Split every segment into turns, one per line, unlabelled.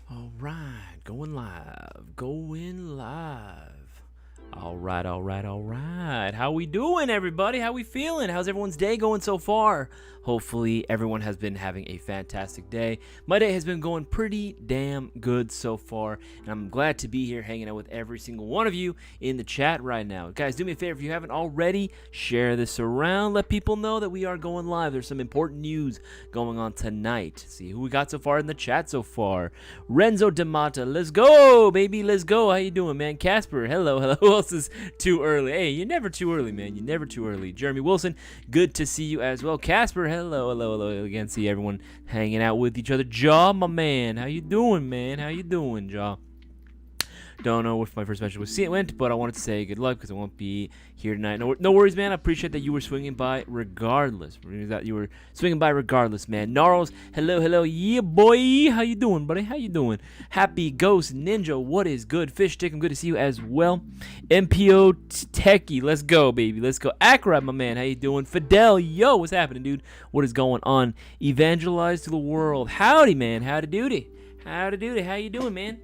All right, going live, going live. All right, all right, all right. How we doing, everybody? How we feeling? How's everyone's day going so far? Hopefully, everyone has been having a fantastic day. My day has been going pretty damn good so far, and I'm glad to be here hanging out with every single one of you in the chat right now. Guys, do me a favor, if you haven't already, share this around. Let people know that we are going live. There's some important news going on tonight. See who we got so far in the chat so far. Renzo D'Amata, let's go, baby, let's go. How you doing, man? Casper, hello, hello. Who else is too early? Hey, you're never too early, man. You're never too early. Jeremy Wilson, good to see you as well. Casper, hello, hello, hello. Again, see everyone hanging out with each other. Jaw, my man, how you doing, man? How you doing, Jaw? Don't know if my first mention went, but I wanted to say good luck because I won't be here tonight. No worries, man. I appreciate that you were swinging by regardless. Man. Gnarls, hello, hello. Yeah, boy. How you doing, buddy? How you doing? Happy Ghost Ninja, what is good? Fish Stick, I'm good to see you as well. MPO Techie, let's go, baby. Let's go. Akra, my man. How you doing? Fidel, yo, what's happening, dude? What is going on? Evangelize to the world. Howdy, man. Howdy doody. Howdy doody. How you doing, man?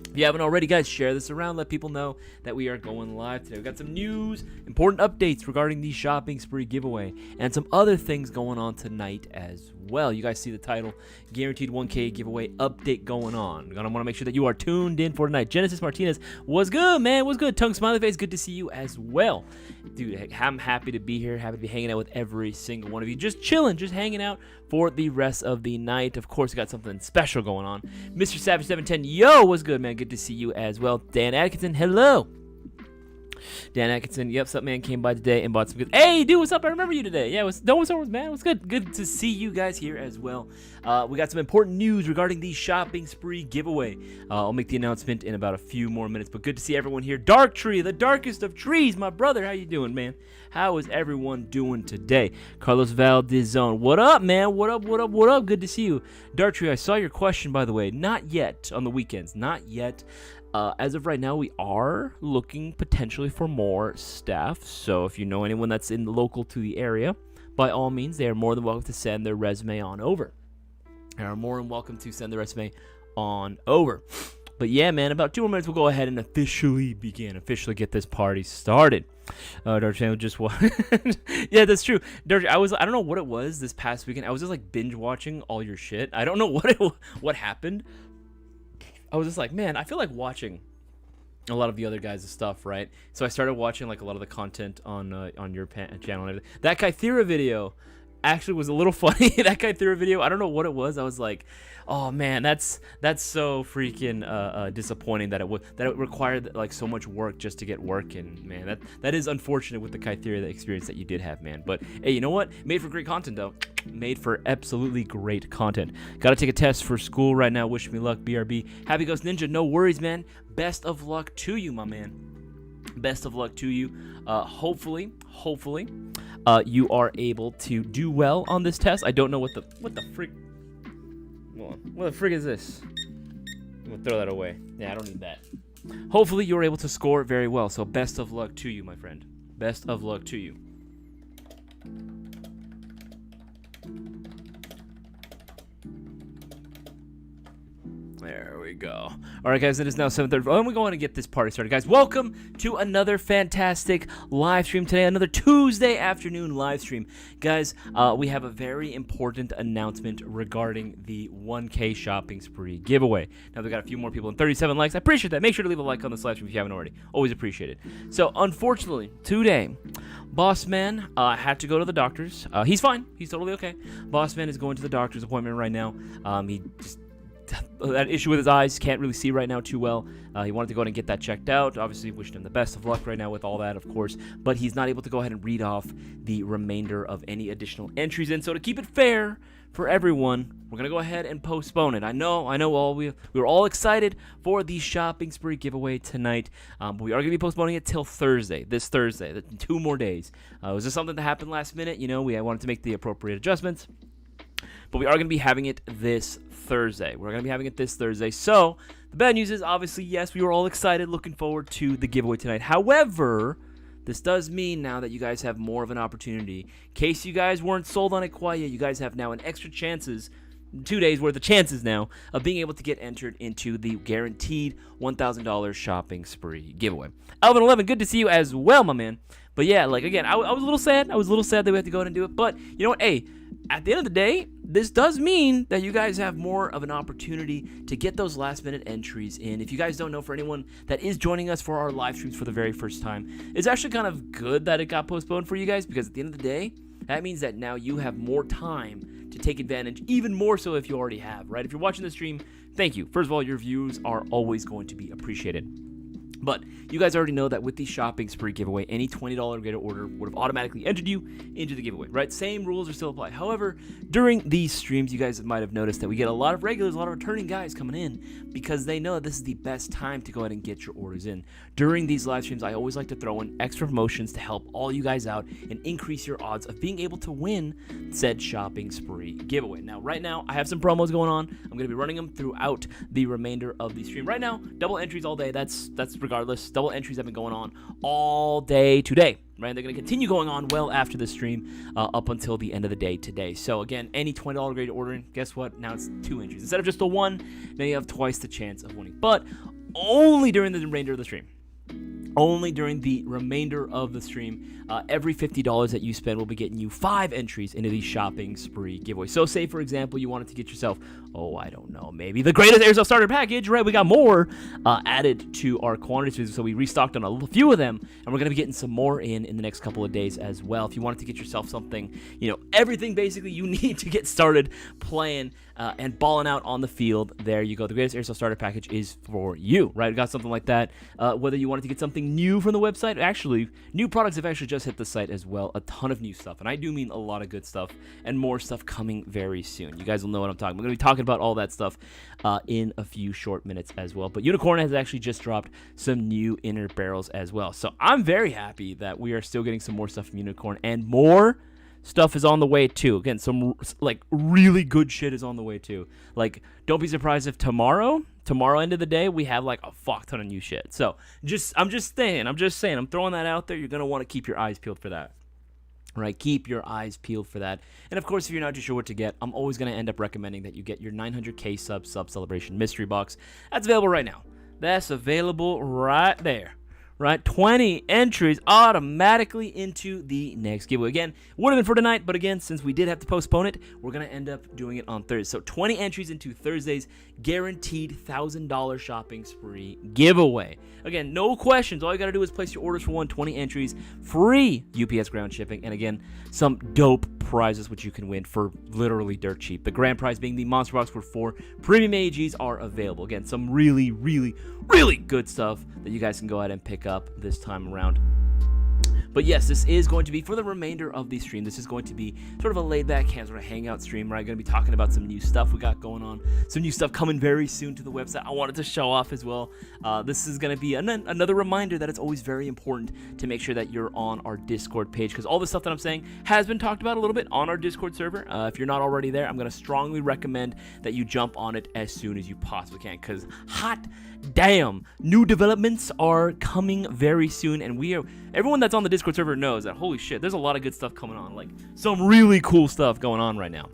If you haven't already, guys, share this around. Let people know that we are going live today. We've got some news, important updates regarding the shopping spree giveaway, and some other things going on tonight as well. You guys see the title, Guaranteed 1K Giveaway Update going on. You're going to want to make sure that you are tuned in for tonight. Genesis Martinez, what's good, man? What's good? Tongue Smiley Face, good to see you as well. Dude, I'm happy to be here. Happy to be hanging out with every single one of you. Just chilling, just hanging out for the rest of the night. Of course, we got something special going on. Mr. Savage 710, yo, what's good, man? Good to see you as well. Dan Atkinson, hello. Dan Atkinson, yep, sup, man, came by today and bought some good. Hey, dude, what's up? I remember you today. Yeah, what's up, man? What's good? Good to see you guys here as well. We got some important news regarding the shopping spree giveaway. I'll make the announcement in about a few more minutes, but good to see everyone here. Dark Tree, the darkest of trees, my brother. How you doing, man? How is everyone doing today? Carlos Valdezone, what up, man? What up, what up, what up? Good to see you. Dark Tree, I saw your question, by the way. Not yet on the weekends. Not yet. As of right now, we are looking potentially for more staff. So if you know anyone that's in local to the area, by all means, they are more than welcome to send their resume on over. They are more than welcome to send their resume on over. But yeah, man, about 2 more minutes, we'll go ahead and officially get this party started. Dark Channel just yeah, that's true. Dark, I don't know what it was this past weekend. I was just like binge watching all your shit. I don't know what happened. I was just like, man, I feel like watching a lot of the other guys' stuff, right? So I started watching like a lot of the content on your channel and everything. That Kythera video actually was a little funny. That Kythera video, I don't know what it was. I was like, oh man, that's so freaking disappointing that it required like so much work just to get work. And man, that is unfortunate with the Kythera experience that you did have, man. But hey, you know what? Made for great content though. Made for absolutely great content. Gotta take a test for school right now. Wish me luck, BRB. Happy Ghost Ninja, no worries, man. Best of luck to you, my man. Best of luck to you. Hopefully, you are able to do well on this test. I don't know what the frick. Hold on. What the frick is this? I'm gonna throw that away. Yeah, I don't need that. Hopefully, you're able to score very well. So, best of luck to you, my friend. Best of luck to you. There we go. All right, guys, it is now 7:30. And we're going to get this party started. Guys, welcome to another fantastic live stream today, another Tuesday afternoon live stream. Guys, we have a very important announcement regarding the 1K shopping spree giveaway. Now, we've got a few more people and 37 likes. I appreciate that. Make sure to leave a like on this live stream if you haven't already. Always appreciate it. So, unfortunately, today, Boss Man had to go to the doctor's. He's fine. He's totally okay. Boss Man is going to the doctor's appointment right now. He just that issue with his eyes, can't really see right now too well. He wanted to go ahead and get that checked out. Obviously, wishing him the best of luck right now with all that, of course. But he's not able to go ahead and read off the remainder of any additional entries in. So to keep it fair for everyone, we're going to go ahead and postpone it. I know we were all excited for the shopping spree giveaway tonight, but we are going to be postponing it till Thursday, this Thursday, 2 more days. Was this something that happened last minute? You know, I wanted to make the appropriate adjustments. But we are going to be having it this Thursday. We're going to be having it this Thursday. So, the bad news is, obviously, yes, we were all excited, looking forward to the giveaway tonight. However, this does mean now that you guys have more of an opportunity. In case you guys weren't sold on it quite yet, you guys have now an extra chances 2 days worth of chances now of being able to get entered into the guaranteed $1,000 shopping spree giveaway. Alvin11, good to see you as well, my man. But yeah, like again, I was a little sad. I was a little sad that we had to go ahead and do it. But you know what? Hey, at the end of the day, this does mean that you guys have more of an opportunity to get those last minute entries in. If you guys don't know, for anyone that is joining us for our live streams for the very first time, it's actually kind of good that it got postponed for you guys, because at the end of the day, that means that now you have more time to take advantage, even more so if you already have, right? If you're watching the stream, thank you. First of all, your views are always going to be appreciated. But you guys already know that with the shopping spree giveaway, any $20 or greater order would have automatically entered you into the giveaway, right? Same rules are still applied. However, during these streams, you guys might have noticed that we get a lot of regulars, a lot of returning guys coming in, because they know this is the best time to go ahead and get your orders in. During these live streams, I always like to throw in extra promotions to help all you guys out and increase your odds of being able to win said shopping spree giveaway. Now, right now, I have some promos going on. I'm going to be running them throughout the remainder of the stream. Right now, double entries all day. That's regardless. Double entries have been going on all day today, right? They're going to continue going on well after the stream up until the end of the day today. So again, any $20 grade ordering, guess what? Now it's 2 entries. Instead of just the 1, now you have twice the chance of winning. But only during the remainder of the stream. Only during the remainder of the stream. Every $50 that you spend will be getting you 5 entries into the shopping spree giveaway. So say, for example, you wanted to get yourself, I don't know, maybe the greatest Airsoft starter package, right? We got more added to our quantities, so we restocked on a few of them, and we're going to be getting some more in the next couple of days as well. If you wanted to get yourself something, everything basically you need to get started playing and balling out on the field, there you go. The greatest Airsoft starter package is for you, right? We got something like that. Whether you wanted to get something new from the website, actually, new products have actually just hit the site as well. A ton of new stuff, and I do mean a lot of good stuff, and more stuff coming very soon. You guys will know what I'm talking about. I'm going to be talking about all that stuff in a few short minutes as well. But Unicorn has actually just dropped some new inner barrels as well. So I'm very happy that we are still getting some more stuff from Unicorn, and more stuff is on the way too. Again, some really good shit is on the way too. Like, don't be surprised if tomorrow end of the day, we have like a fuck ton of new shit. So I'm just saying, I'm throwing that out there. You're going to want to keep your eyes peeled for that. Right, keep your eyes peeled for that. And of course, if you're not too sure what to get, I'm always going to end up recommending that you get your 900k sub celebration mystery box. That's available right now. That's available right there. Right, 20 entries automatically into the next giveaway. Again, would have been for tonight, but again, since we did have to postpone it, we're going to end up doing it on Thursday. So 20 entries into Thursday's guaranteed $1,000 shopping spree giveaway. Again, no questions. All you got to do is place your orders for 20 entries, free UPS ground shipping, and again, some dope prizes which you can win for literally dirt cheap. The grand prize being the monster box, where 4 premium AGs are available. Again, some really good stuff that you guys can go ahead and pick up this time around. But yes, this is going to be for the remainder of the stream. This is going to be sort of a laid-back, sort of hangout stream where I'm going to be talking about some new stuff we got going on, some new stuff coming very soon to the website I wanted to show off as well. This is going to be another reminder that it's always very important to make sure that you're on our Discord page, because all the stuff that I'm saying has been talked about a little bit on our Discord server. If you're not already there, I'm going to strongly recommend that you jump on it as soon as you possibly can, because hot damn, new developments are coming very soon, and everyone that's on the Discord server knows that, holy shit, there's a lot of good stuff coming on, like some really cool stuff going on right now.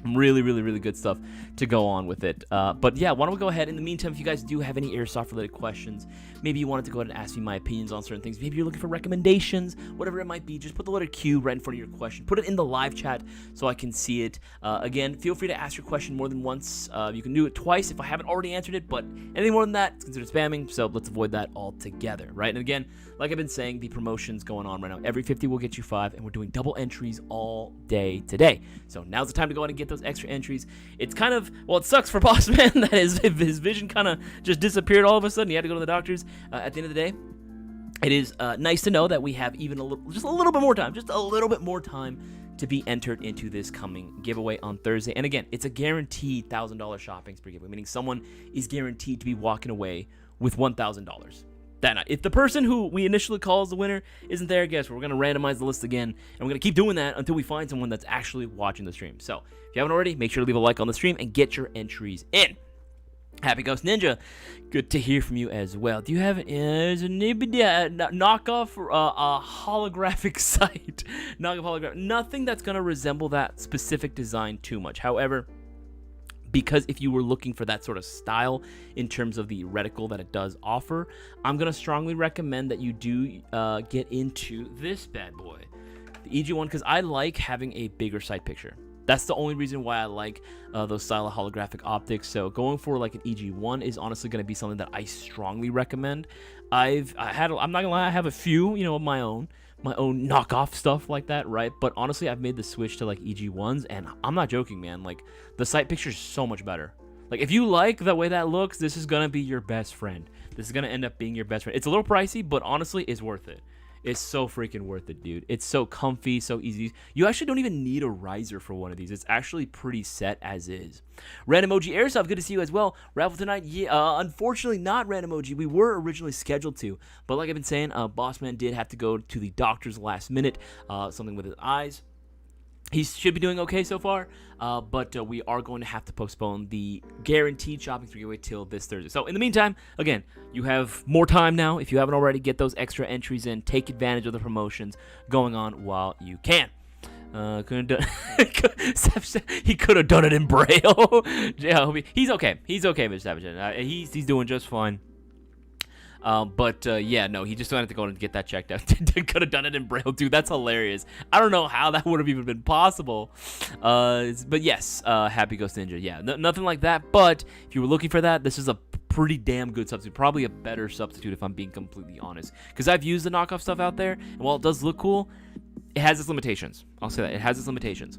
Really good stuff to go on with it. But yeah, why don't we go ahead. In the meantime, if you guys do have any Airsoft related questions, maybe you wanted to go ahead and ask me my opinions on certain things, maybe you're looking for recommendations, whatever it might be, just put the letter Q right in front of your question. Put it in the live chat so I can see it. Again, feel free to ask your question more than once. You can do it twice if I haven't already answered it, but anything more than that, it's considered spamming, so let's avoid that altogether, right? And again, like I've been saying, the promotion's going on right now. Every 50 will get you 5, and we're doing double entries all day today. So now's the time to go ahead and get those extra entries. It's kind of, well, it sucks for Boss Man that his vision kind of just disappeared all of a sudden. He had to go to the doctors. At the end of the day, it is nice to know that we have just a little bit more time to be entered into this coming giveaway on Thursday. And again, it's a guaranteed $1,000 shopping spree giveaway, meaning someone is guaranteed to be walking away with $1,000. That night. If the person who we initially call as the winner isn't there, guess what? We're going to randomize the list again, and we're going to keep doing that until we find someone that's actually watching the stream. So, if you haven't already, make sure to leave a like on the stream and get your entries in. Happy Ghost Ninja, good to hear from you as well. Do you have knockoff a holographic site? Nothing that's going to resemble that specific design too much. However, because if you were looking for that sort of style in terms of the reticle that it does offer, I'm going to strongly recommend that you do get into this bad boy, the EG1, because I like having a bigger sight picture. That's the only reason why I like those style of holographic optics. So going for like an EG1 is honestly going to be something that I strongly recommend. I'm not gonna lie, I have a few, of my own knockoff stuff like that, right? But honestly, I've made the switch to like EG1s, and I'm not joking, man. Like, the sight picture is so much better. Like, if you like the way that looks, this is gonna be your best friend. This is gonna end up being your best friend. It's a little pricey, but honestly, it's worth it. It's so freaking worth it, dude. It's so comfy, so easy. You actually don't even need a riser for one of these. It's actually pretty set as is. Random Emoji Airsoft, good to see you as well. Raffle tonight, yeah, unfortunately not Random Emoji. We were originally scheduled to, but like I've been saying, Bossman did have to go to the doctor's last minute, something with his eyes. He should be doing okay so far, but we are going to have to postpone the guaranteed shopping giveaway till this Thursday. So in the meantime, again, you have more time now. If you haven't already, get those extra entries in. Take advantage of the promotions going on while you can. He could have done it in Braille. Yeah, he's okay. He's okay, Mr. Savage. He's doing just fine. Yeah, no, he just wanted to go and get that checked out. Could have done it in Braille, dude. That's hilarious. I don't know how that would have even been possible. But yes, Happy Ghost Ninja. Yeah, nothing like that. But if you were looking for that, this is a pretty damn good substitute. Probably a better substitute if I'm being completely honest. Because I've used the knockoff stuff out there, and while it does look cool, it has its limitations. I'll say that. It has its limitations.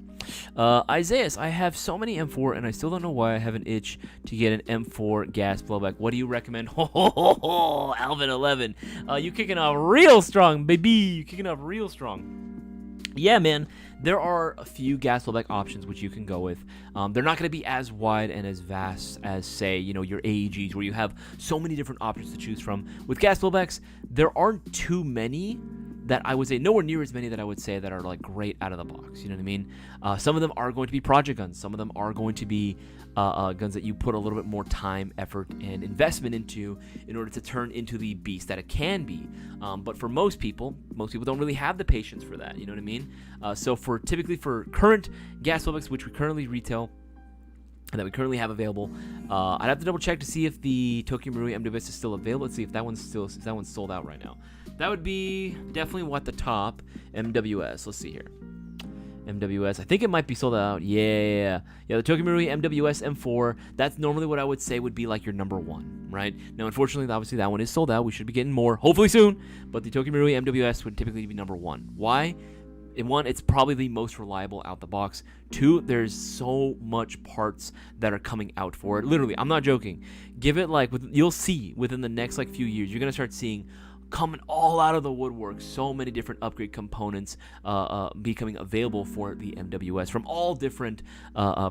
Isaias, I have so many M4, and I still don't know why I have an itch to get an M4 gas blowback. What do you recommend? Alvin 11. You kicking off real strong, baby. You kicking off real strong. Yeah, man. There are a few gas blowback options which you can go with. They're not going to be as wide and as vast as, say, your AEGs, where you have so many different options to choose from. With gas blowbacks, there aren't too many that I would say, nowhere near as many that I would say that are like great out of the box. You know what I mean? Some of them are going to be project guns. Some of them are going to be guns that you put a little bit more time, effort, and investment into in order to turn into the beast that it can be. But for most people don't really have the patience for that. You know what I mean? So typically for current gas blowbacks, which we currently retail, that we currently have available, I'd have to double check to see if the Tokyo Marui MWS is still available. Let's see if that one's sold out right now. That would be definitely at the top. MWS. Let's see here. MWS. I think it might be sold out. Yeah. The Tokyo Marui MWS M4. That's normally what I would say would be like your number one, right? Now, unfortunately, obviously that one is sold out. We should be getting more, hopefully soon. But the Tokyo Marui MWS would typically be number one. Why? In one, it's probably the most reliable out the box. Two, there's so much parts that are coming out for it. Literally, I'm not joking. Give it you'll see within the next few years, you're gonna start seeing coming all out of the woodwork so many different upgrade components becoming available for the MWS from all different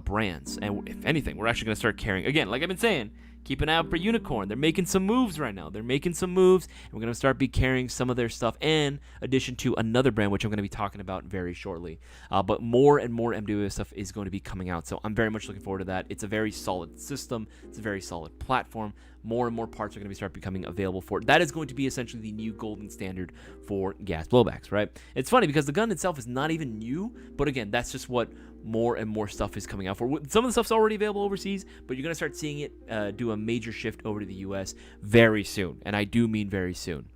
brands. And if anything, we're actually gonna start carrying, again, like I've been saying, keep an eye out for Unicorn. They're making some moves right now. And we're going to start carrying some of their stuff in addition to another brand, which I'm going to be talking about very shortly. But more and more MWS stuff is going to be coming out. So I'm very much looking forward to that. It's a very solid system. It's a very solid platform. More and more parts are going to becoming available for it. That is going to be essentially the new golden standard for gas blowbacks, right? It's funny because the gun itself is not even new, but again, that's just what more and more stuff is coming out for. Some of the stuff's already available overseas, but you're going to start seeing it do a major shift over to the US very soon, and I do mean very soon.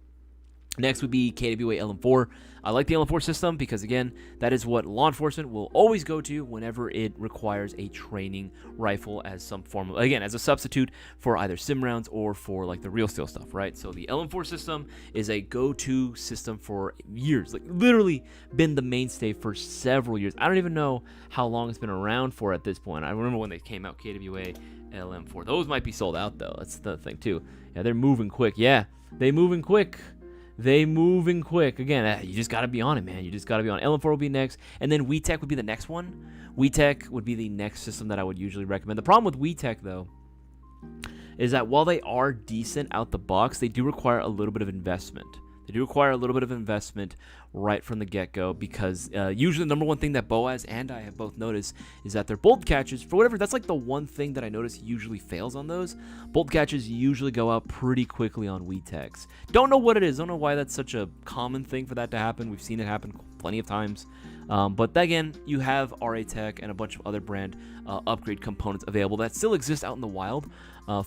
Next would be KWA LM4. I like the LM4 system because, again, that is what law enforcement will always go to whenever it requires a training rifle as some form of, again, as a substitute for either sim rounds or for the real steel stuff, right? So the LM4 system is a go-to system for years, literally been the mainstay for several years. I don't even know how long it's been around for at this point. I remember when they came out, KWA LM4. Those might be sold out, though. That's the thing, too. Yeah, they're moving quick. Yeah, they moving quick. Again, you just got to be on it, man. You just got to be on it. LM4 will be next, and then WeTech would be the next one. WeTech would be the next system that I would usually recommend. The problem with WeTech, though, is that while they are decent out the box, they do require a little bit of investment. Right from the get-go because usually the number one thing that Boaz and I have both noticed is that their bolt catches, for whatever, that's the one thing that I notice usually fails on those. Bolt catches usually go out pretty quickly on WeTechs. Don't know what it is. Don't know why that's such a common thing for that to happen. We've seen it happen plenty of times. But again, you have RA Tech and a bunch of other brand upgrade components available that still exist out in the wild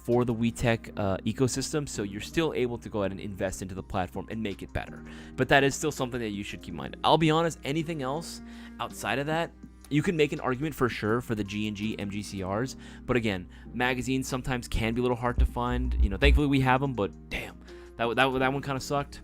for the WeTech ecosystem, so you're still able to go ahead and invest into the platform and make it better. But that is still something that you should keep in mind. I'll be honest, anything else outside of that, you can make an argument for sure for the G&G MGCRs, but again, magazines sometimes can be a little hard to find. Thankfully we have them, but damn, that one kind of sucked,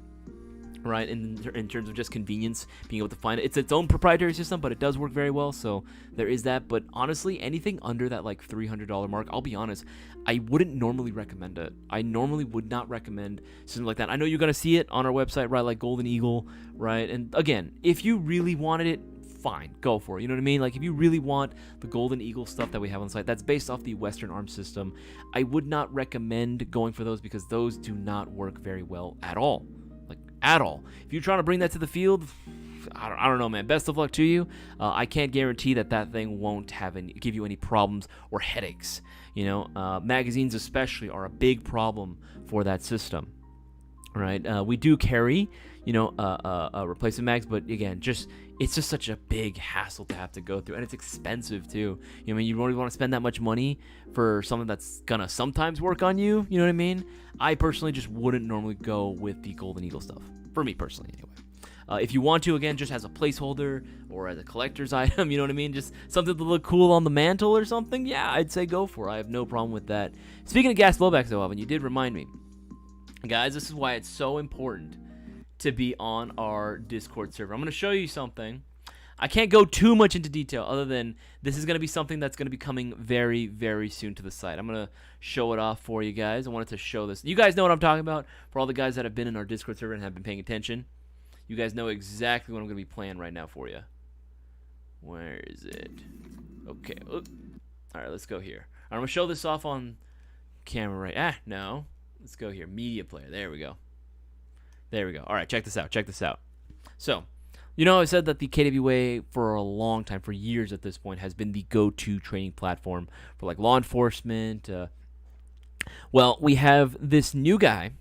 right? In terms of just convenience, being able to find it. It's its own proprietary system, but it does work very well, so there is that. But honestly, anything under that like $300 mark, I'll be honest, I wouldn't normally recommend it. I normally would not recommend something like that. I know you're gonna see it on our website, right? Like Golden Eagle, right? And again, if you really wanted it, fine, go for it. You know what I mean? Like if you really want the Golden Eagle stuff that we have on the site, that's based off the Western Arms system, I would not recommend going for those because those do not work very well at all. Like at all. If you're trying to bring that to the field, I don't know, man. Best of luck to you. I can't guarantee that thing won't give you any problems or headaches. Magazines especially are a big problem for that system. Right? We do carry, replacement mags, but again, it's just such a big hassle to have to go through, and it's expensive too. You don't really want to spend that much money for something that's gonna sometimes work on you. You know what I mean? I personally just wouldn't normally go with the Golden Eagle stuff, for me personally, anyway. If you want to, again, just as a placeholder or as a collector's item, you know what I mean? Just something to look cool on the mantle or something, yeah, I'd say go for it. I have no problem with that. Speaking of gas blowbacks, though, Alvin, you did remind me. Guys, this is why it's so important to be on our Discord server. I'm going to show you something. I can't go too much into detail other than this is going to be something that's going to be coming very, very soon to the site. I'm going to show it off for you guys. I wanted to show this. You guys know what I'm talking about. For all the guys that have been in our Discord server and have been paying attention, you guys know exactly what I'm going to be playing right now for you. Where is it? Okay. All right, let's go here. I'm going to show this off on camera right. No. Let's go here. Media player. There we go. All right, check this out. So, I said that the KWA for a long time, for years at this point, has been the go-to training platform for like law enforcement. Well, we have this new guy,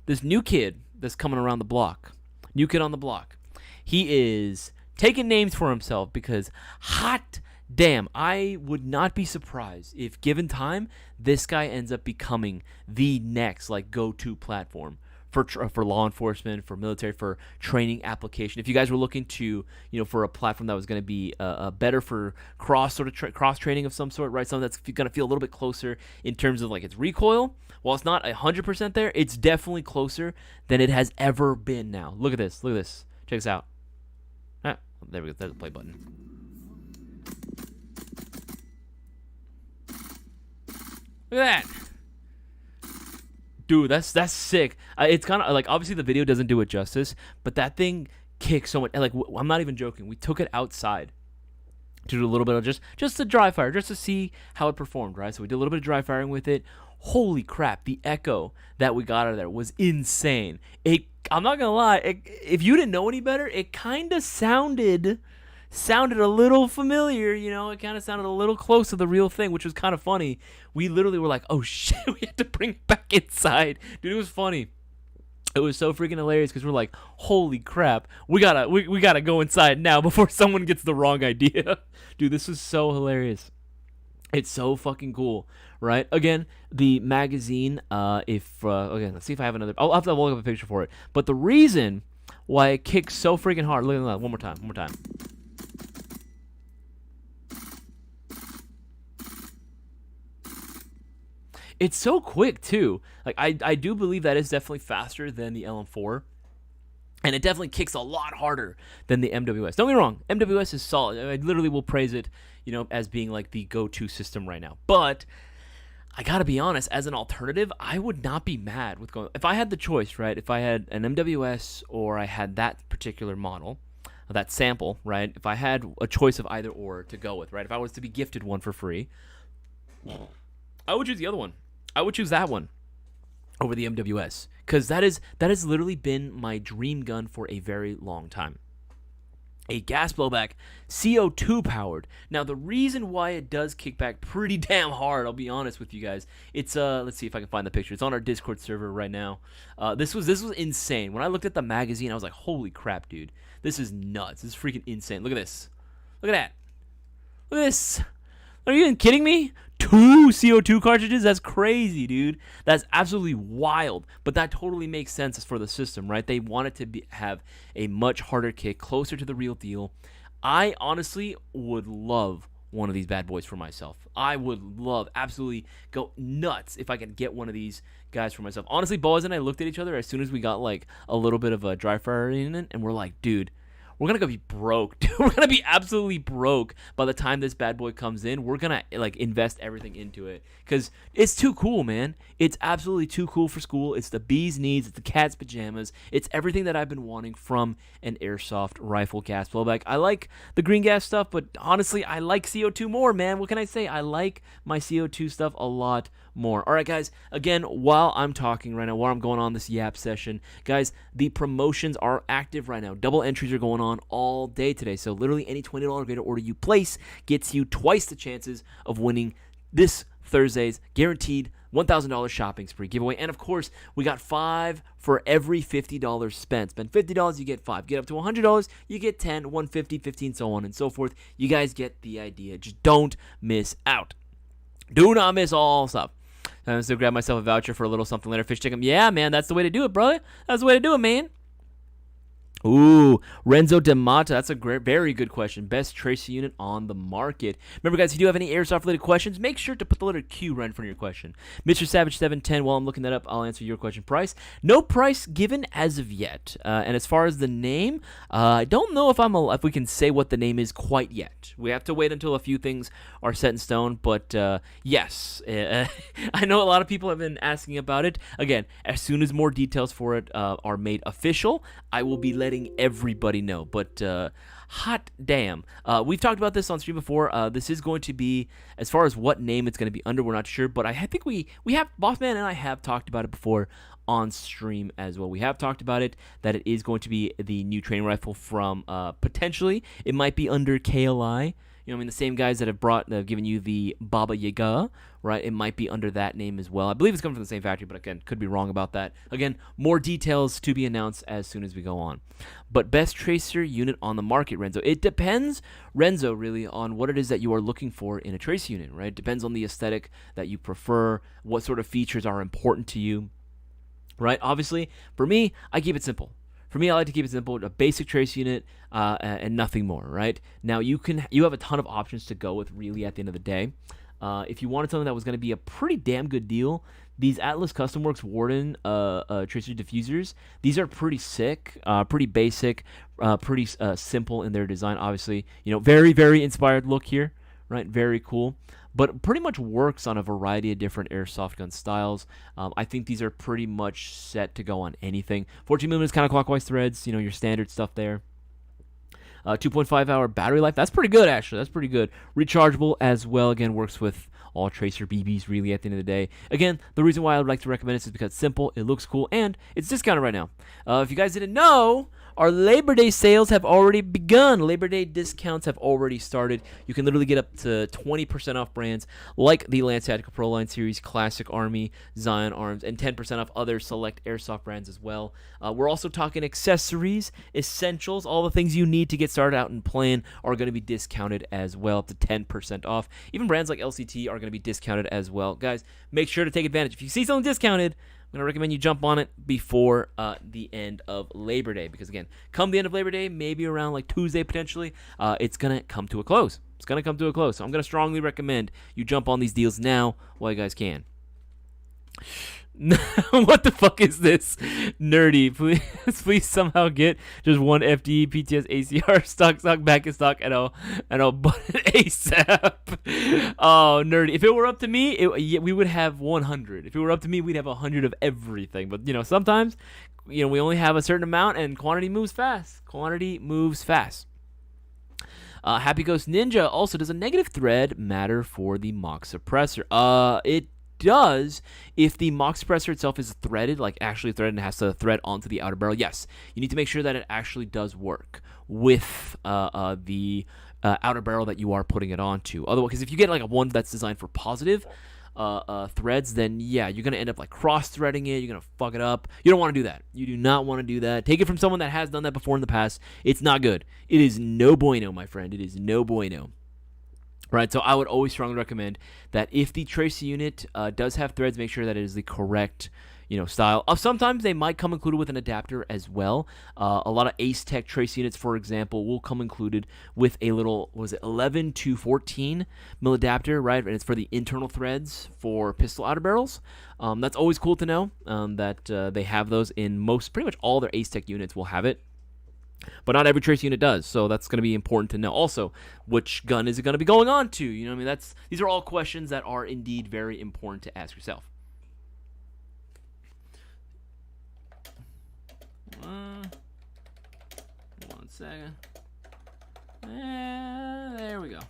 this new kid that's coming around the block. New kid on the block. He is taking names for himself because hot damn, I would not be surprised if given time, this guy ends up becoming the next like go-to platform for law enforcement, for military, for training application. If you guys were looking to, for a platform that was going to be better for cross training of some sort, right? Something that's going to feel a little bit closer in terms of like its recoil. While it's not 100% there, it's definitely closer than it has ever been now. Look at this. Check this out. There we go. There's the play button. Look at that. Dude, that's sick. It's kind of like, obviously the video doesn't do it justice, but that thing kicks so much. Like, I'm not even joking. We took it outside to do a little bit of just a dry fire, just to see how it performed, right? So we did a little bit of dry firing with it. Holy crap, the echo that we got out of there was insane. I'm not gonna lie, if you didn't know any better, it kind of sounded a little familiar, it kind of sounded a little close to the real thing, which was kind of funny. We literally were like, oh shit, we had to bring it back inside. Dude, it was funny. It was so freaking hilarious because we're like, holy crap, we gotta go inside now before someone gets the wrong idea. Dude, this is so hilarious. It's so fucking cool, right? Again, the magazine, again, let's see if I have another, I'll have to look up a picture for it. But the reason why it kicks so freaking hard, look at that, one more time. It's so quick too. Like I do believe that is definitely faster than the LM4. And it definitely kicks a lot harder than the MWS. Don't get me wrong, MWS is solid. I literally will praise it, as being like the go-to system right now. But I gotta be honest, as an alternative, I would not be mad with going. If I had the choice, right? If I had an MWS or I had that particular model, that sample, right? If I had a choice of either or to go with, right? If I was to be gifted one for free, I would choose the other one. I would choose that one over the MWS, because that has literally been my dream gun for a very long time. A gas blowback, CO2 powered. Now the reason why it does kick back pretty damn hard, I'll be honest with you guys. It's let's see if I can find the picture. It's on our Discord server right now. This was insane. When I looked at the magazine, I was like, holy crap, dude. This is nuts. This is freaking insane. Look at this. Look at that. Look at this. Are you even kidding me? 2 CO2 cartridges? That's crazy, dude. That's absolutely wild. But that totally makes sense for the system, right? They want it to have a much harder kick, closer to the real deal. I honestly would love one of these bad boys for myself. I would love, absolutely go nuts if I could get one of these guys for myself. Honestly, Boaz and I looked at each other as soon as we got like a little bit of a dry fire in it, and we're like, dude, we're gonna be broke. Dude. We're gonna be absolutely broke by the time this bad boy comes in. We're gonna like invest everything into it because it's too cool, man. It's absolutely too cool for school. It's the bee's knees. It's the cat's pajamas. It's everything that I've been wanting from an airsoft rifle gas blowback. I like the green gas stuff, but honestly, I like CO2 more, man. What can I say? I like my CO2 stuff a lot more. All right, guys. Again, while I'm talking right now, while I'm going on this yap session, guys, the promotions are active right now. Double entries are going on all day today. So literally any $20 greater order you place gets you twice the chances of winning this Thursday's guaranteed $1,000 shopping spree giveaway. And of course, we got 5 for every $50 spent. Spend $50, you get 5. Get up to $100, you get 10, 150, 15, so on and so forth. You guys get the idea. Just don't miss out. Do not miss all stuff. I'm still grab myself a voucher for a little something later. Fish chicken. Yeah, man, that's the way to do it, brother. That's the way to do it, man. Ooh, Renzo D'Amata. That's a very good question. Best tracer unit on the market. Remember, guys, if you do have any airsoft-related questions, make sure to put the letter Q right in front of your question. Mr. Savage 710. While I'm looking that up, I'll answer your question. Price? No price given as of yet. And as far as the name, I don't know if we can say what the name is quite yet. We have to wait until a few things are set in stone. But yes, I know a lot of people have been asking about it. Again, as soon as more details for it are made official, I will be letting everybody know. But hot damn, we've talked about this on stream before. This is going to be, as far as what name it's going to be under, we're not sure, but I think we have, Bossman and I have talked about it before on stream as well. We have talked about it, that it is going to be the new training rifle from potentially it might be under KLI. You know, I mean, the same guys that have given you the Baba Yaga, right? It might be under that name as well. I believe it's coming from the same factory, but again, could be wrong about that. Again, more details to be announced as soon as we go on. But best tracer unit on the market, Renzo. It depends, Renzo, really, on what it is that you are looking for in a tracer unit, right? It depends on the aesthetic that you prefer, what sort of features are important to you, right? Obviously, for me, I keep it simple. For me, I like to keep it simple, a basic trace unit and nothing more, right? Now, you have a ton of options to go with, really, at the end of the day. If you wanted something that was going to be a pretty damn good deal, these Atlas Custom Works Warden tracer diffusers, these are pretty sick, pretty basic, pretty simple in their design, obviously. You know, very, very inspired look here, right? Very cool. But pretty much works on a variety of different airsoft gun styles. I think these are pretty much set to go on anything. 14mm counterclockwise threads, you know, your standard stuff there. 2.5 hour battery life. That's pretty good, actually. That's pretty good. Rechargeable as well. Again, works with all tracer BBs, really, at the end of the day. Again, the reason why I would like to recommend this is because it's simple, it looks cool, and it's discounted right now. If you guys didn't know, our Labor Day sales have already begun. Labor Day discounts have already started. You can literally get up to 20% off brands like the Lance Tactical Pro Line Series, Classic Army, Zion Arms, and 10% off other select airsoft brands as well. We're also talking accessories, essentials, all the things you need to get started out and playing are going to be discounted as well, up to 10% off. Even brands like LCT are going to be discounted as well. Guys, make sure to take advantage. If you see something discounted, I'm going to recommend you jump on it before the end of Labor Day, because again, come the end of Labor Day, maybe around like Tuesday potentially, it's going to come to a close. It's going to come to a close. So I'm going to strongly recommend you jump on these deals now while you guys can. What the fuck is this? Nerdy, please somehow get just one FD, PTS, ACR, stock, back in stock, and I'll button ASAP. Oh, nerdy. If it were up to me, we would have 100. If it were up to me, we'd have 100 of everything. But, you know, sometimes, you know, we only have a certain amount, and quantity moves fast. Quantity moves fast. Happy Ghost Ninja also, does a negative thread matter for the mock suppressor? It does if the mock suppressor itself is threaded, like actually threaded, and has to thread onto the outer barrel. Yes, you need to make sure that it actually does work with the outer barrel that you are putting it onto. Otherwise, because if you get like a one that's designed for positive, threads, then yeah, you're gonna end up like cross-threading it. You're gonna fuck it up. You don't want to do that. You do not want to do that. Take it from someone that has done that before in the past. It's not good. It is no bueno, my friend. It is no bueno. Right, so I would always strongly recommend that if the tracer unit does have threads, make sure that it is the correct, style. Sometimes they might come included with an adapter as well. A lot of Ace Tech trace units, for example, will come included with a little, 11 to 14 mil adapter, right? And it's for the internal threads for pistol outer barrels. That's always cool to know that they have those in pretty much all their Ace Tech units will have it. But not every trace unit does, so that's going to be important to know. Also, which gun is it going to be going on to? You know what I mean? These are all questions that are indeed very important to ask yourself. One second. There we go.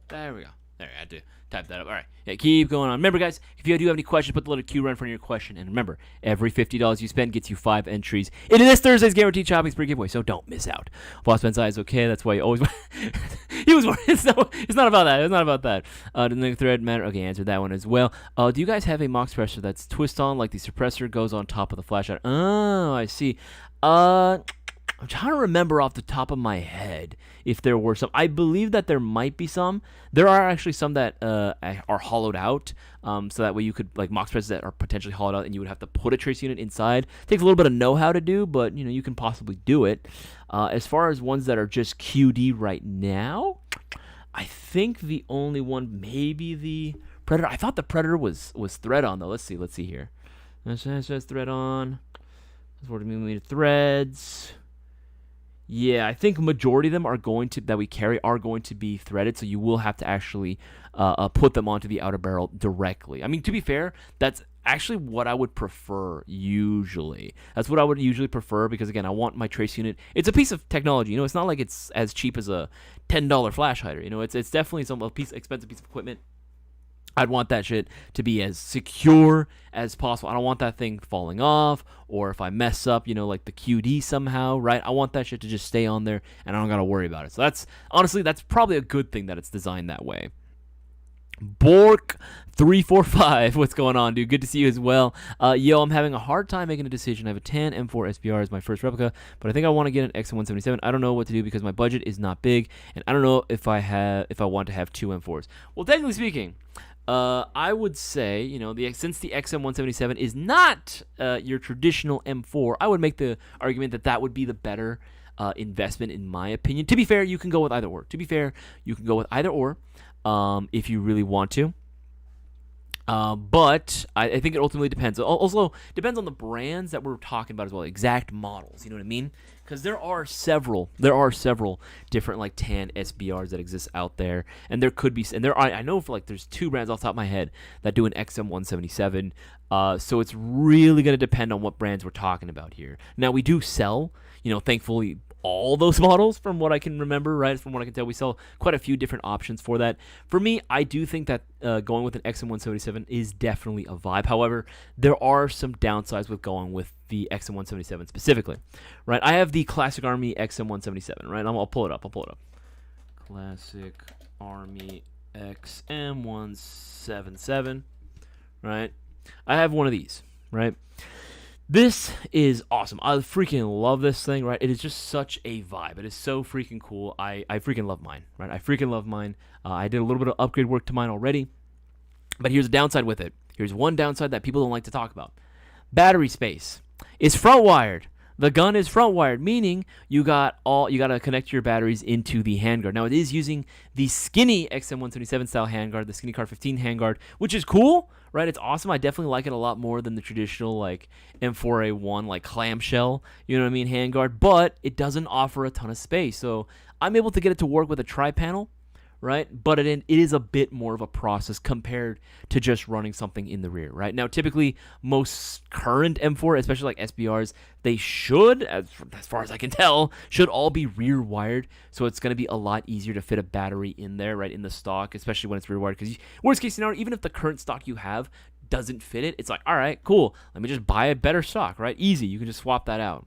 There, I had to type that up. All right. Yeah, keep going on. Remember, guys, if you do have any questions, put the little Q right in front of your question. And remember, every $50 you spend gets you 5 entries into this Thursday's Guaranteed Shopping Spree giveaway, so don't miss out. Boss Ben's eye is okay. That's why you always... He was... It's not about that. It's not about that. The thread matter... Okay, answered that one as well. Do you guys have a mock suppressor that's twist-on, like the suppressor goes on top of the flashlight? Oh, I see. I'm trying to remember off the top of my head if there were some. I believe that there might be some. There are actually some that are hollowed out, so that way you could, like, mock suppressors that are potentially hollowed out, and you would have to put a trace unit inside. Takes a little bit of know-how to do, but you can possibly do it. As far as ones that are just QD right now, I think the only one, maybe the Predator. I thought the Predator was thread-on though. Let's see here. It says thread-on. 40mm threads. Yeah, I think majority of them that we carry are going to be threaded, so you will have to actually put them onto the outer barrel directly. I mean, to be fair, that's actually what I would prefer usually. That's what I would usually prefer because, again, I want my trace unit. It's a piece of technology. It's not like it's as cheap as a $10 flash hider. It's definitely expensive piece of equipment. I'd want that shit to be as secure as possible. I don't want that thing falling off, or if I mess up, like the QD somehow, right? I want that shit to just stay on there, and I don't got to worry about it. So that's probably a good thing that it's designed that way. Bork345, what's going on, dude? Good to see you as well. Yo, I'm having a hard time making a decision. I have a tan M4 SBR as my first replica, but I think I want to get an XM177. I don't know what to do because my budget is not big, and I don't know if I want to have 2 M4s. Well, technically speaking, I would say, since the XM177 is not your traditional M4, I would make the argument that would be the better investment in my opinion. To be fair, you can go with either or. If you really want to. But I think it ultimately depends. Also, depends on the brands that we're talking about as well. Exact models, you know what I mean? Because there are several different like tan SBRs that exist out there, and there could be, and there are. I know there's 2 brands off the top of my head that do an XM177. So it's really gonna depend on what brands we're talking about here. Now we do sell, thankfully, all those models from what I can remember, right? From what I can tell, we sell quite a few different options for that. For me, I do think that going with an XM177 is definitely a vibe. However, there are some downsides with going with the XM177 specifically, right? I have the Classic Army XM177, right? I'll pull it up. Classic Army XM177, right? I have one of these, right? This is awesome. I freaking love this thing, right? It is just such a vibe. It is so freaking cool. I freaking love mine, right? I freaking love mine. I did a little bit of upgrade work to mine already, but here's a downside with it. Here's one downside that people don't like to talk about. Battery space. It's front wired. The gun is front wired, meaning you got to connect your batteries into the handguard. Now it is using the skinny XM177 style handguard, the skinny Car 15 handguard, which is cool, right? It's awesome. I definitely like it a lot more than the traditional like M4A1 like clamshell, you know what I mean, handguard. But it doesn't offer a ton of space, so I'm able to get it to work with a tri-panel, right? But it is a bit more of a process compared to just running something in the rear, right? Now, typically, most current M4, especially like SBRs, they should, as far as I can tell, should all be rear wired. So it's going to be a lot easier to fit a battery in there, right, in the stock, especially when it's rear wired. Because worst case scenario, even if the current stock you have doesn't fit it, it's like, all right, cool. Let me just buy a better stock, right? Easy. You can just swap that out.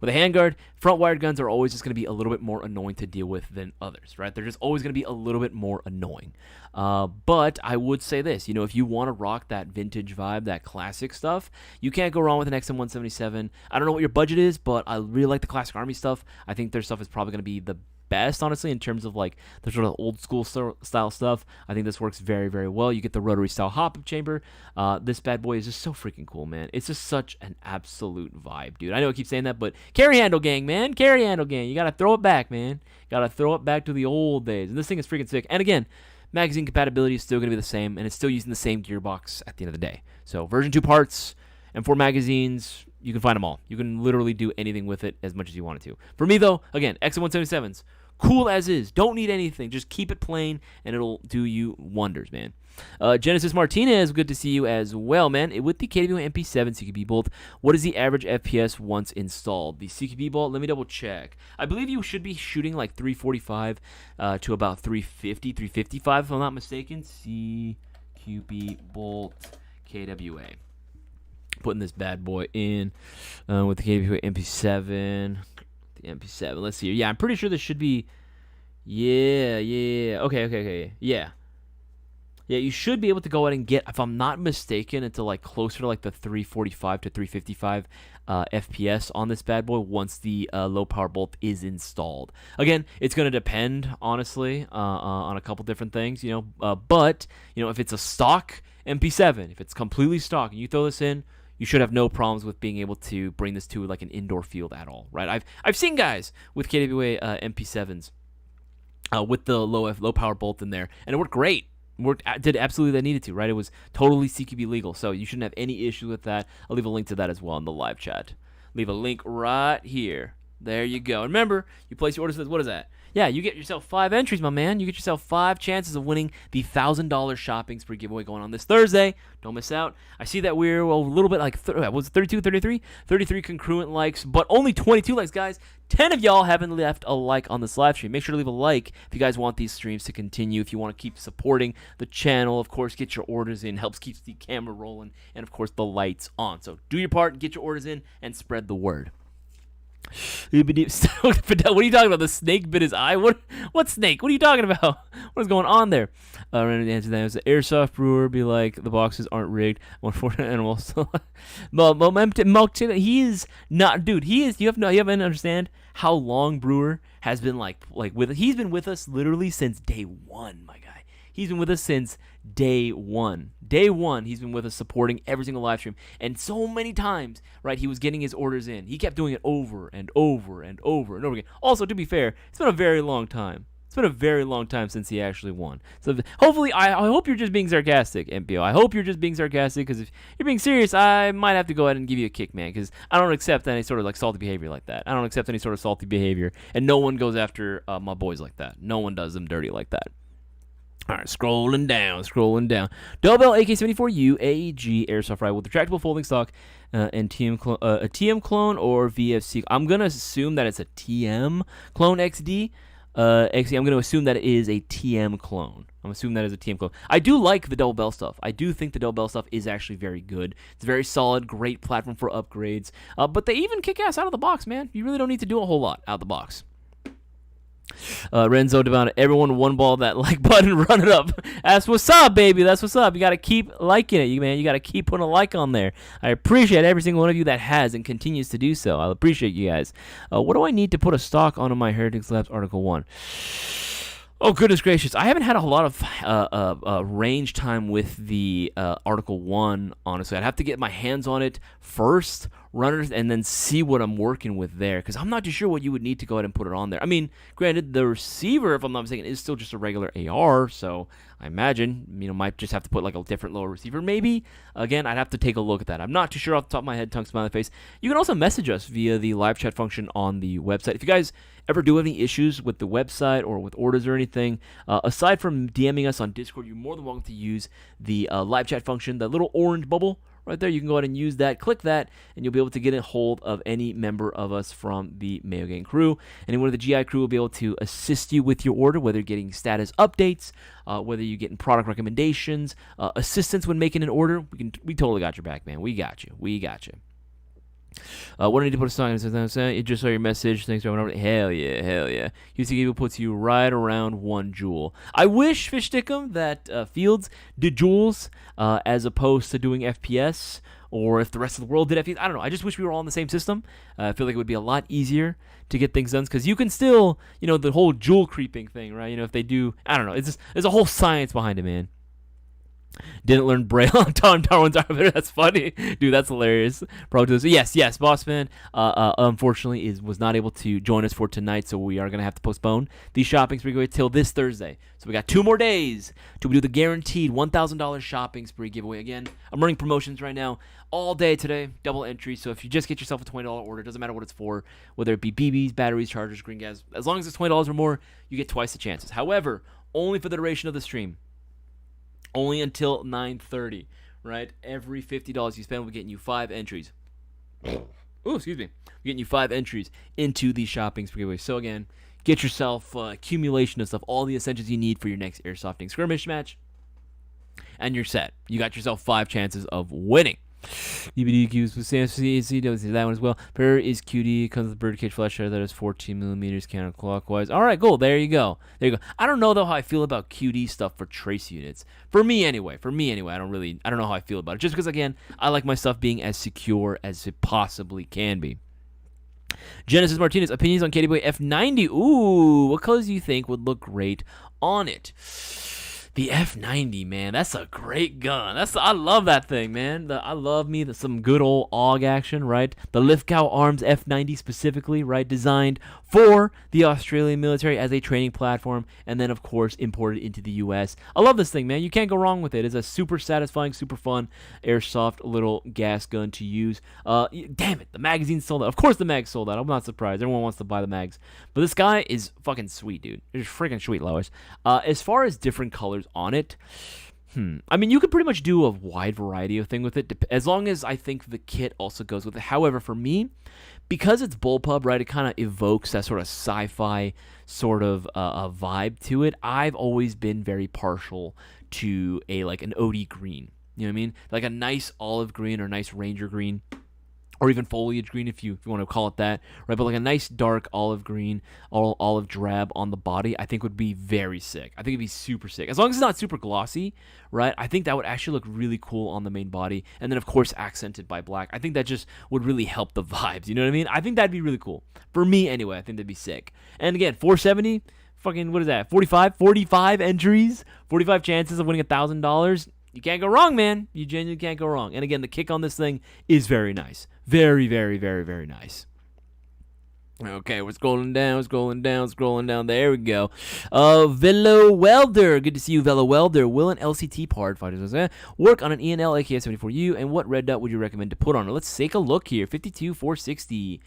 With a handguard, front wired guns are always just going to be a little bit more annoying to deal with than others, right? They're just always going to be a little bit more annoying. But I would say this, if you want to rock that vintage vibe, that classic stuff, you can't go wrong with an XM177. I don't know what your budget is, but I really like the classic Army stuff. I think their stuff is probably going to be the best, honestly, in terms of like the sort of old school style stuff. I think this works very, very well. You get the rotary style hop-up chamber. This bad boy is just so freaking cool, man. It's just such an absolute vibe, dude. I know I keep saying that, but carry handle gang, man. Carry handle gang. You gotta throw it back, man. Gotta throw it back to the old days. And this thing is freaking sick. And again, magazine compatibility is still gonna be the same, and it's still using the same gearbox at the end of the day. So version 2 parts and 4 magazines, you can find them all. You can literally do anything with it as much as you wanted to. For me, though, again, XM177s, cool as is. Don't need anything. Just keep it plain, and it'll do you wonders, man. Genesis Martinez, good to see you as well, man. With the KWA MP7 CQB bolt, what is the average FPS once installed? The CQB bolt, let me double check. I believe you should be shooting like 345 to about 350, 355, if I'm not mistaken. CQB bolt KWA. Putting this bad boy in with the KWA MP7. The MP7. Let's see here. Yeah, I'm pretty sure this should be. Yeah. Okay. Yeah, you should be able to go ahead and get, if I'm not mistaken, into like closer to like the 345 to 355 FPS on this bad boy once the low power bolt is installed. Again, it's going to depend, honestly, on a couple different things, but if it's a stock MP7, if it's completely stock, and you throw this in, you should have no problems with being able to bring this to like an indoor field at all, right? I've seen guys with KWA MP7s with the low power bolt in there, and it worked great. Did absolutely that needed to, right? It was totally CQB legal, so you shouldn't have any issue with that. I'll leave a link to that as well in the live chat. Leave a link right here. There you go. And remember, you place your orders. What is that? Yeah, you get yourself 5 entries, my man. You get yourself 5 chances of winning the $1,000 shopping spree giveaway going on this Thursday. Don't miss out. I see that we're a little bit like, was it 32, 33? 33 concurrent likes, but only 22 likes, guys. 10 of y'all haven't left a like on this live stream. Make sure to leave a like if you guys want these streams to continue. If you want to keep supporting the channel, of course, get your orders in. Helps keeps the camera rolling, and, of course, the lights on. So do your part, get your orders in, and spread the word. What are you talking about? The snake bit his eye? What snake? What are you talking about? What is going on there? Answer that was the airsoft brewer. Be like, the boxes aren't rigged. One for animals. He is not, dude. He is. You haven't understand how long Brewer has been like with. He's been with us literally since day one, my guy. He's been with us since day one. Day one, he's been with us supporting every single live stream. And so many times, right, he was getting his orders in. He kept doing it over and over and over and over again. Also, to be fair, it's been a very long time. It's been a very long time since he actually won. So hopefully, I hope you're just being sarcastic, MPO. I hope you're just being sarcastic, because if you're being serious, I might have to go ahead and give you a kick, man, because I don't accept any sort of like salty behavior like that. I don't accept any sort of salty behavior, and no one goes after my boys like that. No one does them dirty like that. All right, scrolling down. Double AK-74 UAG airsoft rifle with retractable folding stock and a TM clone or VFC. I'm going to assume that it's a TM clone XD. I'm going to assume that it is a TM clone. I do like the double bell stuff. I do think the double bell stuff is actually very good. It's very solid, great platform for upgrades. But they even kick ass out of the box, man. You really don't need to do a whole lot out of the box. Renzo Devon, everyone one ball that like button, run it up. That's what's up, baby. That's what's up. You got to keep liking it, man. You got to keep putting a like on there. I appreciate every single one of you that has and continues to do so. I appreciate you guys. What do I need to put a stock onto my Heretics Labs Article 1? Oh, goodness gracious. I haven't had a lot of range time with the Article 1, honestly. I'd have to get my hands on it first, run it, and then see what I'm working with there, because I'm not too sure what you would need to go ahead and put it on there. I mean, granted, the receiver, if I'm not mistaken, is still just a regular AR, so I imagine, might just have to put like a different lower receiver, maybe. Again, I'd have to take a look at that. I'm not too sure off the top of my head, tongue smiley face. You can also message us via the live chat function on the website. If you guys ever do have any issues with the website or with orders or anything, aside from DMing us on Discord, you're more than welcome to use the live chat function, that little orange bubble right there. You can go ahead and use that. Click that, and you'll be able to get a hold of any member of us from the Mayo Gang crew. Anyone of the GI crew will be able to assist you with your order, whether you're getting status updates, whether you're getting product recommendations, assistance when making an order. We totally got your back, man. We got you. What do I need to put a song in? It just saw your message. Thanks for coming over. Hell yeah, hell yeah. QC Cable puts you right around 1 joule. I wish, Fish Stickum, that Fields did joules as opposed to doing FPS, or if the rest of the world did FPS. I don't know. I just wish we were all in the same system. I feel like it would be a lot easier to get things done, because you can still, the whole joule creeping thing, right? If they do, I don't know. There's a whole science behind it, man. Didn't learn Braille on Darwin's Arbiter. That's funny, dude. That's hilarious. Probably yes, Bossman. Unfortunately, was not able to join us for tonight, so we are gonna have to postpone the shopping spree till this Thursday. So we got 2 more days to do the guaranteed $1,000 shopping spree giveaway. Again, I'm running promotions right now all day today, double entry. So if you just get yourself a $20 order, doesn't matter what it's for, whether it be BBs, batteries, chargers, green gas, as long as it's $20 or more, you get twice the chances. However, only for the duration of the stream. Only until 9:30, right? Every $50 you spend, we're getting you 5 entries. Oh, excuse me. We're getting you 5 entries into the shopping spree. So again, get yourself accumulation of stuff, all the essentials you need for your next airsofting skirmish match, and you're set. You got yourself 5 chances of winning. DBDQs with CFC, that one as well. Prayer is QD, comes with birdcage flash that is 14 millimeters counterclockwise. All right, cool. There you go. I don't know though how I feel about QD stuff for trace units. For me anyway. I don't know how I feel about it. Just because again, I like my stuff being as secure as it possibly can be. Genesis Martinez, opinions on KDBoy F90. Ooh, what colors do you think would look great on it? The F90, man, that's a great gun. I love that thing, man. I love some good old AUG action, right? The Lithgow Arms F90 specifically, right? Designed for the Australian military as a training platform, and then, of course, imported into the U.S. I love this thing, man. You can't go wrong with it. It's a super satisfying, super fun airsoft little gas gun to use. Damn it, the magazine's sold out. Of course the mag's sold out. I'm not surprised. Everyone wants to buy the mags. But this guy is fucking sweet, dude. It's freaking sweet, Lois. As far as different colors on it, I mean, you could pretty much do a wide variety of things with it, as long as I think the kit also goes with it. However, for me, because it's bullpup, right, it kind of evokes that sort of sci-fi sort of a vibe to it. I've always been very partial to an OD green. You know what I mean? Like a nice olive green or nice ranger green. Or even foliage green, if you want to call it that, right? But like a nice dark olive green, olive drab on the body, I think would be very sick. I think it'd be super sick. As long as it's not super glossy, right? I think that would actually look really cool on the main body. And then, of course, accented by black. I think that just would really help the vibes. You know what I mean? I think that'd be really cool. For me, anyway, I think that'd be sick. And again, 470, fucking, what is that? 45 entries, 45 chances of winning $1,000. You can't go wrong, man. You genuinely can't go wrong. And again, the kick on this thing is very nice. Very, very, very, very nice. Okay, we're scrolling down. There we go. Velo Welder. Good to see you, Velo Welder. Will an LCT part fighters work on an ENL AKS-74U, and what red dot would you recommend to put on it? Let's take a look here. 52-460.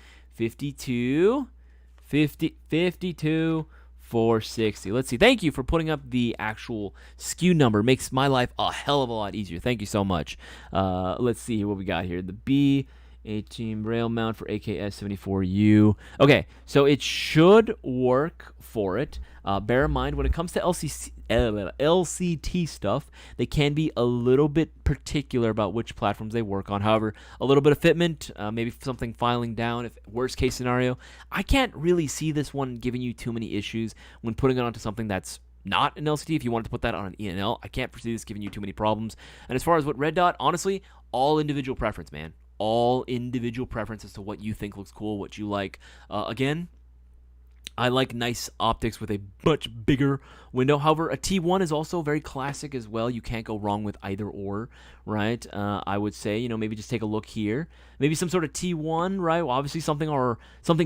460. Let's see. Thank you for putting up the actual SKU number. Makes my life a hell of a lot easier. Thank you so much. Let's see what we got here. The B18 rail mount for AKS-74U. Okay, so it should work for it. Bear in mind, when it comes to LCT stuff, they can be a little bit particular about which platforms they work on. However, a little bit of fitment, maybe something filing down, if worst case scenario. I can't really see this one giving you too many issues when putting it onto something that's not an LCT. If you wanted to put that on an ENL, I can't foresee this giving you too many problems. And as far as what red dot, honestly, all individual preference, man. All individual preference as to what you think looks cool, what you like. Again, I like nice optics with a much bigger window. However, a T1 is also very classic as well. You can't go wrong with either or, right? I would say, maybe just take a look here. Maybe some sort of T1, right? Well, obviously something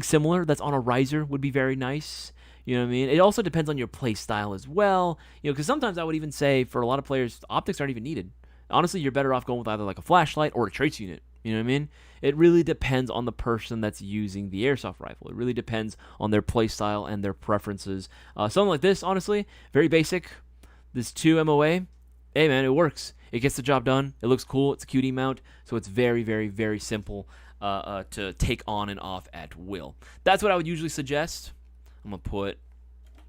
similar that's on a riser would be very nice. You know what I mean? It also depends on your play style as well. Because sometimes I would even say for a lot of players, optics aren't even needed. Honestly, you're better off going with either like a flashlight or a trace unit. You know what I mean? It really depends on the person that's using the airsoft rifle. It really depends on their play style and their preferences. Something like this, honestly, very basic. This 2 MOA, hey man, it works. It gets the job done. It looks cool. It's a QD mount, so it's very, very, very simple to take on and off at will. That's what I would usually suggest. I'm gonna put.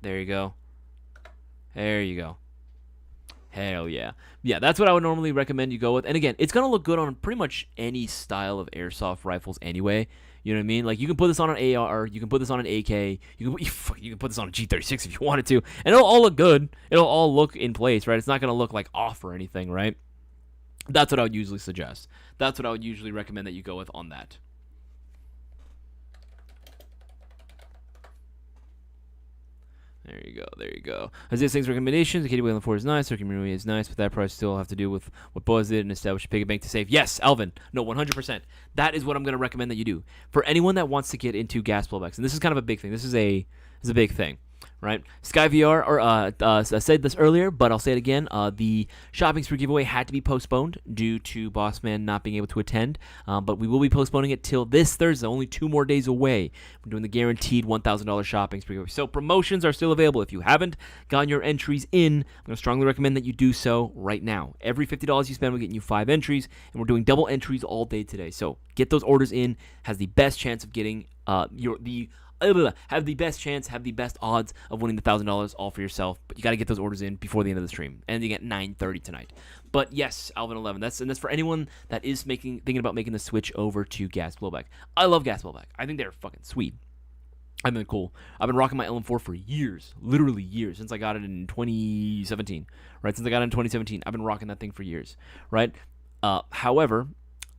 There you go. There you go. Hell yeah. Yeah, that's what I would normally recommend you go with. And again, it's going to look good on pretty much any style of airsoft rifles anyway. You know what I mean? Like, you can put this on an AR, you can put this on an AK, you can put this on a G36 if you wanted to, and it'll all look good. It'll all look in place, right? It's not going to look like off or anything, right? That's what I would usually suggest. That's what I would usually recommend that you go with on that. There you go. There you go. Isaias thinks recommendations. The KD Wayland 4 is nice. Circuit Marine is nice, but that price still have to do with what Buzz did and establish a piggy bank to save. Yes, Alvin. No, 100%. That is what I'm going to recommend that you do. For anyone that wants to get into gas blowbacks, and this is kind of a big thing. This is a big thing. Right, SkyVR, or I said this earlier, but I'll say it again. The shopping spree giveaway had to be postponed due to Bossman not being able to attend, but we will be postponing it till this Thursday, only 2 more days away. We're doing the guaranteed $1,000 shopping spree giveaway. So promotions are still available. If you haven't gotten your entries in, I'm going to strongly recommend that you do so right now. Every $50 you spend, we're getting you 5 entries, and we're doing double entries all day today. So get those orders in. Has the best chance of getting have the best chance, have the best odds of winning the $1,000 all for yourself. But you got to get those orders in before the end of the stream, ending at 9:30 tonight. But yes, Alvin 11. That's for anyone that is thinking about making the switch over to gas blowback. I love gas blowback. I think they're fucking sweet. I've been cool. I've been rocking my LM4 for years, literally years, since I got it in 2017. Right, since I got it in 2017, I've been rocking that thing for years. Right. However,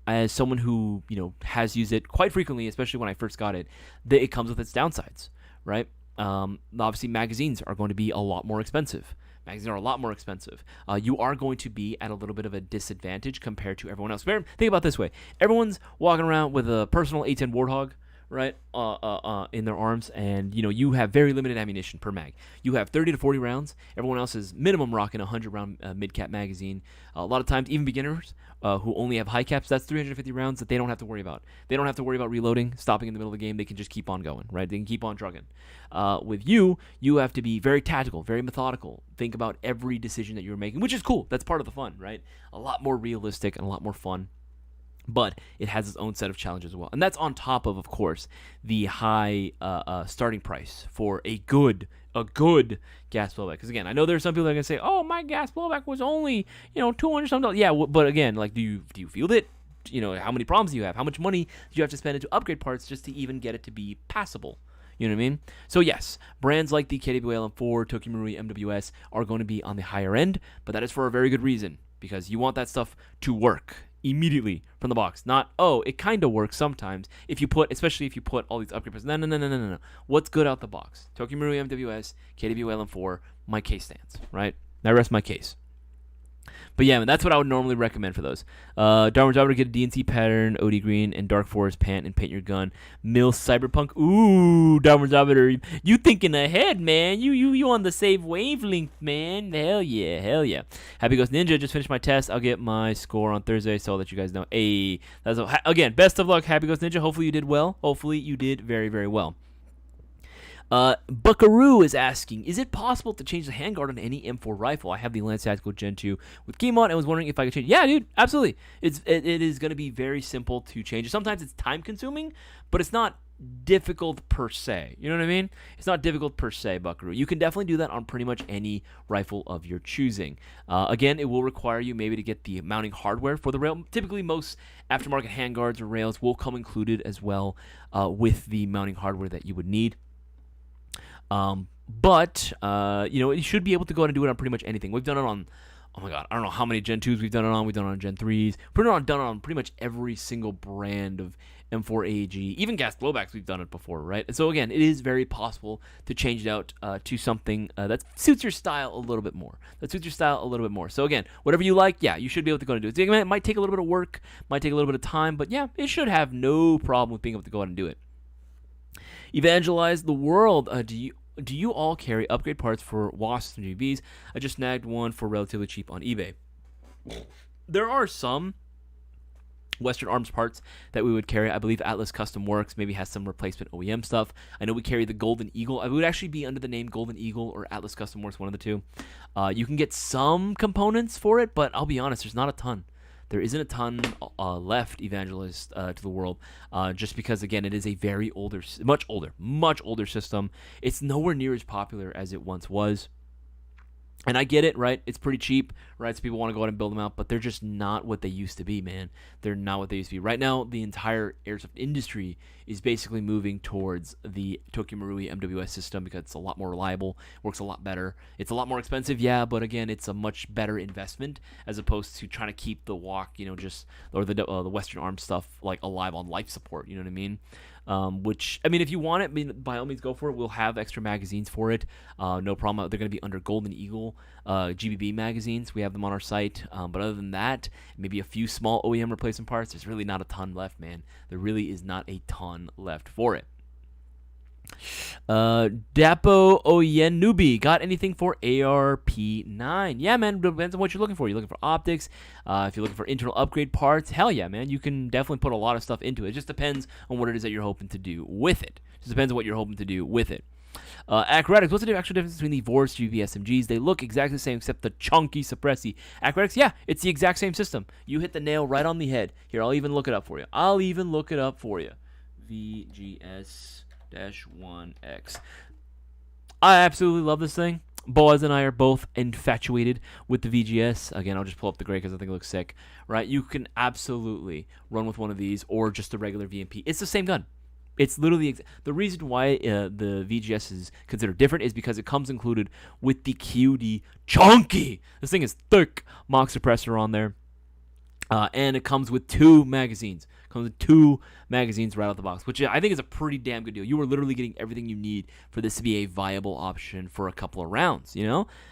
as someone who has used it quite frequently, especially when I first got it, it comes with its downsides, right? Obviously, magazines are going to be a lot more expensive. You are going to be at a little bit of a disadvantage compared to everyone else. Think about it this way: everyone's walking around with a personal A10 Warthog, right, in their arms, and you have very limited ammunition per mag. You have 30 to 40 rounds. Everyone else is minimum rocking a 100-round mid-cap magazine. A lot of times, even beginners who only have high caps, that's 350 rounds that they don't have to worry about. They don't have to worry about reloading, stopping in the middle of the game. They can just keep on going, right? They can keep on trucking. With you have to be very tactical, very methodical. Think about every decision that you're making, which is cool. That's part of the fun, right? A lot more realistic and a lot more fun. But it has its own set of challenges as well. And that's on top of course, the high starting price for a good gas blowback. Because again, I know there's some people that are going to say, oh, my gas blowback was only, $200 something. Yeah, but again, like, do you field it? How many problems do you have? How much money do you have to spend into upgrade parts just to even get it to be passable? You know what I mean? So yes, brands like the KWA LM4, Tokyo Marui, MWS are going to be on the higher end, but that is for a very good reason, because you want that stuff to work immediately from the box. Not, it kind of works sometimes especially if you put all these upgrade parts. No. What's good out the box? Tokyo Marui MWS, KWA LM4, my case stands, right? I rest my case. But yeah, man, that's what I would normally recommend for those. Darwin's Jobber to get a DNC pattern, OD green, and Dark Forest pant and paint your gun. Mill Cyberpunk. Ooh, Darwin's Jobber, you thinking ahead, man. You on the same wavelength, man. Hell yeah. Happy Ghost Ninja, just finished my test. I'll get my score on Thursday, so I'll let you guys know. Hey, again, best of luck, Happy Ghost Ninja. Hopefully you did well. Hopefully you did very, very well. Buckaroo is asking, is it possible to change the handguard on any M4 rifle? I have the Lance Tactical Gen 2 with Keymon and was wondering if I could change. Yeah, dude, absolutely. It is going to be very simple to change. Sometimes it's time consuming, but it's not difficult per se. You know what I mean? It's not difficult per se, Buckaroo. You can definitely do that on pretty much any rifle of your choosing. Again, it will require you maybe to get the mounting hardware for the rail. Typically, most aftermarket handguards or rails will come included as well with the mounting hardware that you would need. But you should be able to go ahead and do it on pretty much anything. We've done it on, oh my god, I don't know how many Gen 2s we've done it on. We've done it on Gen 3s. Done it on pretty much every single brand of M4 AG. Even gas blowbacks, we've done it before, right? And so again, it is very possible to change it out to something that suits your style a little bit more. So again, whatever you like, yeah, you should be able to go and do it. It might take a little bit of work, might take a little bit of time, but yeah, it should have no problem with being able to go ahead and do it. Evangelize the world. Do you all carry upgrade parts for WASPs and GVs? I just snagged one for relatively cheap on eBay. There are some Western Arms parts that we would carry. I believe Atlas Custom Works maybe has some replacement OEM stuff. I know we carry the Golden Eagle. I would actually be under the name Golden Eagle or Atlas Custom Works, one of the two. You can get some components for it, but I'll be honest, there's not a ton. There isn't a ton left, Evangelist, to the world, just because, again, it is a very much older system. It's nowhere near as popular as it once was. And I get it, right? It's pretty cheap, right? So people want to go out and build them out, but they're just not what they used to be, man. They're not what they used to be. Right now, the entire airsoft industry is basically moving towards the Tokyo Marui MWS system because it's a lot more reliable, works a lot better. It's a lot more expensive, yeah, but again, it's a much better investment as opposed to trying to keep the walk, just or the Western Arm stuff like alive on life support. You know what I mean? Which, I mean, if you want it, by all means, go for it. We'll have extra magazines for it. No problem. They're going to be under Golden Eagle GBB magazines. We have them on our site. But other than that, maybe a few small OEM replacement parts. There's really not a ton left, man. There really is not a ton left for it. Dapo Oyen Newbie, got anything for ARP9? Yeah, man, depends on what you're looking for. You're looking for optics, if you're looking for internal upgrade parts, hell yeah, man, you can definitely put a lot of stuff into it. It just depends on what it is that you're hoping to do with it. Just depends on what you're hoping to do with it. Acrobatics, what's the actual difference between the Vor's GV SMGs? They look exactly the same except the chunky suppressi. Acrobatics, yeah, it's the exact same system. You hit the nail right on the head. Here, I'll even look it up for you. VGS 1X. I absolutely love this thing. Boaz and I are both infatuated with the VGS. Again, I'll just pull up the gray because I think it looks sick. Right? You can absolutely run with one of these or just a regular VMP. It's the same gun. It's literally the reason why the VGS is considered different is because it comes included with the QD chunky. This thing is thick mock suppressor on there. And it comes with 2 magazines. Comes with 2 magazines right out the box, which I think is a pretty damn good deal. You are literally getting everything you need for this to be a viable option for a couple of rounds,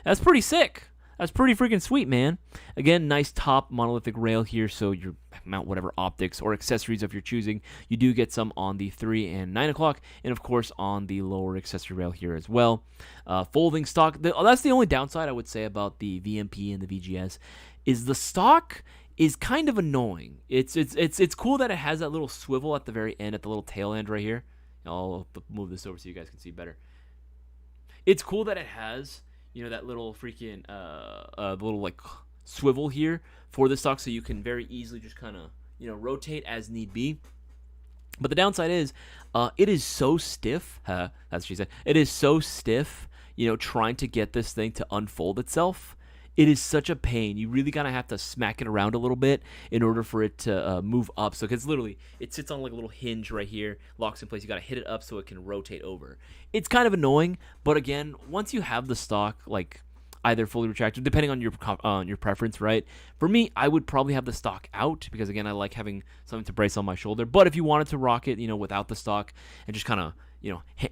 That's pretty sick. That's pretty freaking sweet, man. Again, nice top monolithic rail here, so you mount whatever optics or accessories of your choosing. You do get some on the 3 and 9 o'clock, and of course on the lower accessory rail here as well. Folding stock, that's the only downside I would say about the VMP and the VGS, is the stock is kind of annoying. It's cool that it has that little swivel at the very end, at the little tail end right here. I'll move this over so you guys can see better. It's cool that it has, that little freaking, the little like swivel here for the stock, so you can very easily just kind of, rotate as need be. But the downside is, it is so stiff. That's what she said. It is so stiff, trying to get this thing to unfold itself. It is such a pain. You really kind of have to smack it around a little bit in order for it to move up. So it's literally, it sits on like a little hinge right here, locks in place. You got to hit it up so it can rotate over. It's kind of annoying, but again, once you have the stock like either fully retracted, depending on your preference, right? For me, I would probably have the stock out because again, I like having something to brace on my shoulder. But if you wanted to rock it, without the stock and just kind of,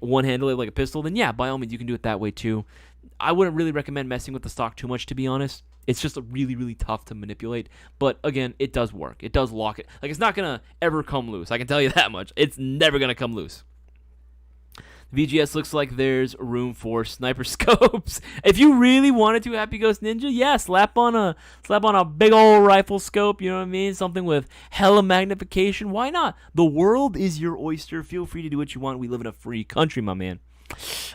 one handle it like a pistol, then yeah, by all means, you can do it that way too. I wouldn't really recommend messing with the stock too much, to be honest. It's just really, really tough to manipulate. But again, it does work. It does lock it. Like, it's not going to ever come loose. I can tell you that much. It's never going to come loose. VGS looks like there's room for sniper scopes. If you really wanted to, Happy Ghost Ninja, yeah, slap on a big old rifle scope, you know what I mean? Something with hella magnification. Why not? The world is your oyster. Feel free to do what you want. We live in a free country, my man.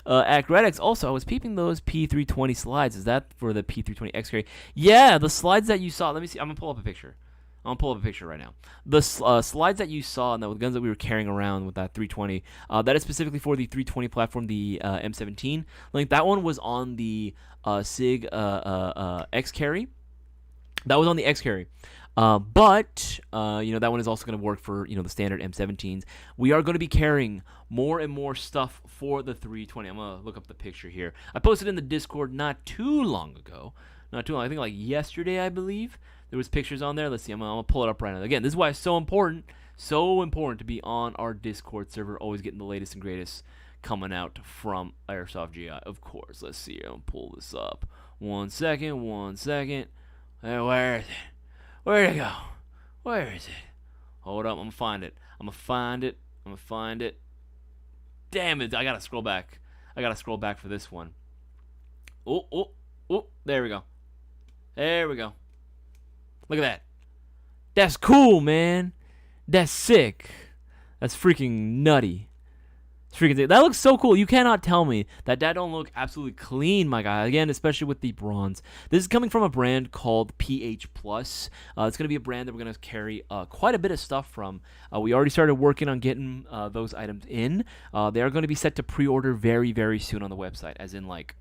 Acrobatics, also, I was peeping those P320 slides. Is that for the P320 X-Ray? Yeah, the slides that you saw. Let me see. I'm going to pull up a picture. Right now. The slides that you saw and the guns that we were carrying around with that 320, that is specifically for the 320 platform, the M17. Like, that one was on the SIG X-Carry. That was on the X-Carry. But that one is also going to work for, the standard M17s. We are going to be carrying more and more stuff for the 320. I'm going to look up the picture here. I posted in the Discord not too long ago. I think like yesterday, I believe. There was pictures on there. Let's see. I'm going to pull it up right now. Again, this is why it's so important to be on our Discord server, always getting the latest and greatest coming out from Airsoft GI, of course. Let's see. I'm going to pull this up. One second. Where is it? Where'd it go? Where is it? Hold up, I'm gonna find it. Damn it, I gotta scroll back. For this one. Oh, there we go. Look at that. That's cool, man. That's sick. That's freaking nutty. That looks so cool. You cannot tell me that don't look absolutely clean, my guy. Again, especially with the bronze. This is coming from a brand called PH Plus. It's going to be a brand that we're going to carry quite a bit of stuff from. We already started working on getting those items in. They are going to be set to pre-order very, very soon on the website, as in like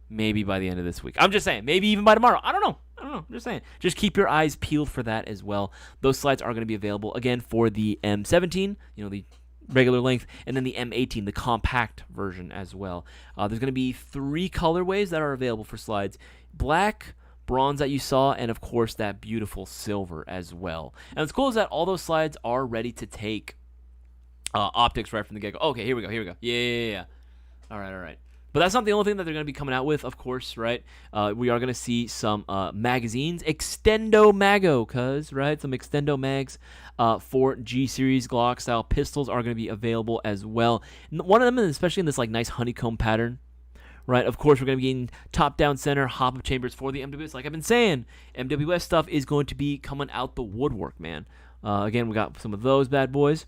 maybe by the end of this week. I'm just saying, maybe even by tomorrow. I don't know. I'm just saying. Just keep your eyes peeled for that as well. Those slides are going to be available, again, for the M17, the regular length, and then the M18, the compact version as well. There's going to be 3 colorways that are available for slides. Black, bronze that you saw, and of course that beautiful silver as well. And what's cool is that all those slides are ready to take optics right from the get-go. Okay, here we go. Yeah. All right. But that's not the only thing that they're going to be coming out with, of course, right? We are going to see some magazines, Extendo Mago, right? Some Extendo mags for G-Series Glock-style pistols are going to be available as well. One of them, especially in this like nice honeycomb pattern, right? Of course, we're going to be getting top-down center hop-up chambers for the MWS. Like I've been saying, MWS stuff is going to be coming out the woodwork, man. Again, we got some of those bad boys.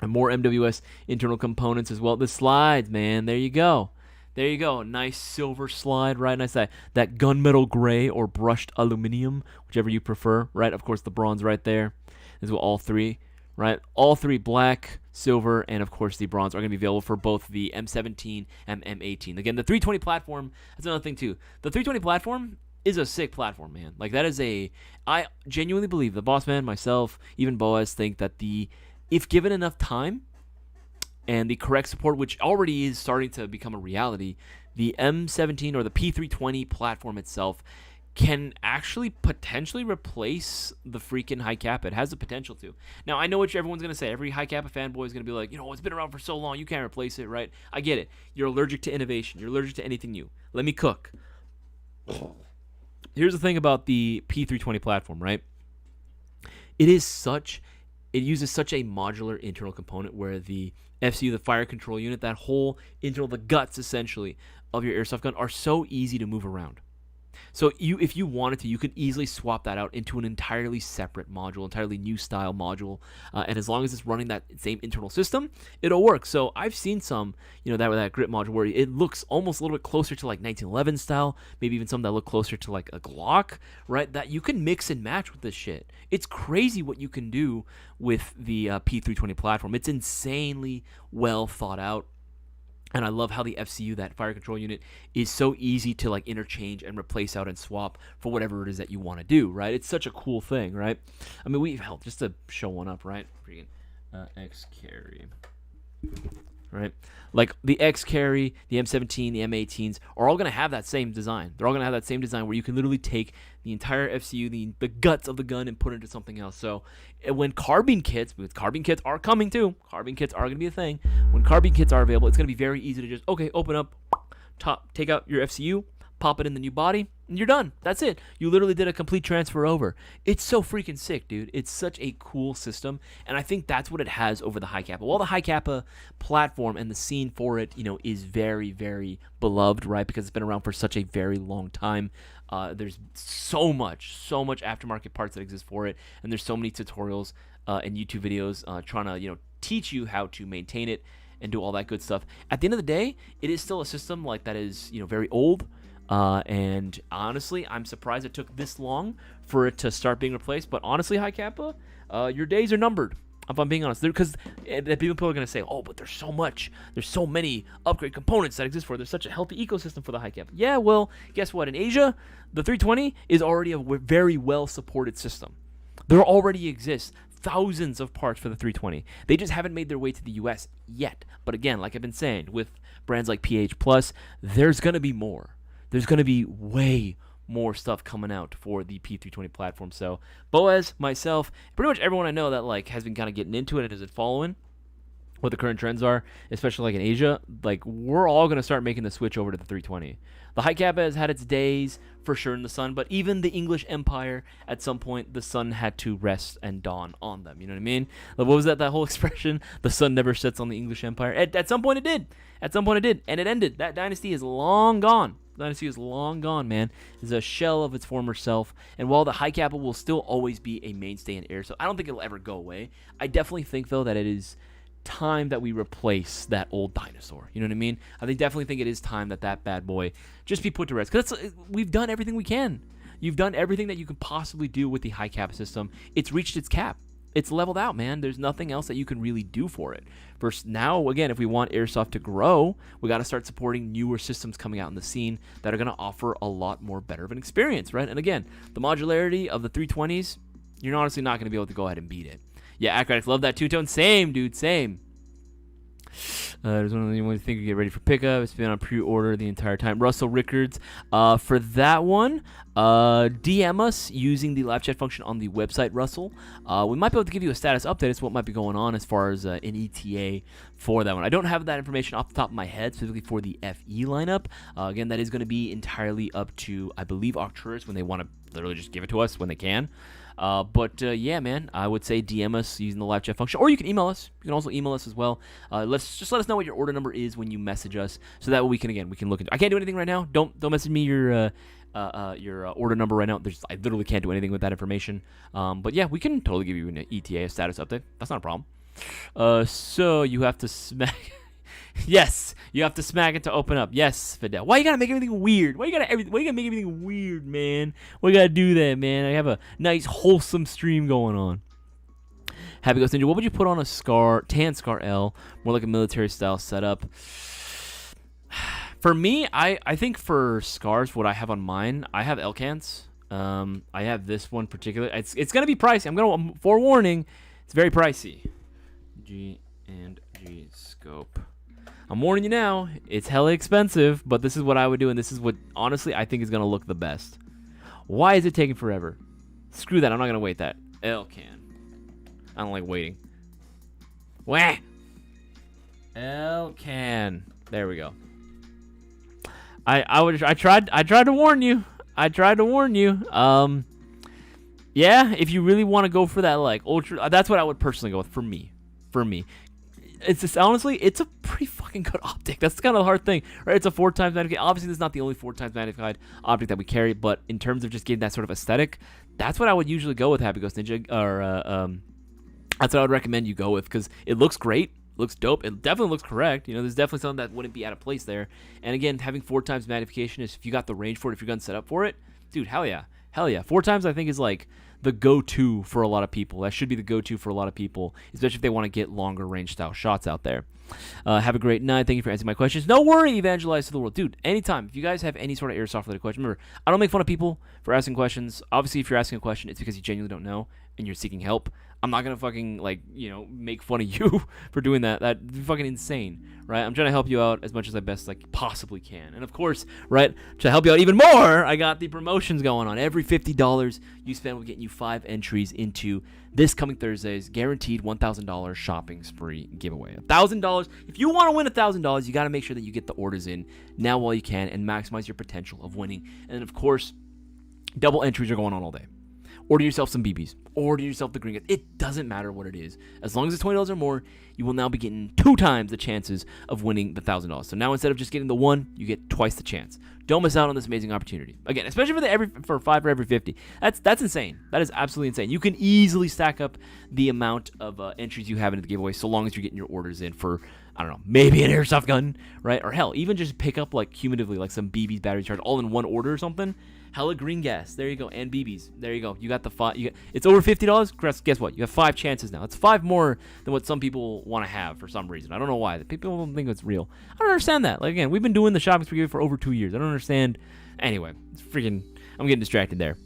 And more MWS internal components as well. The slides, man, there you go. Nice silver slide, right? Nice that gunmetal gray or brushed aluminum, whichever you prefer, right? Of course, the bronze right there. This is all 3, right? All 3 black, silver, and of course the bronze are going to be available for both the M17 and M18. Again, the 320 platform, that's another thing too. The 320 platform is a sick platform, man. Like that is I genuinely believe, the boss man, myself, even Boaz think that if given enough time and the correct support, which already is starting to become a reality, the M17 or the P320 platform itself can actually potentially replace the freaking high cap. It has the potential to. Now, I know what everyone's going to say. Every high cap fanboy is going to be like, it's been around for so long, you can't replace it, right? I get it. You're allergic to innovation. You're allergic to anything new. Let me cook. Here's the thing about the P320 platform, right? It uses such a modular internal component where the FCU, the fire control unit, that whole the guts essentially of your airsoft gun are so easy to move around. So if you wanted to, you could easily swap that out into an entirely separate module, entirely new style module. And as long as it's running that same internal system, it'll work. So I've seen some, that grip module where it looks almost a little bit closer to like 1911 style, maybe even some that look closer to like a Glock, right? That you can mix and match with this shit. It's crazy what you can do with the P320 platform. It's insanely well thought out. And I love how the FCU, that fire control unit, is so easy to like interchange and replace out and swap for whatever it is that you want to do, right? It's such a cool thing, right? I mean, just to show one up, right? Freaking X carry, right? Like the X carry, the M17, the M18s are all going to have that same design. They're all going to have that same design where you can literally take the entire FCU, the guts of the gun, and put it into something else. So when carbine kits are coming too. Carbine kits are going to be a thing. When carbine kits are available, it's going to be very easy to just, open up, take out your FCU, pop it in the new body, and you're done. That's it. You literally did a complete transfer over. It's so freaking sick, dude. It's such a cool system, and I think that's what it has over the High Kappa. While the High Kappa platform and the scene for it, is very, very beloved, right? Because it's been around for such a very long time. There's so much aftermarket parts that exist for it, and there's so many tutorials and YouTube videos trying to, teach you how to maintain it and do all that good stuff. At the end of the day, it is still a system like that is, very old. And honestly, I'm surprised it took this long for it to start being replaced. But honestly, High Kappa, your days are numbered, if I'm being honest. Because people are going to say, but there's so many upgrade components that exist for it. There's such a healthy ecosystem for the High Kappa. Yeah, well, guess what? In Asia, the 320 is already a very well-supported system. There already exists thousands of parts for the 320. They just haven't made their way to the US yet. But again, like I've been saying, with brands like PH Plus, there's going to be more. There's going to be way more stuff coming out for the P320 platform. So Boaz, myself, pretty much everyone I know that like has been kind of getting into it and is following what the current trends are, especially like in Asia, like we're all going to start making the switch over to the 320. The High Kappa has had its days for sure in the sun, but even the English Empire, at some point, the sun had to rest and dawn on them. You know what I mean? Like, what was that whole expression? The sun never sets on the English Empire. At some point it did. And it ended. That dynasty is long gone. Man. It's a shell of its former self. And while the High Kappa will still always be a mainstay in airsoft, I don't think it'll ever go away. I definitely think, though, that it is time that we replace that old dinosaur. You know what I mean? Definitely think it is time that bad boy just be put to rest. Because we've done everything we can. You've done everything that you can possibly do with the High Kappa system. It's reached its cap. it's leveled out, man. There's nothing else that you can really do for it. First, now, again, if we want Airsoft to grow, we got to start supporting newer systems coming out in the scene that are going to offer a lot more better of an experience, right? And again, the modularity of the 320s, you're honestly not going to be able to go ahead and beat it. Yeah, Acrobatics, love that two-tone. Same, dude, same. There's one of the only thing to get ready for pickup. It's been on pre-order the entire time. Russell Rickards, for that one, DM us using the live chat function on the website, Russell. We might be able to give you a status update as to what might be going on as far as an ETA for that one. I don't have that information off the top of my head, specifically for the FE lineup. Again, that is going to be entirely up to, I believe, Arcturus when they want to literally just give it to us when they can. Yeah, man, I would say DM us using the live chat function, or you can email us. You can also email us as well. Let us know what your order number is when you message us, so that way we can look into. I can't do anything right now. Don't message me your order number right now. I literally can't do anything with that information. But yeah, we can totally give you an ETA, a status update. That's not a problem. So you have to smack. Yes, you have to smack it to open up. Yes, Fidel. Why you gotta make everything weird? Why you gotta make everything weird, man? Why you gotta do that, man? I have a nice, wholesome stream going on. Happy Ghost Ninja, what would you put on a tan Scar L? More like a military-style setup. For me, I think for Scars, what I have on mine, I have L-cans. I have this one particular. It's gonna be pricey. I'm forewarning, it's very pricey. G and G scope. I'm warning you now, it's hella expensive, but this is what I would do, and this is what, honestly, I think is going to look the best. Why is it taking forever? Screw that, I'm not going to wait that. L-can. I don't like waiting. Wah! L-can. There we go. I tried to warn you. Yeah, if you really want to go for that, like, ultra, that's what I would personally go with for me. It's just, honestly, it's a pretty fucking good optic. That's kind of the hard thing, right? It's a 4x magnified. Obviously, this is not the only 4x magnified optic that we carry, but in terms of just getting that sort of aesthetic, that's what I would usually go with Happy Ghost Ninja, or that's what I would recommend you go with, because it looks great, looks dope, it definitely looks correct. You know, there's definitely something that wouldn't be out of place there. And again, having 4x magnification is, if you got the range for it, if your gun's set up for it, dude, hell yeah. 4x I think is like the go-to for a lot of people. That should be the go-to for a lot of people, especially if they want to get longer range style shots out there. Have a great night. Thank you for answering my questions. No worry, evangelize to the world. Dude, anytime. If you guys have any sort of airsoft related question, remember, I don't make fun of people for asking questions. Obviously, if you're asking a question, it's because you genuinely don't know and you're seeking help. I'm not going to fucking, like, you know, make fun of you for doing that. That'd be fucking insane, right? I'm trying to help you out as much as I best like possibly can. And of course, right, to help you out even more, I got the promotions going on. Every $50 you spend will get you 5 entries into this coming Thursday's guaranteed $1,000 shopping spree giveaway. $1,000. If you want to win $1,000, you got to make sure that you get the orders in now while you can and maximize your potential of winning. And of course, double entries are going on all day. Order yourself some BBs. Order yourself the green guns. It doesn't matter what it is. As long as it's $20 or more, you will now be getting 2 times the chances of winning the $1,000. So now instead of just getting the 1, you get twice the chance. Don't miss out on this amazing opportunity. Again, especially for 5 for every 50. That's insane. That is absolutely insane. You can easily stack up the amount of entries you have into the giveaway so long as you're getting your orders in for, I don't know, maybe an airsoft gun, right? Or hell, even just pick up like cumulatively like some BBs, battery charge, all in one order or something. Hella green gas. There you go. And BBs. There you go. You got the 5. It's over $50. Guess what? You have 5 chances now. It's 5 more than what some people want to have for some reason. I don't know why. People don't think it's real. I don't understand that. Like, again, we've been doing the shopping spree for over 2 years. I don't understand. Anyway, it's freaking. I'm getting distracted there.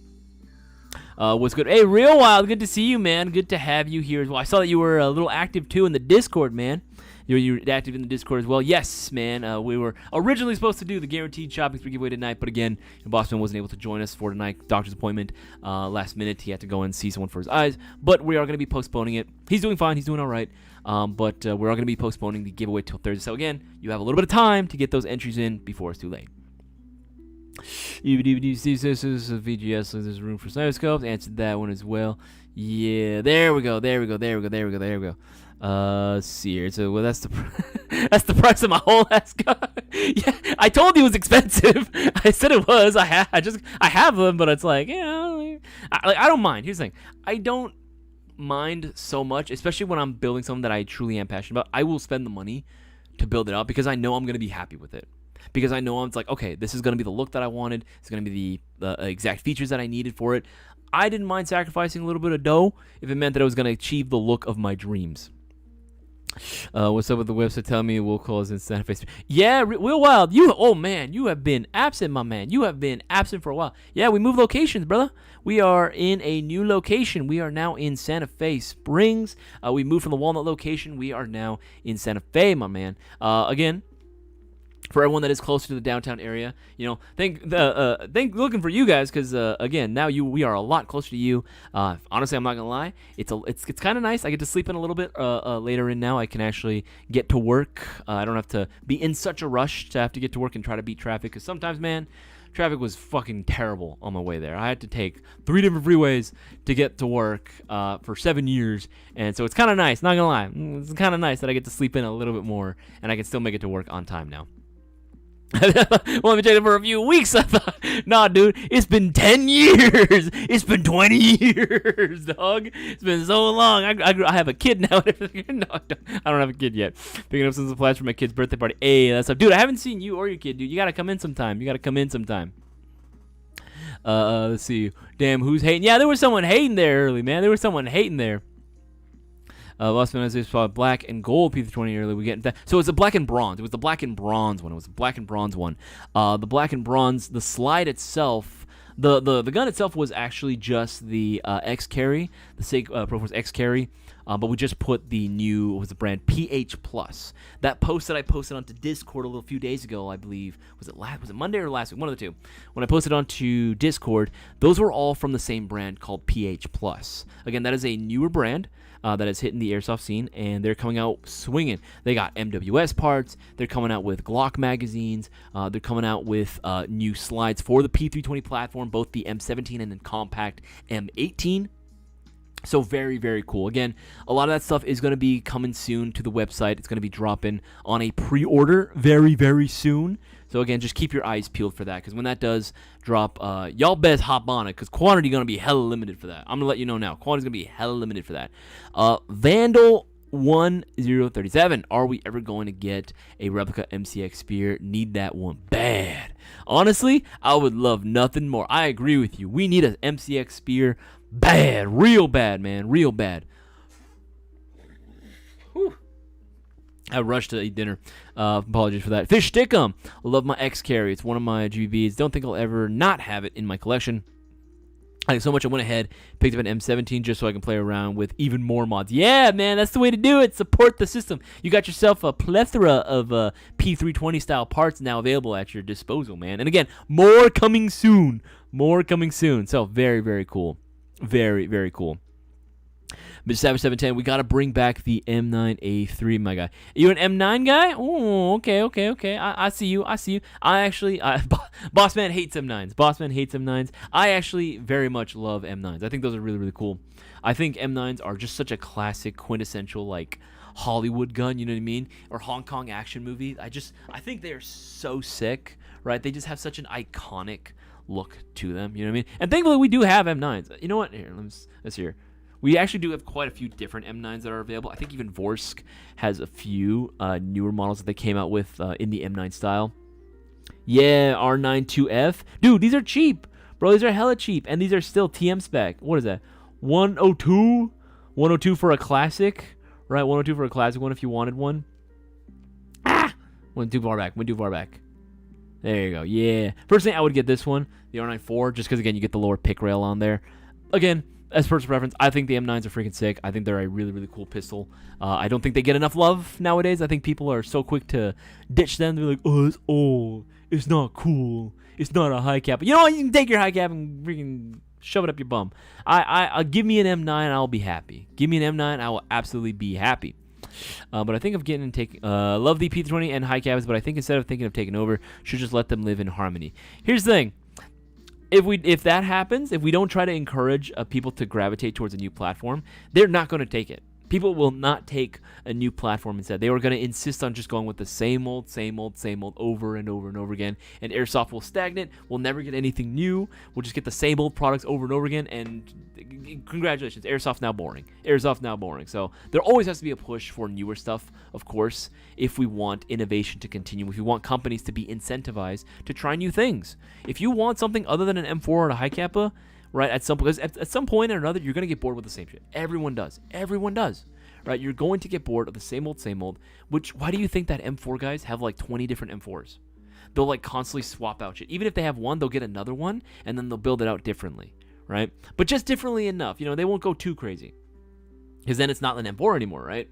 What's good? Hey, Real Wild. Good to see you, man. Good to have you here as well. I saw that you were a little active too in the Discord, man. You're active in the Discord as well. Yes, man. We were originally supposed to do the guaranteed shopping spree giveaway tonight, but again, Bossman wasn't able to join us for tonight. Doctor's appointment. Last minute, he had to go and see someone for his eyes. But we are going to be postponing it. He's doing fine. He's doing all right. But we're all going to be postponing the giveaway till Thursday. So again, you have a little bit of time to get those entries in before it's too late. VGS, there's room for Cisco. Answered that one as well. Yeah, there we go. See here. So, well, that's the that's the price of my whole ass gun. Yeah, I told you it was expensive. I said it was. I have them, but it's like, you know, I don't mind. Here's the thing. I don't mind so much, especially when I'm building something that I truly am passionate about. I will spend the money to build it up because I know I'm gonna be happy with it. Because I know I'm like, okay, this is gonna be the look that I wanted. It's gonna be the exact features that I needed for it. I didn't mind sacrificing a little bit of dough if it meant that I was going to achieve the look of my dreams. What's up with the website? Tell me we'll call us in Santa Fe. Yeah, Will Wild, you have been absent, my man. You have been absent for a while. Yeah, we moved locations, brother. We are in a new location. We are now in Santa Fe Springs. We moved from the Walnut location. We are now in Santa Fe, my man. Again, for everyone that is closer to the downtown area, think looking for you guys, because again, now we are a lot closer to you. Honestly, I'm not gonna lie, it's kind of nice. I get to sleep in a little bit later in now. I can actually get to work. I don't have to be in such a rush to have to get to work and try to beat traffic, because sometimes, man, traffic was fucking terrible on my way there. I had to take 3 different freeways to get to work for 7 years, and so it's kind of nice. Not gonna lie, it's kind of nice that I get to sleep in a little bit more, and I can still make it to work on time now. Well, let me tell you, for a few weeks, I thought, nah, dude, it's been 10 years. It's been 20 years, dog. It's been so long. I have a kid now. No, I don't have a kid yet. Picking up some supplies for my kid's birthday party. Hey, that's up. Dude, I haven't seen you or your kid, dude. You got to come in sometime. Let's see. Damn, who's hating? Yeah, there was someone hating there early, man. Lost Minutes saw black and gold P320 early. We get that. So it's a black and bronze. It was the black and bronze one. The black and bronze, the slide itself, the gun itself was actually just the X carry, the Cisco Pro Force X carry. But we just put the new, what was the brand, PH Plus. That post that I posted onto Discord a few days ago, I believe, was it Monday or last week? One of the two. When I posted onto Discord, those were all from the same brand called PH Plus. Again, that is a newer brand that is hitting the airsoft scene, and they're coming out swinging. They got MWS parts. They're coming out with Glock magazines. They're coming out with new slides for the P320 platform, both the M17 and the compact M18. So very, very cool. Again, a lot of that stuff is going to be coming soon to the website. It's going to be dropping on a pre-order very, very soon. So again, just keep your eyes peeled for that, because when that does drop, y'all best hop on it, because quantity going to be hella limited for that. I'm going to let you know now. Quantity's going to be hella limited for that. Vandal 1037. Are we ever going to get a replica MCX Spear? Need that one bad. Honestly, I would love nothing more. I agree with you. We need an MCX Spear bad. Real bad, man. Real bad. Whew. I rushed to eat dinner. Apologies for that. Fish Stickum. Love my X carry. It's one of my GBs. Don't think I'll ever not have it in my collection. I think so much I went ahead, picked up an M17 just so I can play around with even more mods. Yeah, man, that's the way to do it. Support the system. You got yourself a plethora of P320 style parts now available at your disposal, man. And again, more coming soon. So very, very cool. Very, very cool. Mr. Savage 710, we got to bring back the M9A3, my guy. Are you an M9 guy? Oh, okay. I see you. I actually, Boss Man hates M9s. I actually very much love M9s. I think those are really, really cool. I think M9s are just such a classic, quintessential, like, Hollywood gun, you know what I mean? Or Hong Kong action movie. I think they are so sick, right? They just have such an iconic look to them, you know what I mean? And thankfully, we do have M9s. You know what? Here, let's hear. We actually do have quite a few different M9s that are available. I think even Vorsk has a few newer models that they came out with in the M9 style. Yeah, R92F. Dude, these are cheap. Bro, these are hella cheap. And these are still TM spec. What is that? 102? 102 for a classic? Right, 102 for a classic one if you wanted one. Ah! Went too far back. There you go. Yeah. First thing, I would get this one, the R94, just because, again, you get the lower pick rail on there. Again, as personal preference, I think the M9s are freaking sick. I think they're a really, really cool pistol. I don't think they get enough love nowadays. I think people are so quick to ditch them. They're like, oh, it's old. It's not cool. It's not a high cap. You know what? You can take your high cap and freaking shove it up your bum. I'll give me an M9, I'll be happy. Give me an M9, I will absolutely be happy. But I think of getting and taking, love the P320 and high cabs, but I think instead of thinking of taking over, should just let them live in harmony. Here's the thing. If that happens, if we don't try to encourage people to gravitate towards a new platform, they're not going to take it. People will not take a new platform instead. They were going to insist on just going with the same old over and over and over again. And Airsoft will stagnate. We'll never get anything new. We'll just get the same old products over and over again. And congratulations, Airsoft's now boring. So there always has to be a push for newer stuff, of course, if we want innovation to continue, if we want companies to be incentivized to try new things. If you want something other than an M4 or a high kappa, right? At some point or another, you're gonna get bored with the same shit. Everyone does. Everyone does. Right? You're going to get bored of the same old, same old. Why do you think that M4 guys have like 20 different M4s? They'll like constantly swap out shit. Even if they have one, they'll get another one, and then they'll build it out differently, right? But just differently enough. They won't go too crazy, because then it's not an M4 anymore, right?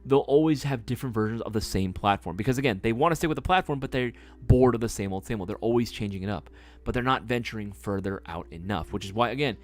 They'll always have different versions of the same platform, because again, they want to stick with the platform, but they're bored of the same old, same old. They're always changing it up, but they're not venturing further out enough, which is why, again,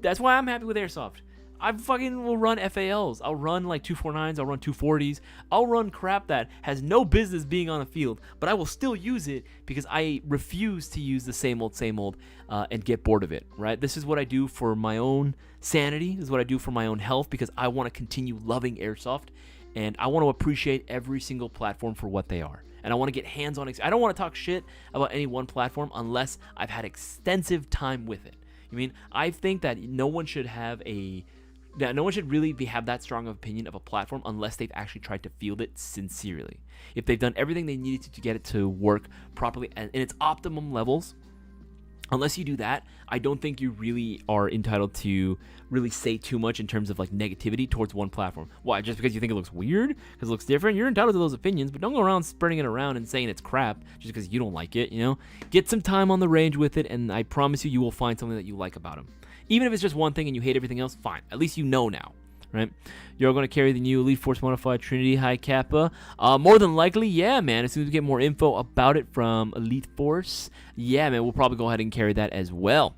that's why I'm happy with Airsoft. I fucking will run FALs. I'll run like 249s. I'll run 240s. I'll run crap that has no business being on the field, but I will still use it because I refuse to use the same old, and get bored of it, right? This is what I do for my own sanity. This is what I do for my own health, because I want to continue loving Airsoft, and I want to appreciate every single platform for what they are. And I want to get hands-on. I don't want to talk shit about any one platform unless I've had extensive time with it. I think that no one should really have that strong of opinion of a platform unless they've actually tried to field it sincerely. If they've done everything they needed to get it to work properly and in its optimum levels, unless you do that, I don't think you really are entitled to really say too much in terms of like negativity towards one platform. Why? Just because you think it looks weird? Because it looks different? You're entitled to those opinions, but don't go around spreading it around and saying it's crap just because you don't like it, Get some time on the range with it, and I promise you will find something that you like about them. Even if it's just one thing and you hate everything else, fine. At least you know now, right? You're going to carry the new Elite Force Modified Trinity High Kappa. More than likely, yeah, man. As soon as we get more info about it from Elite Force, yeah, man, we'll probably go ahead and carry that as well.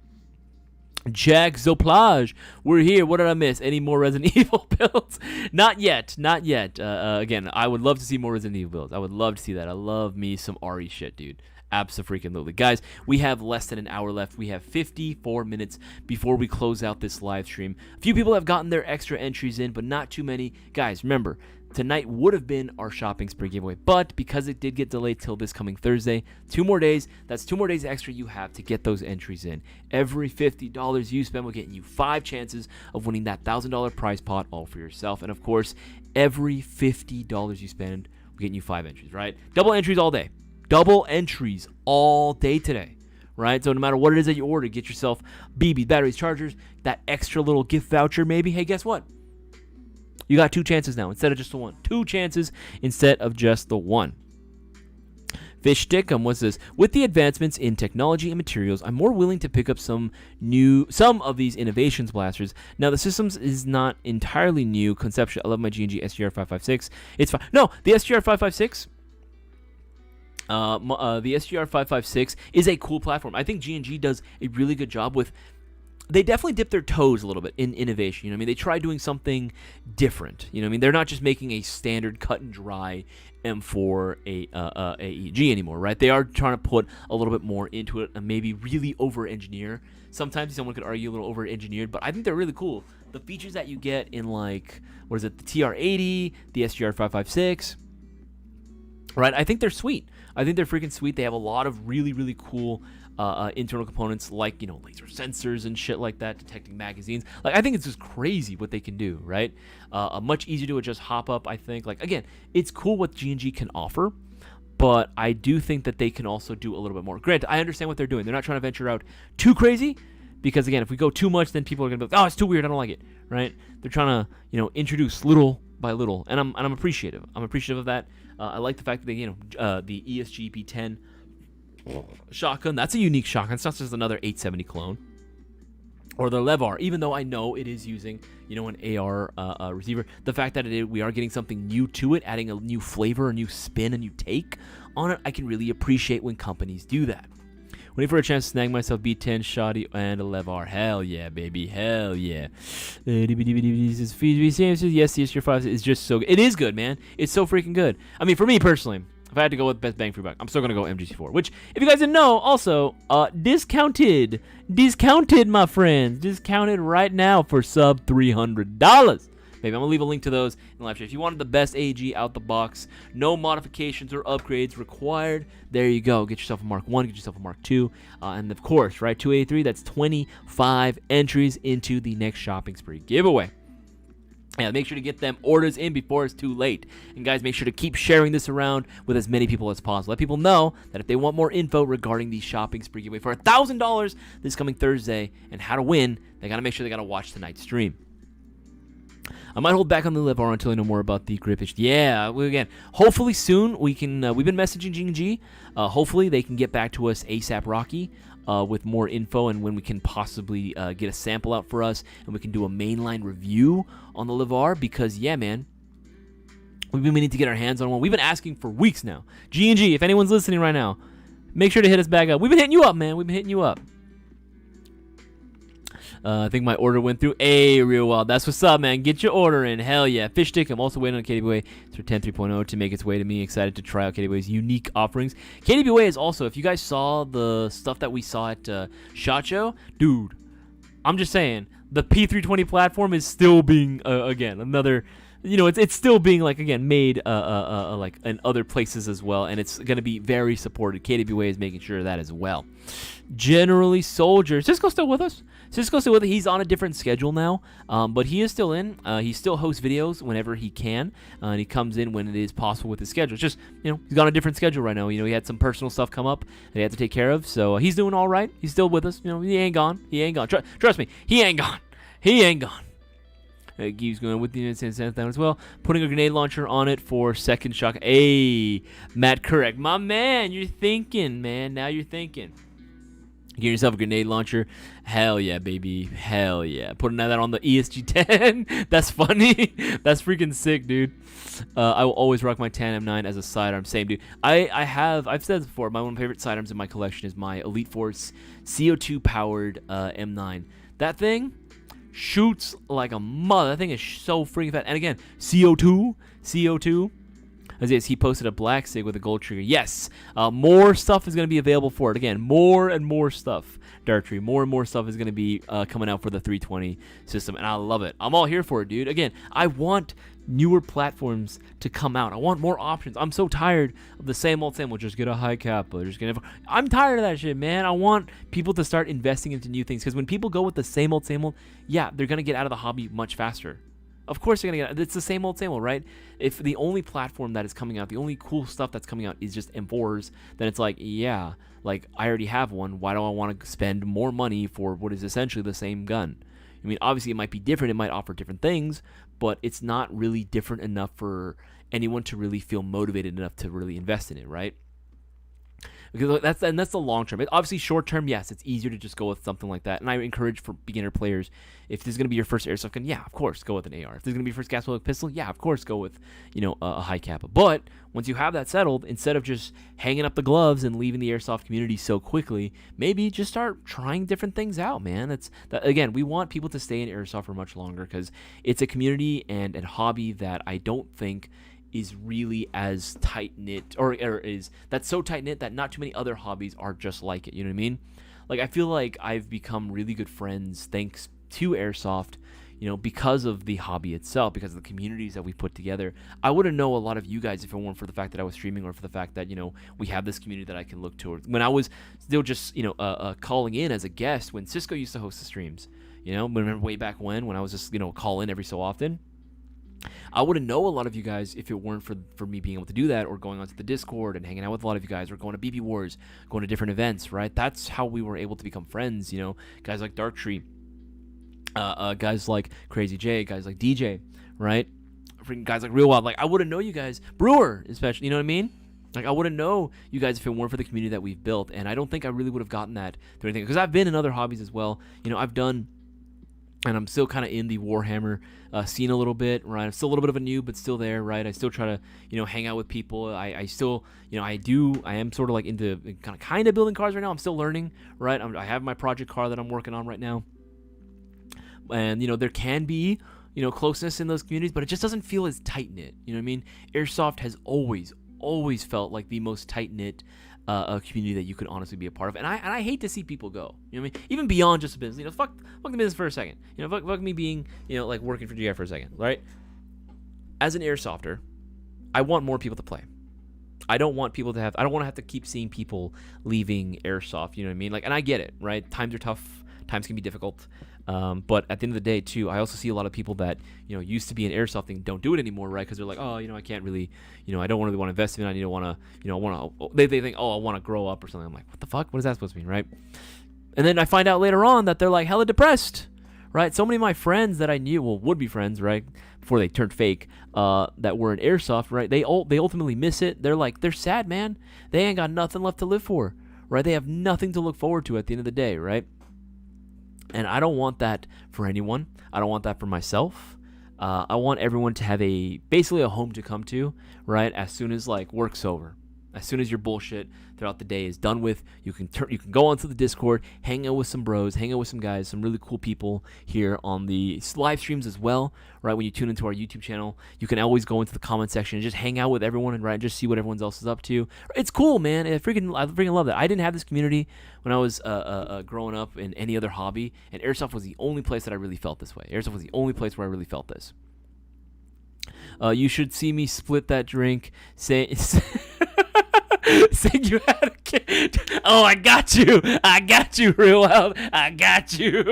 Jack Zoplage, we're here. What did I miss? Any more Resident Evil builds? Not yet. Again, I would love to see more Resident Evil builds. I would love to see that. I love me some RE shit, dude. Abso-freaking-lutely. Guys, we have less than an hour left. We have 54 minutes before we close out this live stream. A few people have gotten their extra entries in, but not too many. Guys, remember, tonight would have been our shopping spree giveaway, but because it did get delayed till this coming Thursday, 2 more days, that's 2 more days extra you have to get those entries in. Every $50 you spend will get you 5 chances of winning that $1,000 prize pot all for yourself. And of course, every $50 you spend will get you 5 entries, right? Double entries all day. Double entries all day today, right? So no matter what it is that you order, get yourself BBs, batteries, chargers, that extra little gift voucher maybe. Hey, guess what? You got 2 chances now instead of just the 1. 2 chances instead of just the 1. Fish Stickum, what's this? With the advancements in technology and materials, I'm more willing to pick up some of these innovations blasters. Now, the systems is not entirely new conception. I love my G&G SGR556. It's fine. No, the SGR556... the SGR556 is a cool platform. I think G&G does a really good job with. They definitely dip their toes a little bit in innovation. They try doing something different. They're not just making a standard cut and dry M4 AEG anymore, right? They are trying to put a little bit more into it and maybe really over-engineer. Sometimes someone could argue a little over-engineered, but I think they're really cool. The features that you get in the TR80, the SGR556, right? I think they're sweet. I think they're freaking sweet. They have a lot of really, really cool internal components like, laser sensors and shit like that, detecting magazines. I think it's just crazy what they can do, right? Much easier to adjust hop up, I think. Again, it's cool what G&G can offer, but I do think that they can also do a little bit more. Granted, I understand what they're doing. They're not trying to venture out too crazy because, again, if we go too much, then people are going to be like, oh, it's too weird. I don't like it, right? They're trying to, introduce little by little, and I'm appreciative. I'm appreciative of that. I like the fact that they, the ESG P10 shotgun. That's a unique shotgun. It's not just another 870 clone. Or the Levar, even though I know it is using, an AR receiver. The fact that we are getting something new to it, adding a new flavor, a new spin, a new take on it, I can really appreciate when companies do that. Waiting for a chance to snag myself B10, Shoddy, and a Levar. Hell yeah, baby. Hell yeah. Yes, your 5 is just so good. It is good, man. It's so freaking good. I mean, for me personally, if I had to go with best bang for buck, I'm still going to go MGC4. Which, if you guys didn't know, also, discounted. Discounted, my friends. Discounted right now for sub $300. Maybe I'm going to leave a link to those in the live chat. If you wanted the best AG out the box, no modifications or upgrades required, there you go. Get yourself a Mark 1, get yourself a Mark 2. And of course, right, 283, that's 25 entries into the next shopping spree giveaway. Yeah, make sure to get them orders in before it's too late. And guys, make sure to keep sharing this around with as many people as possible. Let people know that if they want more info regarding the shopping spree giveaway for $1,000 this coming Thursday and how to win, they got to make sure they got to watch tonight's stream. I might hold back on the LeVar until I know more about the grip issue. Yeah, again, hopefully soon we can. We've been messaging G&G. Hopefully they can get back to us ASAP Rocky with more info and when we can possibly get a sample out for us and we can do a mainline review on the LeVar because, yeah, man, we've been meaning to get our hands on one. We've been asking for weeks now. G&G, if anyone's listening right now, make sure to hit us back up. We've been hitting you up, man. We've been hitting you up. I think my order went through real well. That's what's up, man. Get your order in. Hell yeah. Fish Stick, I'm also waiting on KDBWay for 10 3.0 to make its way to me. Excited to try out KDBWay's unique offerings. KDBWay is also, if you guys saw the stuff that we saw at SHOT Show, dude, I'm just saying, the P320 platform is still being, again, another, you know, it's still being, like, again, made, like, in other places as well, and it's going to be very supported. KDBWay is making sure of that as well. Generally, Soldier. Cisco's still with us. Cisco's still with us. He's on a different schedule now, but he is still in. He still hosts videos whenever he can, and he comes in when it is possible with his schedule. It's just, you know, he's got a different schedule right now. You know, he had some personal stuff come up that he had to take care of, so he's doing all right. He's still with us. You know, he ain't gone. He ain't gone. Trust me, he ain't gone. He ain't gone. Keeps going with the United States down as well. Putting a grenade launcher on it for second shock. Hey, Matt, correct. My man, you're thinking, man. Now you're thinking. Get yourself a grenade launcher. Hell yeah, baby. Hell yeah. Putting that on the ESG-10. That's funny. That's freaking sick, dude. I will always rock my Tan M9 as a sidearm. Same, dude. I've said this before, my one of my favorite sidearms in my collection is my Elite Force CO2-powered M9. That thing shoots like a mother. That thing is so freaking fat. And again, CO2. Isaias, he posted a black sig with a gold trigger. Yes, more stuff is going to be available for it. Again, more and more stuff. Dartry, more and more stuff is going to be coming out for the 320 system, and I love it. I'm all here for it, dude. Again, I want newer platforms to come out. I want more options. I'm so tired of the same old. Just get a high cap. I'm tired of that shit, man. I want people to start investing into new things because when people go with the same old, yeah, they're going to get out of the hobby much faster. Of course they're going to get, it's the same old, right? If the only platform that is coming out, the only cool stuff that's coming out is just M4s, then it's like, yeah, like I already have one. Why do I want to spend more money for what is essentially the same gun? I mean, obviously it might be different. It might offer different things, but it's not really different enough for anyone to really feel motivated enough to really invest in it, right? Because that's the long term. Obviously, short term, yes, it's easier to just go with something like that. And I encourage for beginner players, if this is going to be your first airsoft gun, yeah, of course, go with an AR. If this is going to be your first gas pistol, yeah, of course, go with, you know, a high cap. But once you have that settled, instead of just hanging up the gloves and leaving the airsoft community so quickly, maybe just start trying different things out, man. Again, we want people to stay in airsoft for much longer because it's a community and a hobby that I don't think is really as tight-knit, or is that's so tight-knit that not too many other hobbies are just like it, you know what I mean? Like, I feel like I've become really good friends thanks to airsoft, you know, because of the hobby itself, because of the communities that we put together. I wouldn't know a lot of you guys if it weren't for the fact that I was streaming or for the fact that, you know, we have this community that I can look towards. When I was still just, you know, calling in as a guest when Cisco used to host the streams, you know, remember way back when I was just, you know, call in every so often. I wouldn't know a lot of you guys if it weren't for me being able to do that, or going onto the Discord and hanging out with a lot of you guys, or going to BB Wars, going to different events, right? That's how we were able to become friends, you know, guys like Darktree, guys like Crazy J, guys like DJ, right? Freaking guys like Real Wild. Like, I wouldn't know you guys, Brewer especially, you know what I mean? Like, I wouldn't know you guys if it weren't for the community that we've built, and I don't think I really would have gotten that through anything, because I've been in other hobbies as well. You know, I've done, and I'm still kind of in the Warhammer scene a little bit, right? I'm still a little bit of a noob, but still there, right? I still try to, you know, hang out with people. I still, you know, I am sort of like into kind of building cars right now. I'm still learning, right? I have my project car that I'm working on right now. And, you know, there can be, you know, closeness in those communities, but it just doesn't feel as tight-knit, you know what I mean? Airsoft has always felt like the most tight-knit a community that you could honestly be a part of, and I hate to see people go. You know what I mean? Even beyond just the business. You know, fuck the business for a second. You know, fuck me being, you know, like working for GI for a second, right? As an airsofter, I want more people to play. I don't want people to have. I don't want to have to keep seeing people leaving airsoft. You know what I mean? Like, and I get it, right? Times are tough Times can be difficult. But at the end of the day, too, I also see a lot of people that, used to be in airsofting don't do it anymore, right? Because they're like, oh, I can't really, I don't really want to invest in it. I don't want to, they think, oh, I want to grow up or something. I'm like, what the fuck? What is that supposed to mean, right? And then I find out later on that they're like hella depressed, right? So many of my friends that I knew, would be friends, right, before they turned fake, that were in airsoft, right? They ultimately miss it. They're sad, man. They ain't got nothing left to live for, right? They have nothing to look forward to at the end of the day, right? And I don't want that for anyone. I don't want that for myself. I want everyone to have basically a home to come to, right? As soon as work's over, as soon as your bullshit throughout the day is done with, you can go onto the Discord, hang out with some bros, hang out with some guys, some really cool people here on the live streams as well, right? When you tune into our YouTube channel, you can always go into the comment section and just hang out with everyone and just see what everyone else is up to. It's cool, man. I freaking love that. I didn't have this community when I was growing up in any other hobby, and airsoft was the only place that I really felt this way. Airsoft was the only place where I really felt this. You should see me split that drink. Saying you had a kid. Oh, I got you real well. I got you.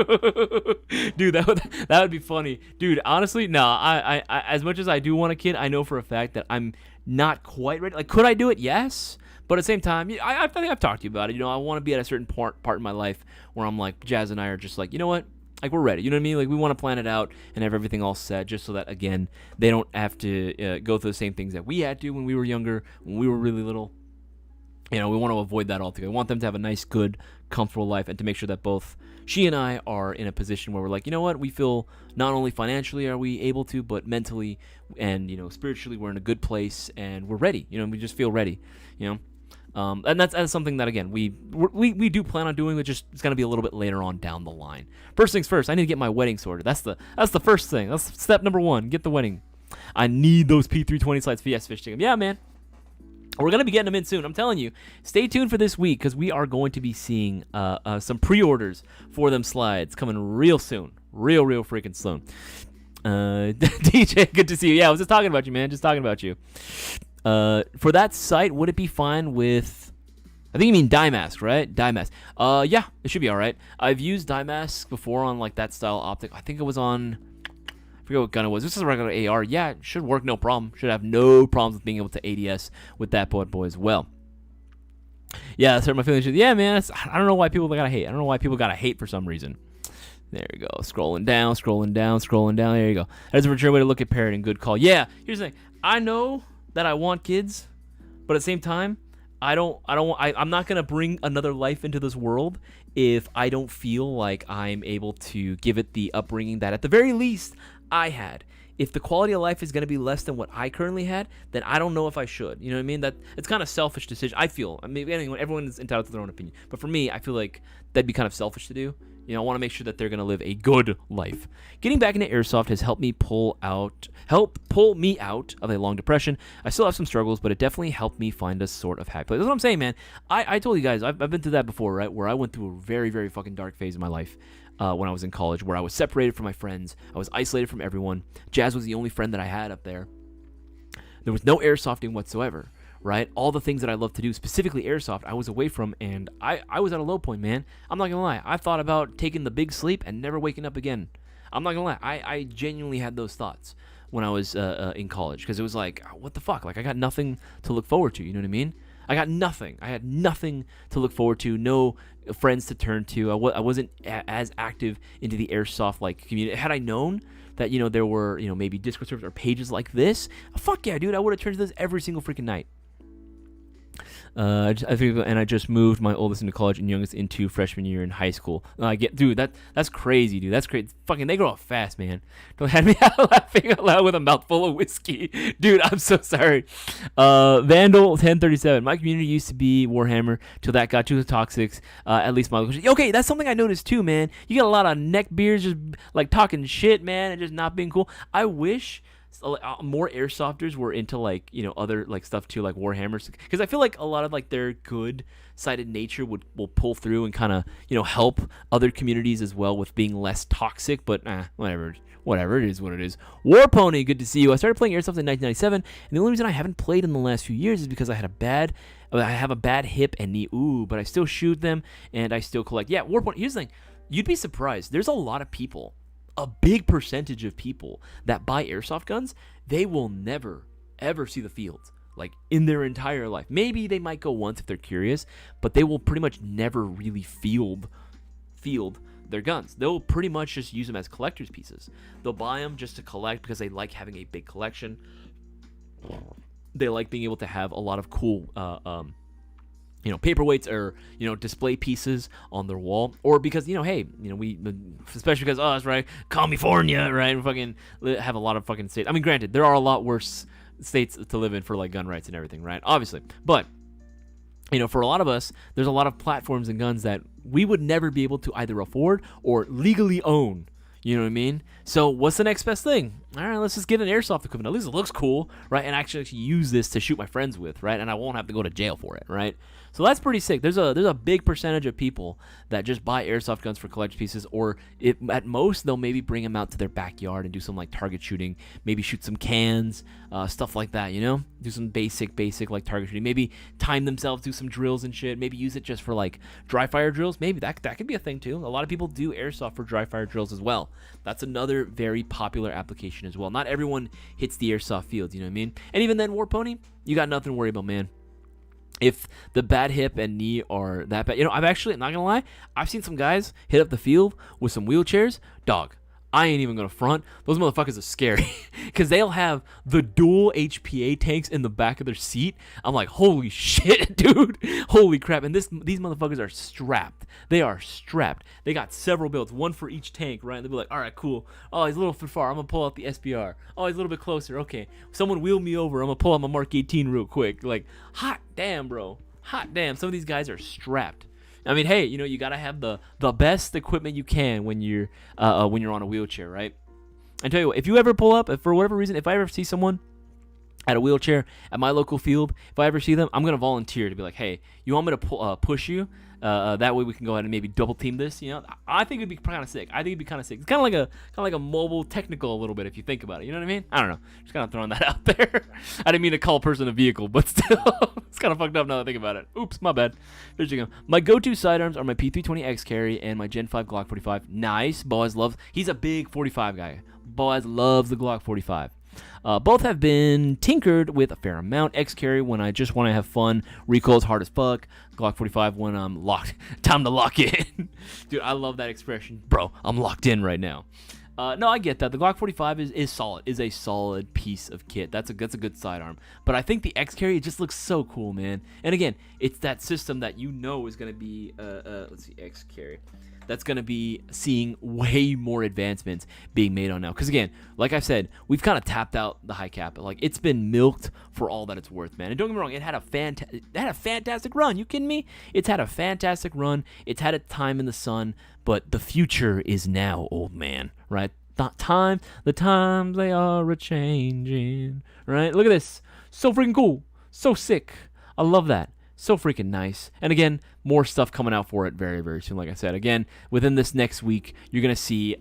Dude, that would be funny. Dude, honestly, no, I as much as I do want a kid, I know for a fact that I'm not quite ready. Like, could I do it? Yes. But at the same time, I think I've talked to you about it. I want to be at a certain part in my life where I'm like, Jazz and I are just like, you know what? Like, we're ready. You know what I mean? Like, we want to plan it out and have everything all set just so that, again, they don't have to go through the same things that we had to when we were younger, when we were really little. We want to avoid that altogether. We want them to have a nice, good, comfortable life, and to make sure that both she and I are in a position where we're like, you know what? We feel not only financially are we able to, but mentally and, spiritually we're in a good place and we're ready. We just feel ready, and that's something that, again, we do plan on doing. It's going to be a little bit later on down the line. First things first, I need to get my wedding sorted. That's the first thing. That's step number one. Get the wedding. I need those P320 slides for yes, fish chicken. Yeah, man. We're going to be getting them in soon. I'm telling you. Stay tuned for this week because we are going to be seeing some pre-orders for them slides coming real soon. Real freaking soon. DJ, good to see you. Yeah, I was just talking about you, man. Just talking about you. For that site, would it be fine with, I think you mean dye mask, right? Dye mask. Yeah, it should be all right. I've used dye masks before on that style optic. I think it was on, I forget what gun it was. This is a regular AR. Yeah, it should work, no problem. Should have no problems with being able to ADS with that boy as well. Yeah, that's hurt my feelings. Yeah, man, I don't know why people gotta hate. I don't know why people gotta hate for some reason. There you go. Scrolling down. There you go. That's a mature way to look at parenting. Good call. Yeah, here's the thing. I know that I want kids, but at the same time, I'm not gonna bring another life into this world if I don't feel like I'm able to give it the upbringing that at the very least I had. If the quality of life is gonna be less than what I currently had, then I don't know if I should. You know what I mean? That it's kind of selfish decision. I feel. I mean, everyone is entitled to their own opinion, but for me, I feel like that'd be kind of selfish to do. I want to make sure that they're going to live a good life. Getting back into airsoft has helped pull me out of a long depression. I still have some struggles, but it definitely helped me find a sort of happy place. That's what I'm saying, man. I told you guys, I've been through that before, right? Where I went through a very, very fucking dark phase of my life when I was in college, where I was separated from my friends. I was isolated from everyone. Jazz was the only friend that I had up there. There was no airsofting whatsoever. Right? All the things that I love to do, specifically airsoft, I was away from, and I was at a low point, man. I'm not going to lie. I thought about taking the big sleep and never waking up again. I'm not going to lie. I genuinely had those thoughts when I was in college, because it was like, what the fuck? Like, I got nothing to look forward to, you know what I mean? I got nothing. I had nothing to look forward to, no friends to turn to. I wasn't as active into the airsoft community. Had I known that, there were, maybe Discord servers or pages like this, fuck yeah, dude, I would have turned to this every single freaking night. I just moved my oldest into college and youngest into freshman year in high school. Dude, that's crazy, dude. That's crazy. Fucking, they grow up fast, man. Don't have me out laughing out loud with a mouthful of whiskey, dude. I'm so sorry. Vandal 1037. My community used to be Warhammer till that got too toxic. At least my location. Okay, that's something I noticed too, man. You got a lot of neck beards just talking shit, man, and just not being cool. I wish more airsofters were into other stuff too, like Warhammers, because I feel like a lot of their good sided nature will pull through and kind of help other communities as well with being less toxic. But whatever, it is what it is. War Pony, good to see you. I started playing airsoft in 1997, and the only reason I haven't played in the last few years is because I have a bad hip and knee. But I still shoot them and I still collect. Yeah, War Pony. Here's the thing. you'd be surprised. There's a lot of people, a big percentage of people that buy airsoft guns, they will never, ever see the field, like in their entire life. Maybe they might go once if they're curious, but they will pretty much never really field their guns. They'll pretty much just use them as collector's pieces. They'll buy them just to collect because they like having a big collection. They like being able to have a lot of cool paperweights or, display pieces on their wall, or because, hey, we, especially because us, right, California, right, we fucking have a lot of fucking states. I mean, granted, there are a lot worse states to live in for, like, gun rights and everything, right, obviously, but, for a lot of us, there's a lot of platforms and guns that we would never be able to either afford or legally own. You know what I mean? So what's the next best thing? All right, let's just get an airsoft equipment. At least it looks cool, right? And actually use this to shoot my friends with, right? And I won't have to go to jail for it, right? So that's pretty sick. There's a big percentage of people that just buy airsoft guns for collector pieces, or at most they'll maybe bring them out to their backyard and do some like target shooting, maybe shoot some cans, stuff like that. Do some basic like target shooting. Maybe time themselves, do some drills and shit. Maybe use it just for like dry fire drills. Maybe that could be a thing too. A lot of people do airsoft for dry fire drills as well. That's another very popular application as well. Not everyone hits the airsoft field, you know what I mean? And even then, War Pony, you got nothing to worry about, man. If the bad hip and knee are that bad, I've actually, not gonna lie, I've seen some guys hit up the field with some wheelchairs. Dog, I ain't even gonna front. Those motherfuckers are scary because they'll have the dual HPA tanks in the back of their seat. I'm like, holy shit, dude. Holy crap. And these motherfuckers are strapped. They are strapped. They got several builds, one for each tank, right? And they'll be like, all right, cool. Oh, he's a little too far. I'm gonna pull out the SBR. Oh, he's a little bit closer. Okay. Someone wheel me over. I'm gonna pull out my Mark 18 real quick. Like, hot damn, bro. Hot damn. Some of these guys are strapped. I mean, hey, you gotta have the best equipment you can when you're on a wheelchair, right? I tell you what, if you ever pull up, if for whatever reason, if I ever see someone at a wheelchair at my local field, if I ever see them, I'm gonna volunteer to be like, hey, you want me to push you? That way we can go ahead and maybe double team this. I think it'd be kind of sick. It's kind of like a mobile technical a little bit if you think about it. You know what I mean? I don't know. Just kind of throwing that out there. I didn't mean to call a person a vehicle, but still, it's kind of fucked up now that I think about it. Oops, my bad. There you go. My go-to sidearms are my P320X carry and my Gen 5 Glock 45. Nice. Boaz loves. He's a big 45 guy. Boaz loves the Glock 45. Both have been tinkered with a fair amount. X carry when I just want to have fun. Recoil's hard as fuck. Glock 45 when I'm locked. Time to lock in. Dude, I love that expression. Bro, I'm locked in right now. No, I get that. The Glock 45 is solid. Is a solid piece of kit. That's a good sidearm. But I think the X carry, it just looks so cool, man. And again, it's that system that is going to be let's see, X carry. That's going to be seeing way more advancements being made on now. Because again, like I said, we've kind of tapped out the high cap. Like, it's been milked for all that it's worth, man. And don't get me wrong, it had a fantastic run. You kidding me? It's had a fantastic run. It's had a time in the sun. But the future is now, old man, right? The times they are a-changing, right? Look at this. So freaking cool. So sick. I love that. So freaking nice. And again, more stuff coming out for it very, very soon. Like I said, again, within this next week, you're going to see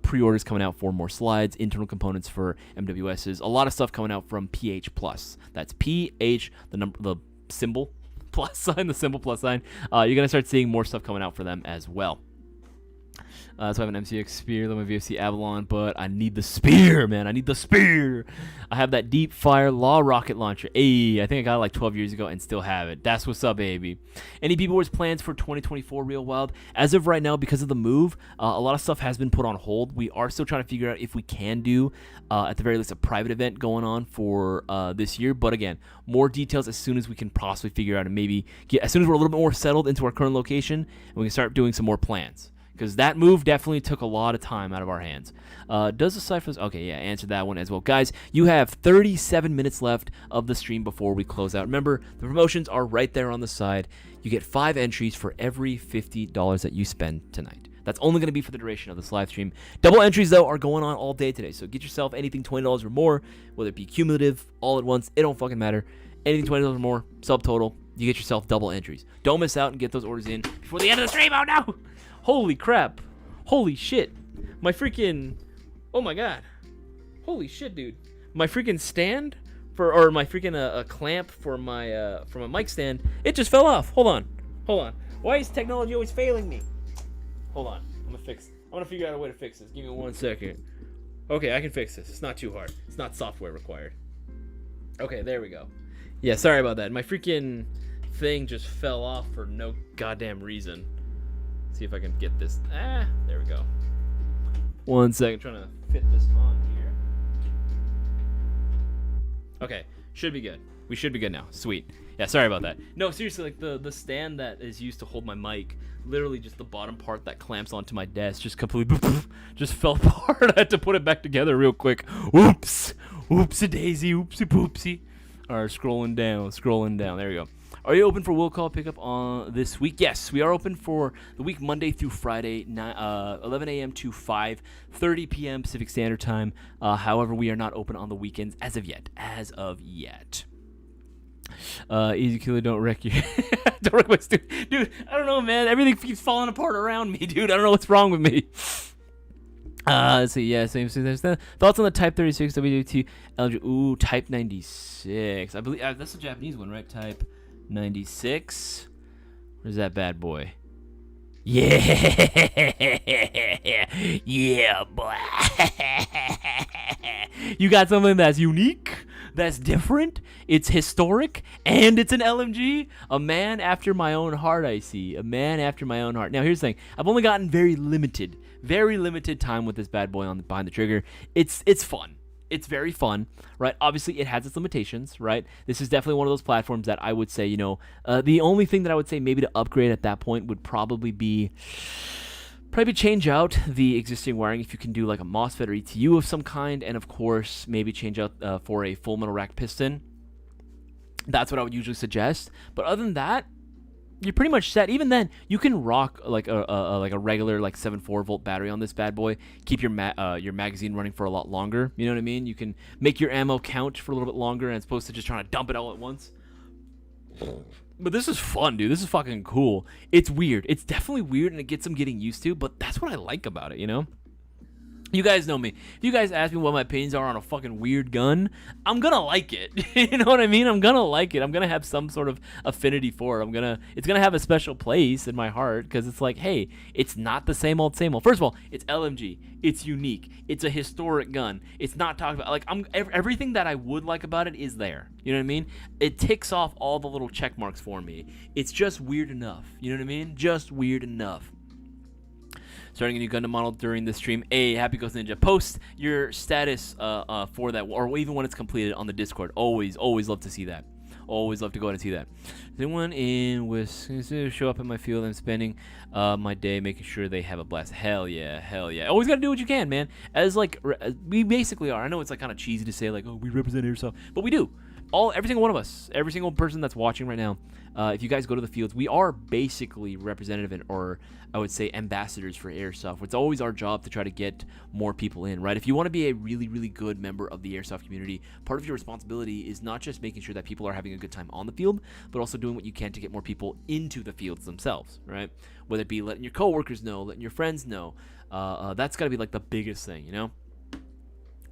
pre-orders coming out for more slides, internal components for MWSs, a lot of stuff coming out from PH Plus. That's PH, the symbol plus sign, the symbol plus sign. You're going to start seeing more stuff coming out for them as well. So I have an MCX Spear, then my VFC Avalon, but I need the Spear, man. I need the Spear. I have that Deep Fire Law Rocket Launcher. Hey, I think I got it like 12 years ago and still have it. That's what's up, baby. Any people with plans for 2024 Real Wild? As of right now, because of the move, a lot of stuff has been put on hold. We are still trying to figure out if we can do, at the very least, a private event going on for this year. But again, more details as soon as we can possibly figure out and maybe as soon as we're a little bit more settled into our current location and we can start doing some more plans. Because that move definitely took a lot of time out of our hands. Does the Cyphers... Okay, yeah, answer that one as well. Guys, you have 37 minutes left of the stream before we close out. Remember, the promotions are right there on the side. You get 5 entries for every $50 that you spend tonight. That's only going to be for the duration of this live stream. Double entries, though, are going on all day today. So get yourself anything $20 or more, whether it be cumulative, all at once. It don't fucking matter. Anything $20 or more, subtotal, you get yourself double entries. Don't miss out and get those orders in before the end of the stream. Oh, no! Holy crap. Holy shit. My freaking... Oh, my God. Holy shit, dude. My freaking stand or my freaking clamp for my mic stand, it just fell off. Hold on. Why is technology always failing me? Hold on. gonna figure out a way to fix this. Give me 1 second. Okay, I can fix this. It's not too hard. It's not software required. Okay, there we go. Yeah, sorry about that. My freaking thing just fell off for no goddamn reason. See if I can get this. There we go. 1 second, trying to fit this on here. Okay, should be good. We should be good now. Sweet. Yeah, sorry about that. No, seriously, like the stand that is used to hold my mic, literally just the bottom part that clamps onto my desk just completely just fell apart. I had to put it back together real quick. Oops. Oopsie daisy. Oopsie poopsie. All right, scrolling down. There we go. Are you open for will call pickup on this week? Yes, we are open for the week Monday through Friday, 11 a.m. to 5:30 p.m. Pacific Standard Time. However, we are not open on the weekends as of yet. Easy killer, don't wreck you. Don't wreck my dude. I don't know, man. Everything keeps falling apart around me, dude. I don't know what's wrong with me. Let's see. Yeah, same. Thoughts on the Type 36 WT LG? Ooh, Type 96. I believe that's the Japanese one, right? Type 96. Where's that bad boy? Yeah, yeah, boy. You got something that's unique, that's different, it's historic, and it's an LMG. A man after my own heart, I see. A man after my own heart. Now, here's the thing. I've only gotten very limited time with this bad boy on behind the trigger. It's fun. It's very fun, right? Obviously, it has its limitations, right? This is definitely one of those platforms that I would say, the only thing that I would say maybe to upgrade at that point would probably change out the existing wiring if you can do like a MOSFET or ETU of some kind, and of course, maybe change out for a full metal rack piston. That's what I would usually suggest. But other than that, you're pretty much set. Even then, you can rock like a regular like 7.4 volt battery on this bad boy. Keep your magazine running for a lot longer. You know what I mean? You can make your ammo count for a little bit longer, as opposed to just trying to dump it all at once. But this is fun, dude. This is fucking cool. It's weird. It's definitely weird, and it gets some getting used to. But that's what I like about it. You guys know me. If you guys ask me what my opinions are on a fucking weird gun, I'm gonna like it. You know what I mean? I'm gonna like it. I'm gonna have some sort of affinity for it. It's gonna have a special place in my heart, because it's like, hey, it's not the same old. First of all, it's LMG. It's unique. It's a historic gun. It's not talked about. Like, everything that I would like about it is there. You know what I mean? It ticks off all the little check marks for me. It's just weird enough. You know what I mean? Just weird enough. Starting a new Gundam model during the stream. Hey, Happy Ghost Ninja, post your status for that, or even when it's completed on the Discord. Always love to see that. Always love to go ahead and see that. Anyone in Wisconsin show up in my field? I'm spending my day making sure they have a blast. Hell yeah. Always gotta do what you can, man. As we basically are. I know it's like kind of cheesy to say like, oh, we represent Airsoft, but we do. Every single one of us, every single person that's watching right now, if you guys go to the fields, we are basically representative or I would say ambassadors for Airsoft. It's always our job to try to get more people in, right? If you want to be a really, really good member of the Airsoft community, part of your responsibility is not just making sure that people are having a good time on the field, but also doing what you can to get more people into the fields themselves, right? Whether it be letting your coworkers know, letting your friends know. That's got to be like the biggest thing,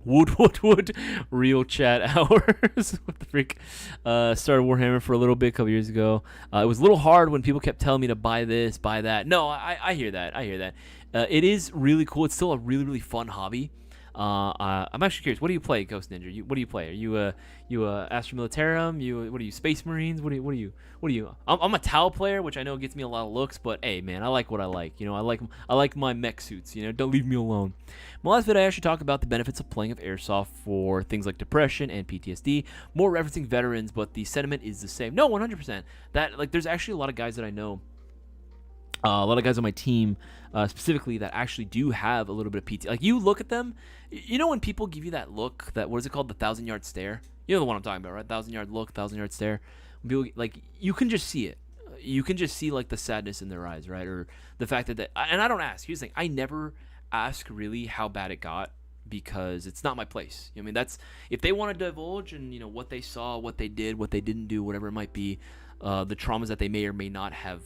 Wood. Real chat hours. What the freak? Started Warhammer for a little bit a couple years ago. It was a little hard when people kept telling me to buy this, buy that. No, I hear that. It is really cool. It's still a really, really fun hobby. I'm actually curious. What do you play, Ghost Ninja? What do you play? Are you Astra Militarum? What are you, Space Marines? What are you? I'm a Tau player, which I know gets me a lot of looks, but hey, man, I like what I like. I like my mech suits. Don't leave me alone. My last video, I actually talked about the benefits of playing of Airsoft for things like depression and PTSD, more referencing veterans, but the sentiment is the same. No, 100%. There's actually a lot of guys that I know. A lot of guys on my team, specifically, that actually do have a little bit of PT. Like, you look at them, when people give you that look, what is it called? The 1,000-yard stare? You know the one I'm talking about, right? 1,000-yard look, 1,000-yard stare. When people, you can just see it. You can just see, the sadness in their eyes, right? Or the fact that and I don't ask. Here's the thing. I never ask, really, how bad it got, because it's not my place. That's, if they want to divulge and, what they saw, what they did, what they didn't do, whatever it might be, the traumas that they may or may not have,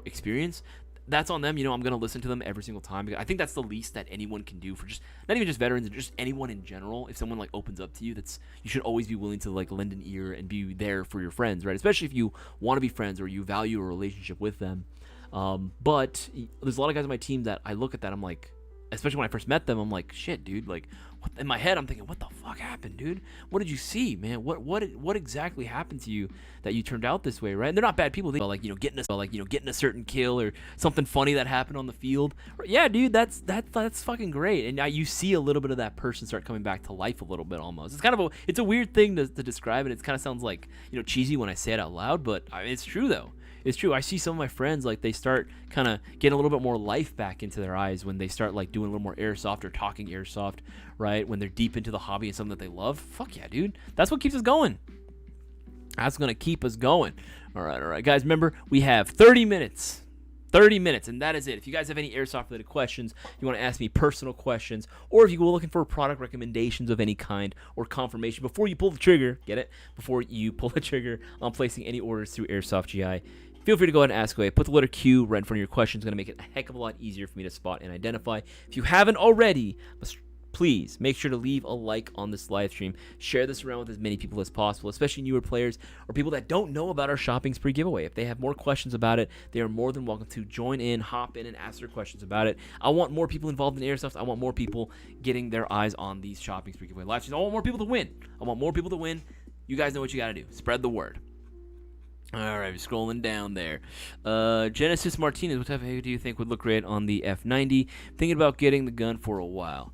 experienced, that's on them. I'm going to listen to them every single time. I think that's the least that anyone can do for not even just veterans, just anyone in general. If someone opens up to you, you should always be willing to lend an ear and be there for your friends, right? Especially if you want to be friends or you value a relationship with them. But there's a lot of guys on my team that I look at that, I'm like, especially when I first met them, I'm like, shit, dude, like, in my head, I'm thinking, what the fuck happened, dude? What did you see, man? What exactly happened to you that you turned out this way, right? And they're not bad people. They getting a certain kill or something funny that happened on the field. Yeah, dude, that's fucking great. And now you see a little bit of that person start coming back to life a little bit almost. It's kind of it's a weird thing to describe, and it kind of sounds like cheesy when I say it out loud, but it's true though. It's true. I see some of my friends, like, they start kind of getting a little bit more life back into their eyes when they start, like, doing a little more airsoft or talking airsoft, right? When they're deep into the hobby and something that they love. Fuck yeah, dude. That's what keeps us going. That's going to keep us going. All right. Guys, remember, we have 30 minutes. 30 minutes, and that is it. If you guys have any airsoft-related questions, you want to ask me personal questions, or if you go looking for product recommendations of any kind or confirmation before you pull the trigger, before you pull the trigger on placing any orders through Airsoft GI, feel free to go ahead and ask away. Put the letter Q right in front of your question. It's going to make it a heck of a lot easier for me to spot and identify. If you haven't already, please make sure to leave a like on this live stream. Share this around with as many people as possible, especially newer players or people that don't know about our shopping spree giveaway. If they have more questions about it, they are more than welcome to join in, hop in, and ask their questions about it. I want more people involved in airsoft. I want more people getting their eyes on these shopping spree giveaway live streams. I want more people to win. You guys know what you got to do. Spread the word. All right, scrolling down there. Genesis Martinez, what type of hair do you think would look great on the F90? Thinking about getting the gun for a while.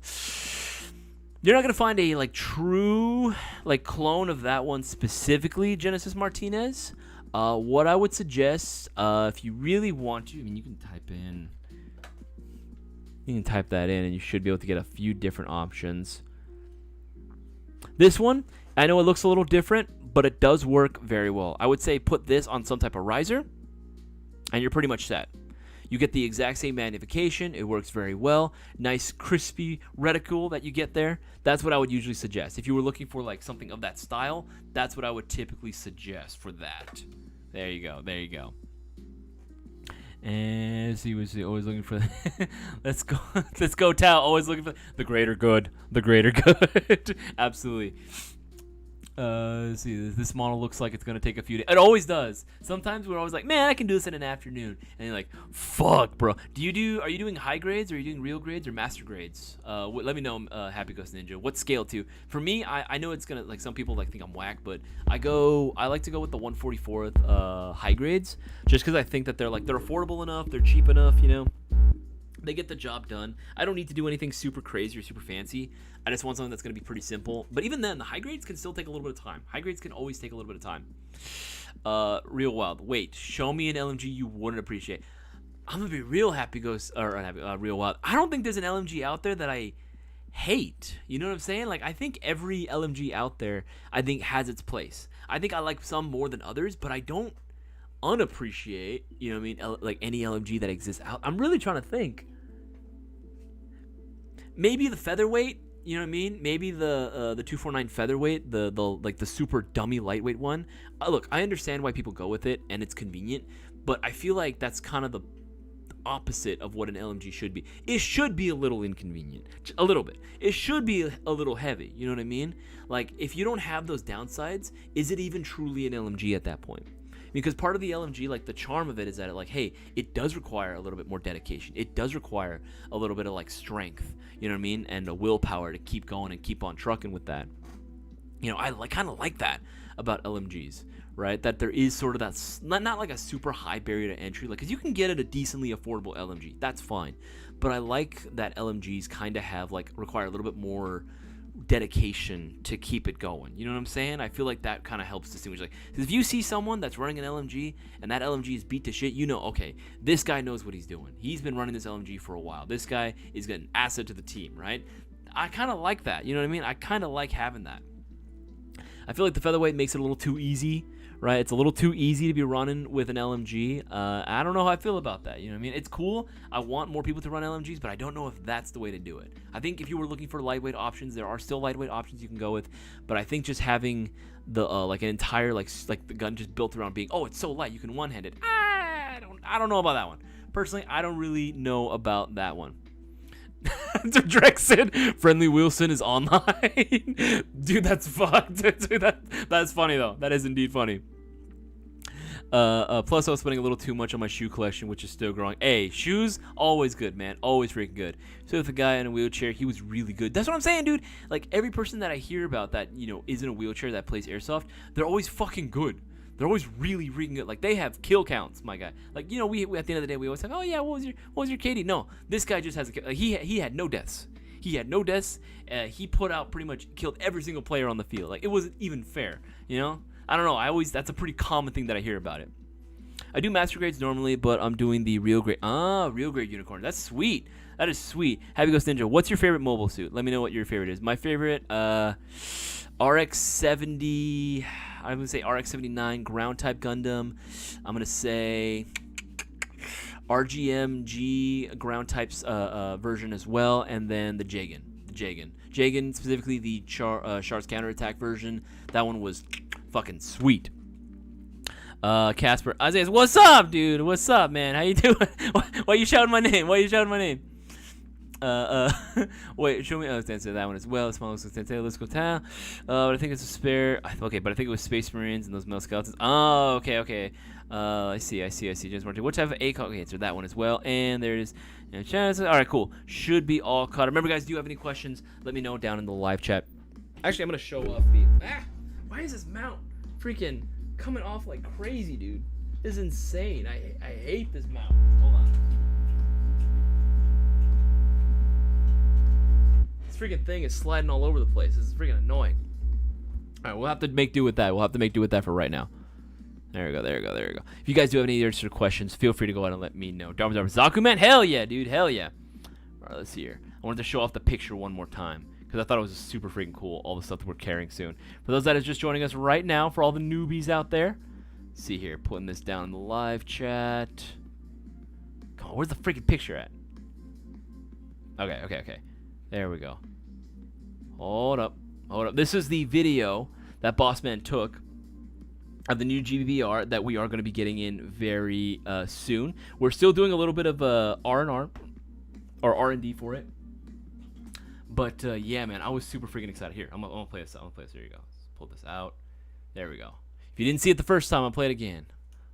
You're not going to find a true clone of that one specifically, Genesis Martinez. What I would suggest, if you really want to, you can type that in and you should be able to get a few different options. This one, I know it looks a little different, but it does work very well. I would say put this on some type of riser, and you're pretty much set. You get the exact same magnification. It works very well. Nice, crispy reticle that you get there. That's what I would usually suggest. If you were looking for something of that style, that's what I would typically suggest for that. There you go. And he was always looking for let's go Tao, always looking for the greater good. Absolutely. Let's see, this model looks like it's gonna take a few days. It always does. Sometimes we're always like, man, I can do this in an afternoon, and you're like, fuck, bro. Are you doing high grades, or are you doing real grades or master grades? Let me know, Happy Ghost Ninja. What scale to? For me, I know it's gonna some people think I'm whack, but I like to go with the 144th high grades, just because I think that they're affordable enough, they're cheap enough, They get the job done. I don't need to do anything super crazy or super fancy. I just want something that's going to be pretty simple. But even then, the high grades can still take a little bit of time. High grades can always take a little bit of time. Real wild. Wait, show me an LMG you wouldn't appreciate. I'm going to be real real wild. I don't think there's an LMG out there that I hate. You know what I'm saying? I think every LMG out there, has its place. I think I like some more than others, but I don't unappreciate, any LMG that exists out. I'm really trying to think. Maybe the featherweight, maybe the 249 featherweight, the super dummy lightweight one. Look, I understand why people go with it, and it's convenient, but I feel like that's kind of the opposite of what an LMG should be. It should be a little inconvenient, a little bit. It should be a little heavy, you know what I mean? If you don't have those downsides, is it even truly an LMG at that point? Because part of the LMG, the charm of it is that it does require a little bit more dedication. It does require a little bit of strength, you know what I mean? And a willpower to keep going and keep on trucking with that. I kind of like that about LMGs, right? That there is sort of that, not like a super high barrier to entry, because you can get at a decently affordable LMG. That's fine. But I like that LMGs kind of require a little bit more dedication to keep it going. You know what I'm saying? I feel like that kind of helps distinguish. Because if you see someone that's running an LMG and that LMG is beat to shit, okay, this guy knows what he's doing. He's been running this LMG for a while. This guy is an asset to the team, right? I kind of like that. You know what I mean? I kind of like having that. I feel like the featherweight makes it a little too easy, right? It's a little too easy to be running with an LMG. I don't know how I feel about that. You know what I mean? It's cool. I want more people to run LMGs, but I don't know if that's the way to do it. I think if you were looking for lightweight options, there are still lightweight options you can go with, but I think just having the an entire the gun just built around being, it's so light you can one-hand it. I don't know about that one. Personally, I don't really know about that one. Drexen, Friendly Wilson is online. Dude, that's fucked. Dude, that's funny though. That is indeed funny. Plus, I was spending a little too much on my shoe collection, which is still growing. Hey, shoes, always good, man. Always freaking good. So with a guy in a wheelchair, he was really good. That's what I'm saying, dude. Like, every person that I hear about that, is in a wheelchair that plays Airsoft, they're always fucking good. They're always really, really good. Like, they have kill counts, my guy. Like, we at the end of the day, we always say, oh, yeah, what was your KD? No, this guy just has a kill. He had no deaths. He had no deaths. He put out pretty much killed every single player on the field. Like, it wasn't even fair, I don't know. That's a pretty common thing that I hear about it. I do master grades normally, but I'm doing the real grade. Real grade unicorn. That's sweet. That is sweet. Happy Ghost Ninja. What's your favorite mobile suit? Let me know what your favorite is. My favorite, RX-70. I'm gonna say RX-79 ground type Gundam. I'm gonna say RGMG ground types version as well, and then the Jagan. Jagan, specifically the Char's counterattack version. That one was fucking sweet. Casper, Isaias, what's up, dude? What's up, man? How you doing? Why you shouting my name? Wait, show me. Oh, answer that one as well. Small, let's go town. But I think it's a spare. Okay, but I think it was Space Marines and those male skeletons. Oh, okay. I see. James Martin. What type of ACOG? Okay, answer that one as well. And there it is. All right, cool. Should be all caught. Remember, guys, do you have any questions? Let me know down in the live chat. Actually, I'm gonna show off the. Why is this mount freaking coming off like crazy, dude? This is insane. I hate this mount. Hold on. This freaking thing is sliding all over the place. This is freaking annoying. All right, we'll have to make do with that. For right now. There we go. If you guys do have any other sort of questions, feel free to go ahead and let me know. Zaku man, hell yeah, dude, hell yeah. All right, let's see here. I wanted to show off the picture one more time because I thought it was super freaking cool, all the stuff that we're carrying soon. For those that are just joining us right now, for all the newbies out there, let's see here, putting this down in the live chat. Come on, where's the freaking picture at? Okay. There we go. Hold up. This is the video that Bossman took of the new GBBR that we are going to be getting in very soon. We're still doing a little bit of R&R or R&D for it. But yeah, man, I was super freaking excited. Here, I'm gonna play this out. There you go. Let's pull this out. There we go. If you didn't see it the first time, I'll play it again.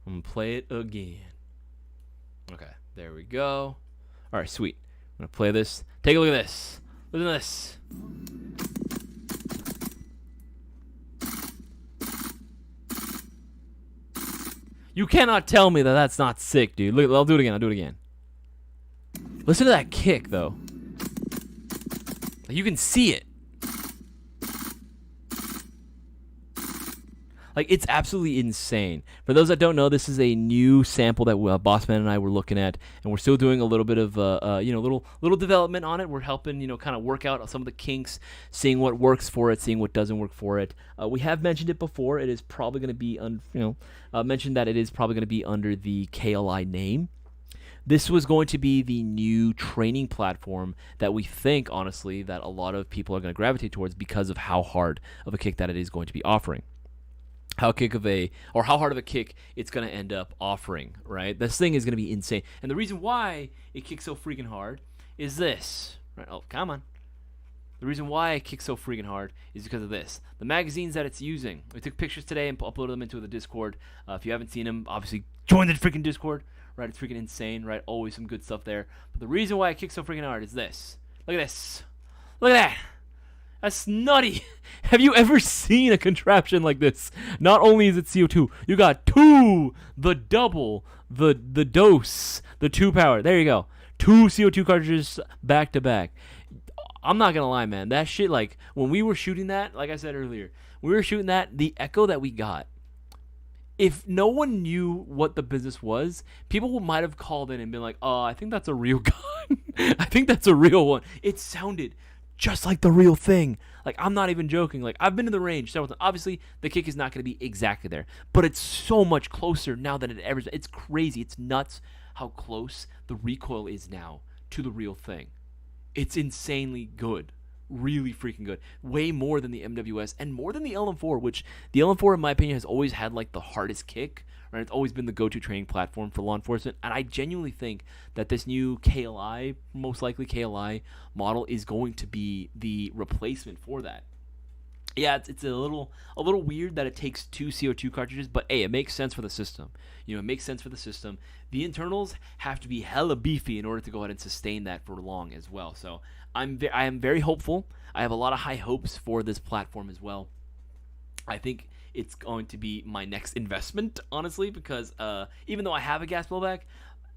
Okay, there we go. All right, sweet. I'm gonna play this. Take a look at this. Listen to this. You cannot tell me that that's not sick, dude. Look, I'll do it again. Listen to that kick, though. You can see it. Like, it's absolutely insane. For those that don't know, this is a new sample that Bossman and I were looking at, and we're still doing a little bit of, little development on it. We're helping, kind of work out some of the kinks, seeing what works for it, seeing what doesn't work for it. We have mentioned it before. It is probably going to be, mentioned that it is probably going to be under the KLI name. This was going to be the new training platform that we think, honestly, that a lot of people are going to gravitate towards because of how hard of a kick that it is going to be offering. How hard of a kick it's going to end up offering, right? This thing is going to be insane. And the reason why it kicks so freaking hard is this. Right? Oh, come on. The reason why it kicks so freaking hard is because of this. The magazines that it's using. We took pictures today and uploaded them into the Discord. If you haven't seen them, obviously join the freaking Discord. Right, it's freaking insane, right? Always some good stuff there. But the reason why it kicks so freaking hard is this. Look at this. Look at that. That's nutty. Have you ever seen a contraption like this? Not only is it CO2, you got the double, the dose, the 2 power. There you go. 2 CO2 cartridges back to back. I'm not gonna lie, man. That shit, like, when we were shooting that, like I said earlier, the echo that we got, if no one knew what the business was, people might have called in and been like, oh, I think that's a real gun. I think that's a real one. It sounded just like the real thing. Like, I'm not even joking. Like, I've been to the range several times. Obviously, the kick is not going to be exactly there, but it's so much closer now than it ever is. It's crazy. It's nuts how close the recoil is now to the real thing. It's insanely good. Really freaking good. Way more than the MWS and more than the LM4, which the LM4, in my opinion, has always had like the hardest kick. Right? It's always been the go-to training platform for law enforcement. And I genuinely think that this new KLI, most likely KLI model, is going to be the replacement for that. Yeah, it's a little weird that it takes two CO2 cartridges, but hey, it makes sense for the system. It makes sense for the system. The internals have to be hella beefy in order to go ahead and sustain that for long as well. So I am very hopeful. I have a lot of high hopes for this platform as well. I think it's going to be my next investment, honestly, because even though I have a gas blowback,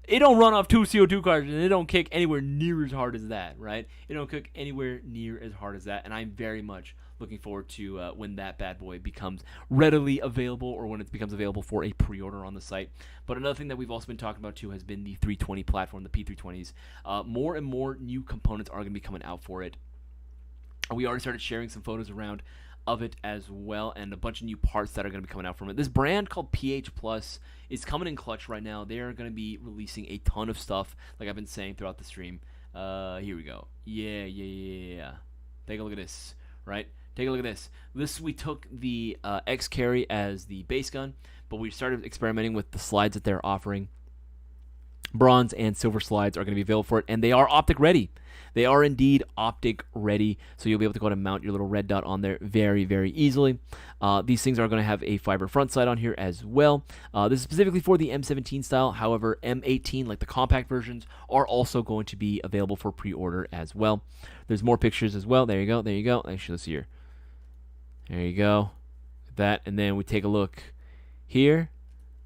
it don't run off two CO2 cartridges, and it don't kick anywhere near as hard as that, right? It don't kick anywhere near as hard as that, and I'm very much looking forward to when that bad boy becomes readily available, or when it becomes available for a pre-order on the site. But another thing that we've also been talking about too has been the 320 platform, the P320s. More and more new components are going to be coming out for it. We already started sharing some photos around of it as well, and a bunch of new parts that are going to be coming out from it. This brand called PH Plus is coming in clutch right now. They are going to be releasing a ton of stuff, like I've been saying throughout the stream. Here we go. Yeah. Take a look at this, right? Take a look at this. We took the X Carry as the base gun, but we started experimenting with the slides that they're offering. Bronze and silver slides are going to be available for it, and they are optic ready. They are indeed optic ready, so you'll be able to go ahead and mount your little red dot on there very, very easily. These things are going to have a fiber front sight on here as well. This is specifically for the M17 style. However, M18, like the compact versions, are also going to be available for pre-order as well. There's more pictures as well. There you go. Actually, let's see here. There you go. That, and then we take a look here.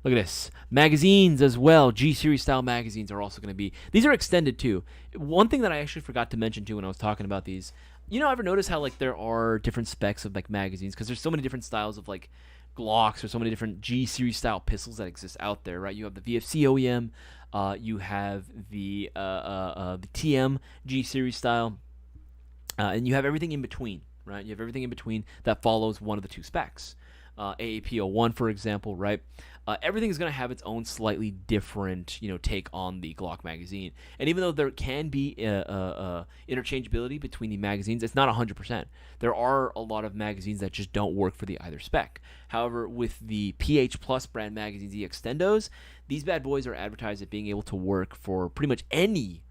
Look at this. Magazines as well. G-Series style magazines are also going to be. These are extended too. One thing that I actually forgot to mention too when I was talking about these. Ever notice how like there are different specs of like magazines, because there's so many different styles of like Glocks, or so many different G-Series style pistols that exist out there, right? You have the VFC OEM, you have the TM G-Series style, and you have everything in between, right? You have everything in between that follows one of the two specs. AAP01, for example, right? Everything is going to have its own slightly different, take on the Glock magazine. And even though there can be interchangeability between the magazines, it's not 100%. There are a lot of magazines that just don't work for the either spec. However, with the PH Plus brand magazines, the Extendos, these bad boys are advertised as being able to work for pretty much any.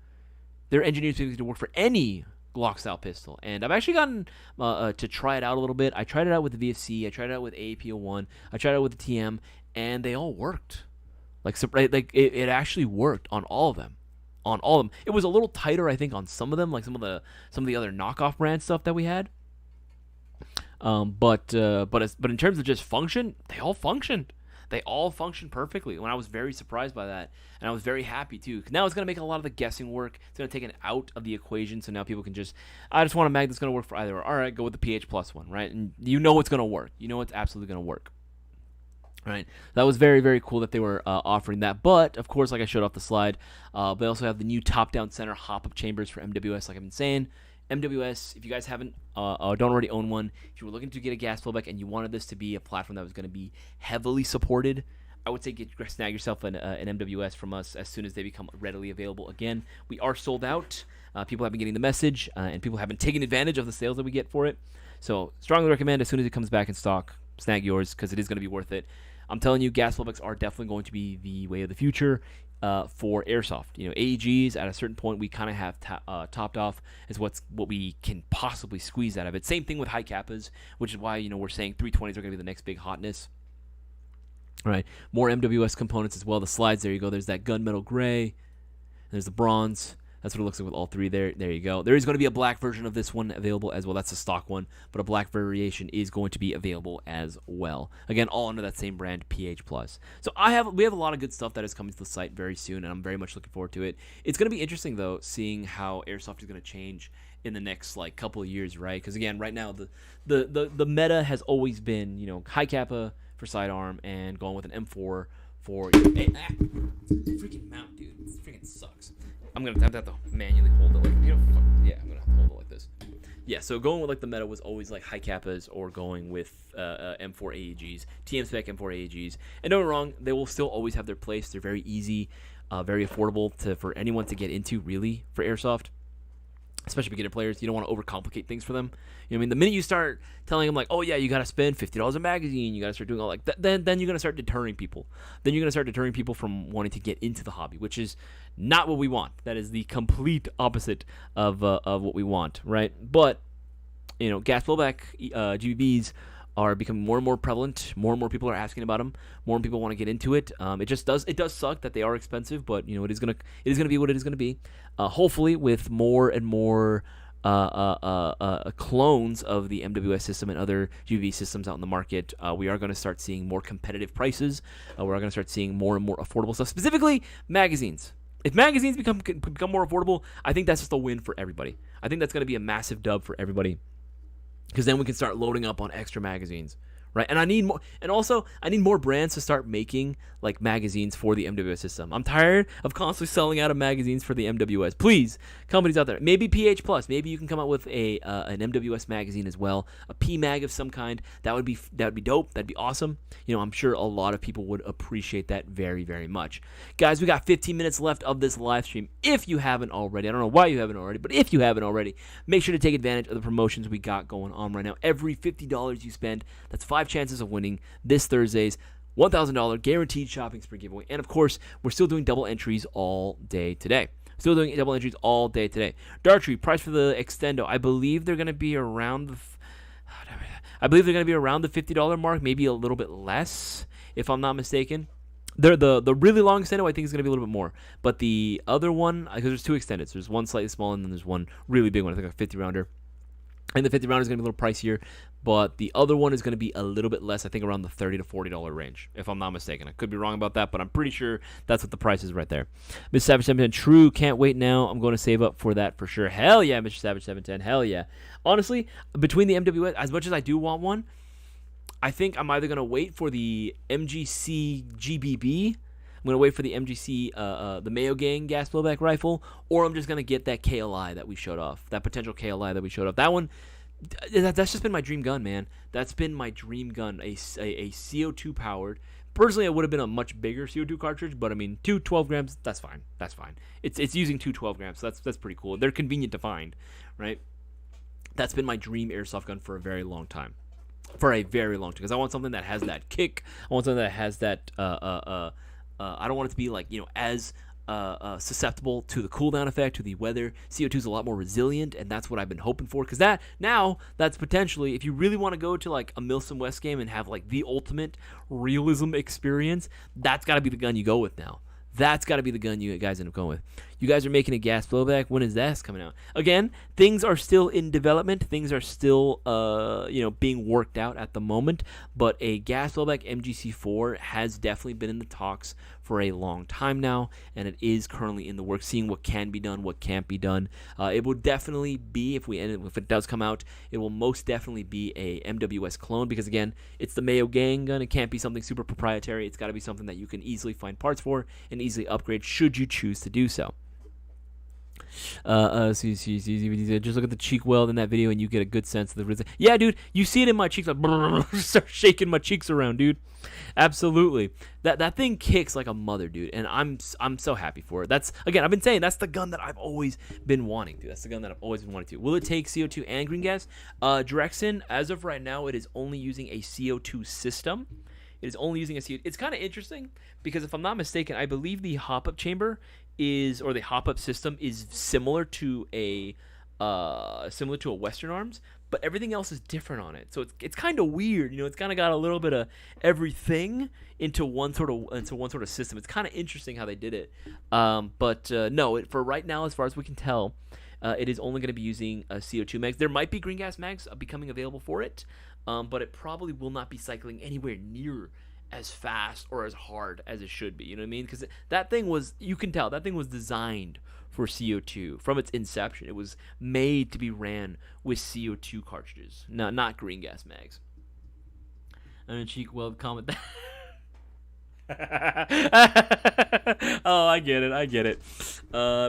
They're engineered to work for any Glock style pistol, and I've actually gotten to try it out a little bit. I tried it out with the VFC, I tried it out with AAP01, I tried it out with the TM, and they all worked. It actually worked on all of them. It was a little tighter, I think, on some of them, like some of the other knockoff brand stuff that we had. But in terms of just function, they all functioned. They all function perfectly. When I was very surprised by that, and I was very happy too. Now it's going to make a lot of the guessing work. It's going to take it out of the equation, so now people can I just want a mag that's going to work for either. All right, go with the PH Plus one, right? And it's going to work. It's absolutely going to work. Right, that was very, very cool that they were offering that. But of course, like I showed off the slide, they also have the new top-down center hop-up chambers for MWS. Like I've been saying, MWS, if you guys don't already own one, if you were looking to get a gas blowback and you wanted this to be a platform that was going to be heavily supported, I would say snag yourself an MWS from us as soon as they become readily available. Again, we are sold out. People have been getting the message, and people have been taking advantage of the sales that we get for it. So strongly recommend, as soon as it comes back in stock, snag yours, because it is going to be worth it. I'm telling you, gas blowbacks are definitely going to be the way of the future. For airsoft, AEGs at a certain point we kind of have topped off is what we can possibly squeeze out of it. Same thing with high kappas, which is why we're saying 320s are going to be the next big hotness. All right, more MWS components as well. The slides, there you go. There's that gunmetal gray. There's the bronze. That's what it looks like with all three there. There you go. There is going to be a black version of this one available as well. That's a stock one, but a black variation is going to be available as well. Again, all under that same brand, PH Plus. So we have a lot of good stuff that is coming to the site very soon, and I'm very much looking forward to it. It's going to be interesting though, seeing how airsoft is going to change in the next couple of years, right? Because again, right now the meta has always been high kappa for sidearm and going with an M4 for freaking mount, dude. It freaking sucks. I'm gonna have to manually hold it I'm gonna have to hold it like this. Yeah, so going with the meta was always high kappas or going with M4 AEGs, TM spec M4 AEGs. And don't get me wrong, they will still always have their place. They're very easy, very affordable for anyone to get into, really, for airsoft. Especially beginner players, you don't want to overcomplicate things for them. The minute you start telling them oh yeah, you got to spend $50 a magazine, you got to start doing all that, then you're going to start deterring people. Then you're going to start deterring people from wanting to get into the hobby, which is not what we want. That is the complete opposite of what we want, right? But gas blowback GBBs are becoming more and more prevalent. More and more people are asking about them. More and people want to get into it. It does suck that they are expensive, but it is gonna be what it is gonna be. Hopefully, with more and more clones of the MWS system and other GBB systems out in the market, we are going to start seeing more competitive prices. We're going to start seeing more and more affordable stuff, specifically magazines. If magazines become more affordable, I think that's just a win for everybody. I think that's going to be a massive dub for everybody, because then we can start loading up on extra magazines, right? And I need more, and also I need more brands to start making like magazines for the MWS system. I'm tired of constantly selling out of magazines for the MWS. Please, companies out there, maybe PH Plus, maybe you can come out with an MWS magazine as well, a PMag of some kind. That would be dope. That'd be awesome. I'm sure a lot of people would appreciate that very, very much. Guys, we got 15 minutes left of this live stream. If you haven't already, I don't know why you haven't already, but if you haven't already, make sure to take advantage of the promotions we got going on right now. Every $50 you spend, that's 5 chances of winning this Thursday's $1,000 guaranteed shopping spree giveaway. And of course, we're still doing double entries all day today. Dartry, price for the Extendo. I believe they're going to be around the $50 mark, maybe a little bit less, if I'm not mistaken. The really long Extendo, I think, is going to be a little bit more. But the other one, because there's 2 extendeds. There's one slightly small, and then there's one really big one, I think a 50 rounder. And the 50 rounder is going to be a little pricier, but the other one is going to be a little bit less, I think around the $30 to $40 range, if I'm not mistaken. I could be wrong about that, but I'm pretty sure that's what the price is right there. Mr. Savage 710, true, can't wait now. I'm going to save up for that for sure. Hell yeah, Mr. Savage 710, hell yeah. Honestly, between the MWS, as much as I do want one, I think I'm either going to wait for the MGC GBB. I'm going to wait for the MGC, the Mayo Gang gas blowback rifle, or I'm just going to get that KLI that we showed off, that potential KLI that we showed off. That one, that's just been my dream gun, man. That's been my dream gun, a CO2 powered. Personally, it would have been a much bigger CO2 cartridge, but I mean, 2 12 grams, that's fine. That's fine. It's using 2 12 grams, so that's pretty cool. They're convenient to find, right? That's been my dream airsoft gun for a very long time. Because I want something that has that kick. I want something that has that I don't want it to be like, as susceptible to the cooldown effect, to the weather. CO2 is a lot more resilient, and that's what I've been hoping for. Because that's potentially, if you really want to go to like a Milsim West game and have like the ultimate realism experience, that's got to be the gun you go with now. That's got to be the gun you guys end up going with. You guys are making a gas blowback. When is that coming out? Again, things are still in development. Things are still, being worked out at the moment. But a gas blowback MGC4 has definitely been in the talks for a long time now, and it is currently in the works, seeing what can be done, what can't be done. It will definitely be, if it does come out, it will most definitely be a MWS clone, because again, it's the Mayo Gang gun. It can't be something super proprietary. It's got to be something that you can easily find parts for and easily upgrade should you choose to do so. Just look at the cheek weld in that video and you get a good sense of the resistance. Yeah, dude, you see it in my cheeks. Like, start shaking my cheeks around, dude. Absolutely. That thing kicks like a mother, dude, and I'm so happy for it. That's, again, I've been saying that's the gun that I've always been wanting, dude. That's the gun that I've always been wanting to. Will it take CO2 and green gas? Drexen, as of right now, it is only using a CO2 system. It is only using a CO2. It's kind of interesting because if I'm not mistaken, I believe the hop-up chamber or the hop-up system is similar to a Western Arms, but everything else is different on it. So it's kind of weird, it's kind of got a little bit of everything into one sort of system. It's kind of interesting how they did it. No, for right now, as far as we can tell, it is only going to be using CO2 mags. There might be green gas mags becoming available for it, but it probably will not be cycling anywhere near as fast or as hard as it should be. You know what I mean? Because that thing was, you can tell, that thing was designed for CO2 from its inception. It was made to be ran with CO2 cartridges, not green gas mags. I'm gonna cheek weld comment that. Oh, I get it.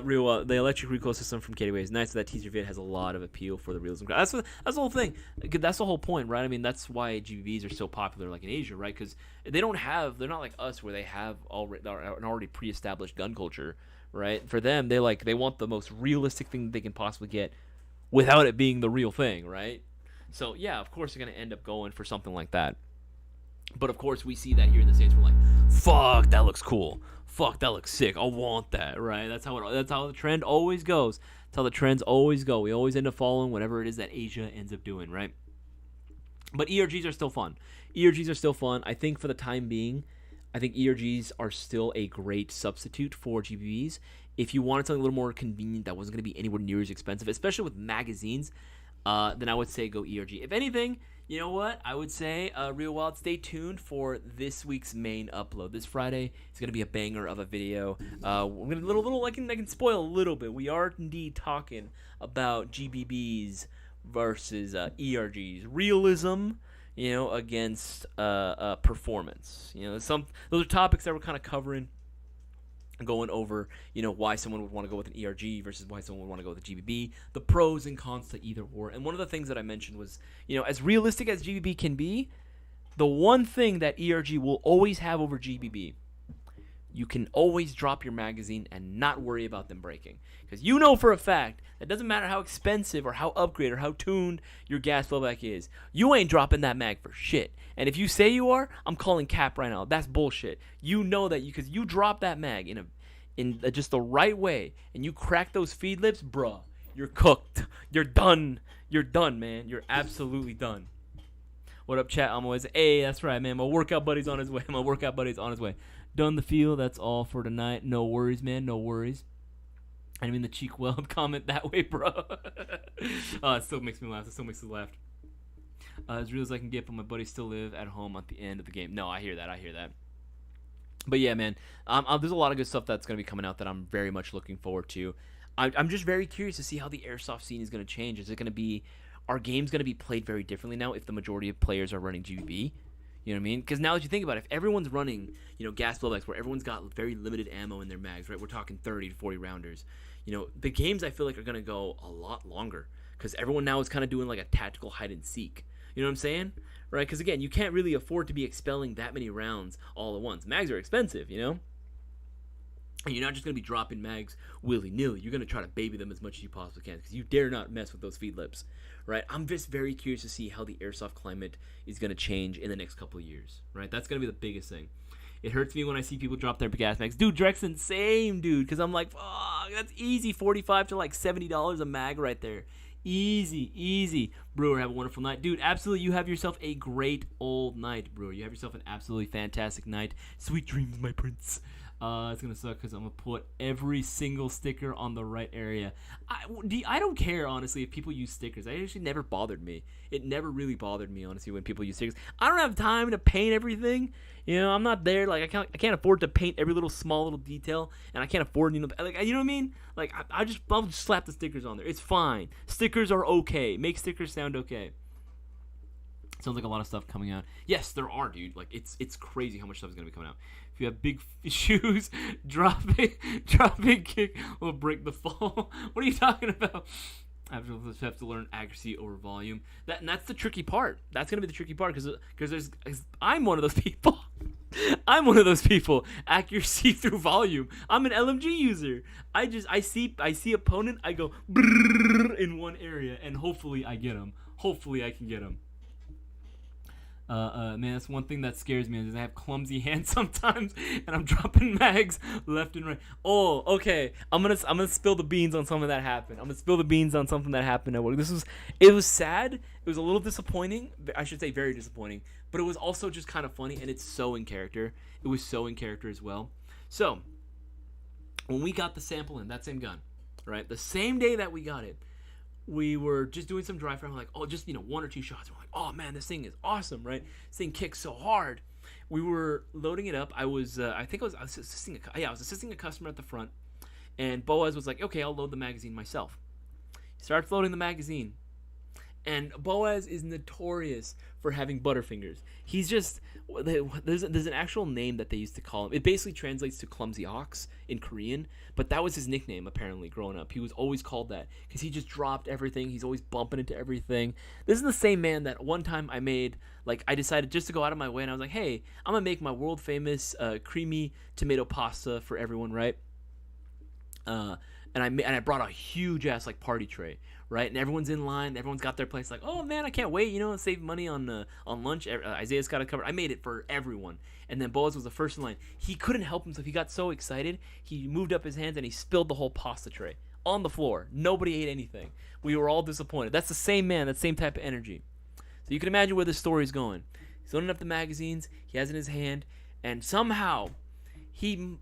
Real well. The electric recoil system from KDW is nice. That teaser vid has a lot of appeal for the realism. That's the whole thing. That's the whole point, right? I mean, that's why GBBs are so popular, like in Asia, right? Because they're not like us, where they have an already pre-established gun culture, right? For them, they want the most realistic thing that they can possibly get, without it being the real thing, right? So yeah, of course they're gonna end up going for something like that. But of course, we see that here in the States. We're like, fuck, that looks cool. Fuck, that looks sick. I want that, right? That's how the trend always goes. That's how the trends always go. We always end up following whatever it is that Asia ends up doing, right? But ERGs are still fun. ERGs are still fun. I think for the time being, I think ERGs are still a great substitute for GBBs. If you wanted something a little more convenient that wasn't going to be anywhere near as expensive, especially with magazines, then I would say go ERG. If anything, you know what? I would say, Real Wild, stay tuned for this week's main upload. This Friday is going to be a banger of a video. We're going to I can spoil a little bit. We are indeed talking about GBBs versus ERGs. Realism, against performance. Those are topics that we're kind of covering, going over, why someone would want to go with an ERG versus why someone would want to go with a GBB, the pros and cons to either or. And one of the things that I mentioned was, as realistic as GBB can be, the one thing that ERG will always have over GBB, you can always drop your magazine and not worry about them breaking. Because for a fact, it doesn't matter how expensive or how upgraded or how tuned your gas blowback is, you ain't dropping that mag for shit. And if you say you are, I'm calling cap right now. That's bullshit. You know that because you drop that mag in just the right way and you crack those feed lips, bruh, you're cooked. You're done. You're done, man. You're absolutely done. What up, chat? I'm always, hey, that's right, man. My workout buddy's on his way. Done the field. That's all for tonight. No worries, man. No worries. I mean the cheek weld comment that way, bro. It still makes me laugh. As real as I can get, but my buddies still live at home at the end of the game. No, I hear that. But yeah, man, there's a lot of good stuff that's going to be coming out that I'm very much looking forward to. I'm just very curious to see how the airsoft scene is going to change. Is it going to be, are games going to be played very differently now if the majority of players are running GBB? You know what I mean? Because now that you think about it, if everyone's running, gas blowbacks where everyone's got very limited ammo in their mags, right? We're talking 30 to 40 rounders. The games I feel like are going to go a lot longer because everyone now is kind of doing like a tactical hide and seek. You know what I'm saying? Right? Because again, you can't really afford to be expelling that many rounds all at once. Mags are expensive, And you're not just going to be dropping mags willy-nilly. You're going to try to baby them as much as you possibly can because you dare not mess with those feed lips, right? I'm just very curious to see how the airsoft climate is going to change in the next couple of years, right? That's going to be the biggest thing. It hurts me when I see people drop their gas mags. Dude, Drexen, same, dude, because I'm like, fuck, that's easy, $45 to like $70 a mag right there. Easy. Brewer, have a wonderful night. Dude, absolutely, you have yourself a great old night, Brewer. You have yourself an absolutely fantastic night. Sweet dreams, my prince. It's going to suck because I'm going to put every single sticker on the right area. I don't care, honestly, if people use stickers. It actually never bothered me. It never really bothered me, honestly, when people use stickers. I don't have time to paint everything. I'm not there. Like, I can't afford to paint every small little detail, and I can't afford, you know what I mean? Like, I'll just slap the stickers on there. It's fine. Stickers are okay. Make stickers sound okay. Sounds like a lot of stuff coming out. Yes, there are, dude. Like, it's crazy how much stuff is going to be coming out. If you have big shoes, dropping kick will break the fall. What are you talking about? I have to learn accuracy over volume. That's the tricky part. That's going to be the tricky part because I'm one of those people. I'm one of those people. Accuracy through volume. I'm an LMG user. I see opponent. I go in one area, and hopefully I get him. Hopefully I can get him. Man, that's one thing that scares me is I have clumsy hands sometimes, and I'm dropping mags left and right. Oh, okay. I'm gonna spill the beans on something that happened. I'm gonna spill the beans on something that happened at work. It was sad. It was a little disappointing. I should say very disappointing. But it was also just kind of funny, and it's so in character. It was so in character as well. So, when we got the sample in, that same gun, right? The same day that we got it, we were just doing some dry fire. We're like, oh, just one or two shots. We're like, oh man, this thing is awesome, right? This thing kicks so hard. We were loading it up. I was assisting a customer at the front, and Boaz was like, okay, I'll load the magazine myself. He starts loading the magazine, and Boaz is notorious for having butterfingers. He's just there's an actual name that they used to call him. It basically translates to clumsy ox in Korean, but that was his nickname apparently growing up. He was always called that because he just dropped everything. He's always bumping into everything. This is the same man that one time I decided just to go out of my way, and I was like, hey, I'm gonna make my world famous creamy tomato pasta for everyone, right? And I brought a huge ass party tray, right? And everyone's in line. Everyone's got their place. Like, oh man, I can't wait. Save money on lunch. Isaias got it covered. I made it for everyone. And then Boaz was the first in line. He couldn't help himself. He got so excited. He moved up his hands and he spilled the whole pasta tray on the floor. Nobody ate anything. We were all disappointed. That's the same man, that same type of energy. So you can imagine where this story's going. He's loading up the magazines. He has it in his hand, and somehow he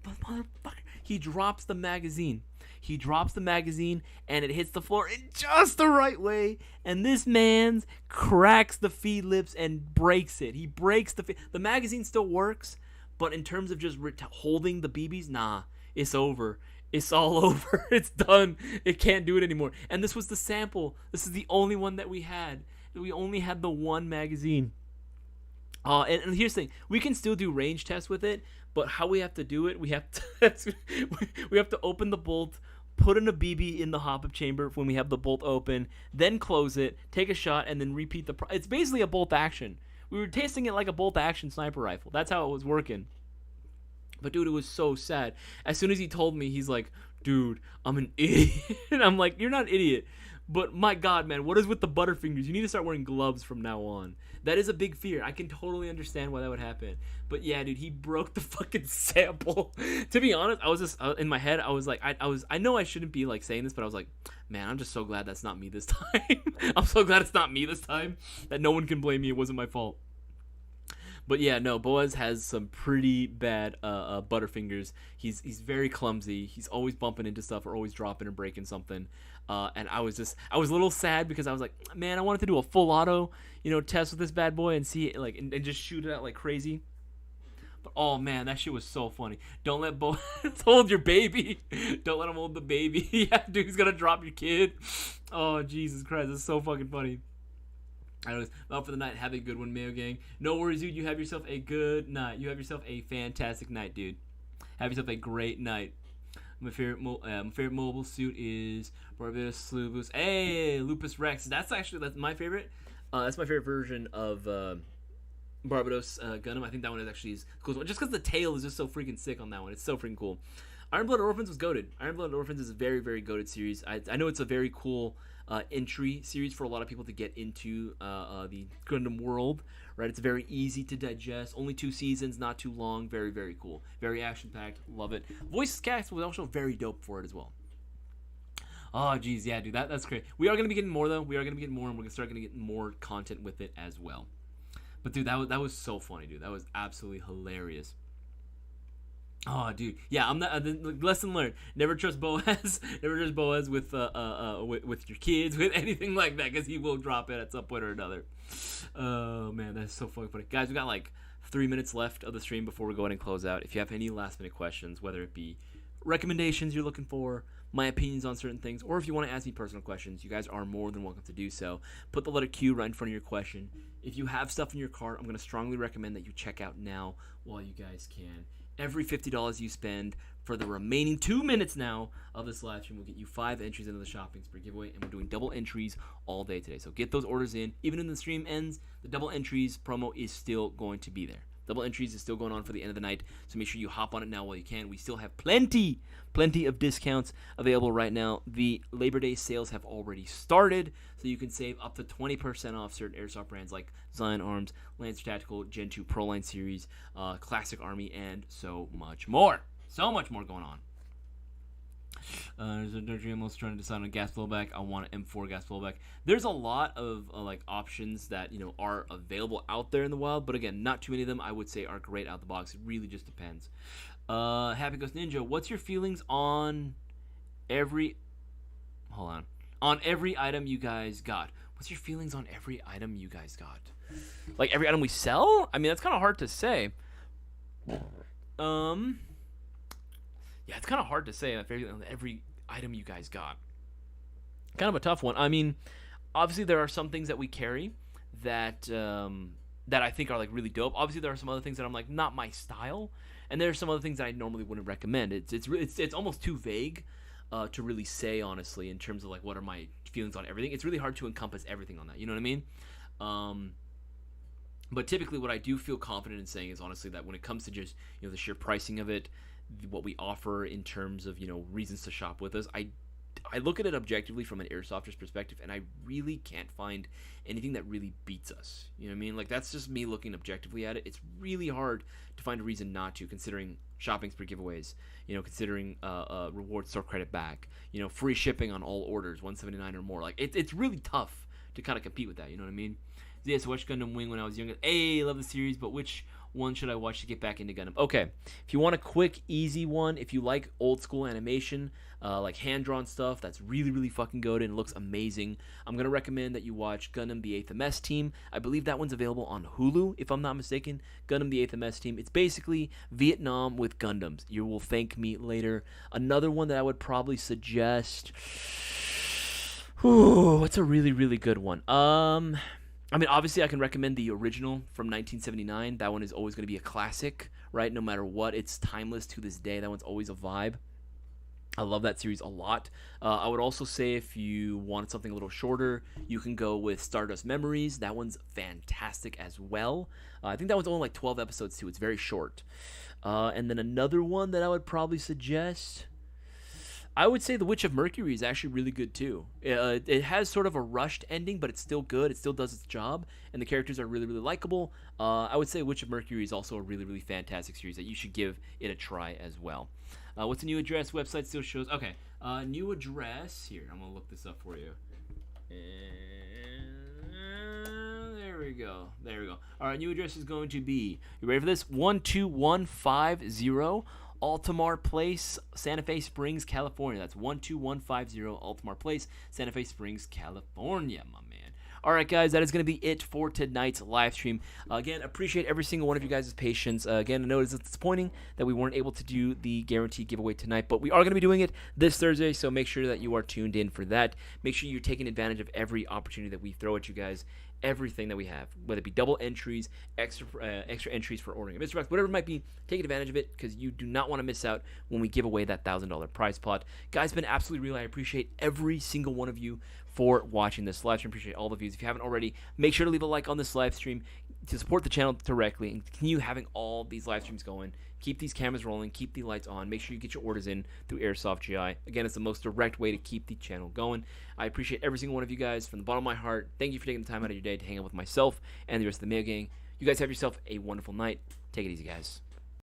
drops the magazine. He drops the magazine, and it hits the floor in just the right way. And this man cracks the feed lips and breaks it. He breaks the magazine still works, but in terms of just holding the BBs, nah, it's over. It's all over. It's done. It can't do it anymore. And this was the sample. This is the only one that we had. We only had the one magazine. And here's the thing: we can still do range tests with it, but how we have to do it, we have to open the bolt, put in a BB in the hop-up chamber when we have the bolt open, then close it, take a shot, and then repeat it's basically a bolt action. We were tasting it like a bolt action sniper rifle. That's how it was working. But dude, it was so sad. As soon as he told me, he's like, dude, I'm an idiot. And I'm like, you're not an idiot. But my God, man, what is with the Butterfingers? You need to start wearing gloves from now on. That is a big fear. I can totally understand why that would happen. But yeah, dude, he broke the fucking sample. To be honest, I was just in my head. I was like, I know I shouldn't be like saying this, but I was like, man, I'm just so glad that's not me this time. I'm so glad it's not me this time. That no one can blame me. It wasn't my fault. But yeah, no, Boaz has some pretty bad Butterfingers. He's very clumsy. He's always bumping into stuff or always dropping or breaking something. And I was a little sad because I was like, man, I wanted to do a full auto, test with this bad boy and see it and just shoot it out like crazy. But oh man, that shit was so funny. Don't let Boaz hold your baby. Don't let him hold the baby. Yeah, dude, he's gonna drop your kid. Oh Jesus Christ, that's so fucking funny. Anyways, out for the night. Have a good one, Mayo Gang. No worries, dude. You have yourself a good night. You have yourself a fantastic night, dude. Have yourself a great night. My favorite mobile suit is Barbados Lupus. Hey, Lupus Rex. That's my favorite. That's my favorite version of Barbados Gundam. I think that one is actually cool. Just because the tail is just so freaking sick on that one. It's so freaking cool. Iron Blooded Orphans was goated. Iron Blooded Orphans is a very, very goated series. I know it's a very cool entry series for a lot of people to get into the Gundam world, right? It's very easy to digest. Only 2 seasons, not too long. Very, very cool. Very action-packed. Love it. Voice cast was also very dope for it as well. Oh, geez. Yeah, dude. That's great. We are going to be getting more, though. We are going to be getting more, and we're going to start going to get more content with it as well. But, dude, that was so funny, dude. That was absolutely hilarious. Oh, dude, yeah, I'm not. Lesson learned: never trust Boaz. Never trust Boaz with your kids, with anything like that, because he will drop it at some point or another. Oh man, that's so fucking funny, guys. We got like 3 minutes left of the stream before we go ahead and close out. If you have any last minute questions, whether it be recommendations you're looking for, my opinions on certain things, or if you want to ask me personal questions, you guys are more than welcome to do so. Put the letter Q right in front of your question. If you have stuff in your cart, I'm going to strongly recommend that you check out now while you guys can. Every $50 you spend for the remaining 2 minutes now of this live stream will get you 5 entries into the shopping spree giveaway, and we're doing double entries all day today. So get those orders in. Even when the stream ends, the double entries promo is still going to be there. Double entries is still going on for the end of the night, so make sure you hop on it now while you can. We still have plenty of discounts available right now. The Labor Day sales have already started, so you can save up to 20% off certain Airsoft brands like Zion Arms, Lancer Tactical, Gen 2 Proline Series, Classic Army, and so much more. So much more going on. There's a Dirty almost trying to decide on gas blowback. I want an M4 gas blowback. There's a lot of options that are available out there in the wild, but again, not too many of them I would say are great out the box. It really just depends. Happy Ghost Ninja, what's your feelings on every item you guys got? What's your feelings on every item you guys got? Like every item we sell? I mean, that's kind of hard to say. Yeah, it's kind of hard to say every item you guys got. Kind of a tough one. I mean, obviously there are some things that we carry that I think are like really dope. Obviously there are some other things that I'm like not my style, and there are some other things that I normally wouldn't recommend. It's almost too vague to really say honestly in terms of like what are my feelings on everything. It's really hard to encompass everything on that. You know what I mean? But typically what I do feel confident in saying is honestly that when it comes to just the sheer pricing of it, what we offer in terms of reasons to shop with us, I look at it objectively from an airsofter's perspective, and I really can't find anything that really beats us. You know what I mean? Like, that's just me looking objectively at it. It's really hard to find a reason not to, considering shopping spree giveaways, considering reward store credit back, free shipping on all orders, 179 or more. Like, it's really tough to kind of compete with that. You know what I mean? Yes, I watched Gundam Wing when I was younger. Hey, love the series, but which one should I watch to get back into Gundam? Okay, if you want a quick, easy one, if you like old school animation, like hand-drawn stuff, that's really, really fucking good and looks amazing, I'm going to recommend that you watch Gundam the 8th MS Team. I believe that one's available on Hulu, if I'm not mistaken. Gundam the 8th MS Team. It's basically Vietnam with Gundams. You will thank me later. Another one that I would probably suggest... Ooh, what's a really, really good one? I mean, obviously, I can recommend the original from 1979. That one is always going to be a classic, right? No matter what, it's timeless to this day. That one's always a vibe. I love that series a lot. I would also say if you wanted something a little shorter, you can go with Stardust Memories. That one's fantastic as well. I think that one's only like 12 episodes too. It's very short. And then another one that I would probably suggest... I would say The Witch of Mercury is actually really good too. It has sort of a rushed ending, but it's still good. It still does its job, and the characters are really, really likable. I would say Witch of Mercury is also a really, really fantastic series that you should give it a try as well. What's the new address? Website still shows. Okay, new address. Here, I'm going to look this up for you. There we go. There we go. All right, new address is going to be, you ready for this? 12150 Altamar Place, Santa Fe Springs, California. That's 12150 Altamar Place, Santa Fe Springs, California, my man. All right, guys, that is going to be it for tonight's live stream. Again, appreciate every single one of you guys' patience. Again, I know it's disappointing that we weren't able to do the guaranteed giveaway tonight, but we are going to be doing it this Thursday, so make sure that you are tuned in for that. Make sure you're taking advantage of every opportunity that we throw at you guys. Everything that we have, whether it be double entries, extra entries for ordering a mystery box, whatever it might be, take advantage of it because you do not want to miss out when we give away that $1,000 prize pot. Guys, it's been absolutely real. I appreciate every single one of you for watching this live stream. Appreciate all the views. If you haven't already, make sure to leave a like on this live stream to support the channel directly and continue having all these live streams going. Keep these cameras rolling, keep the lights on, make sure you get your orders in through Airsoft GI. Again, it's the most direct way to keep the channel going. I appreciate every single one of you guys from the bottom of my heart. Thank you for taking the time out of your day to hang out with myself and the rest of the Mail Gang. You guys have yourself a wonderful night. Take it easy, guys.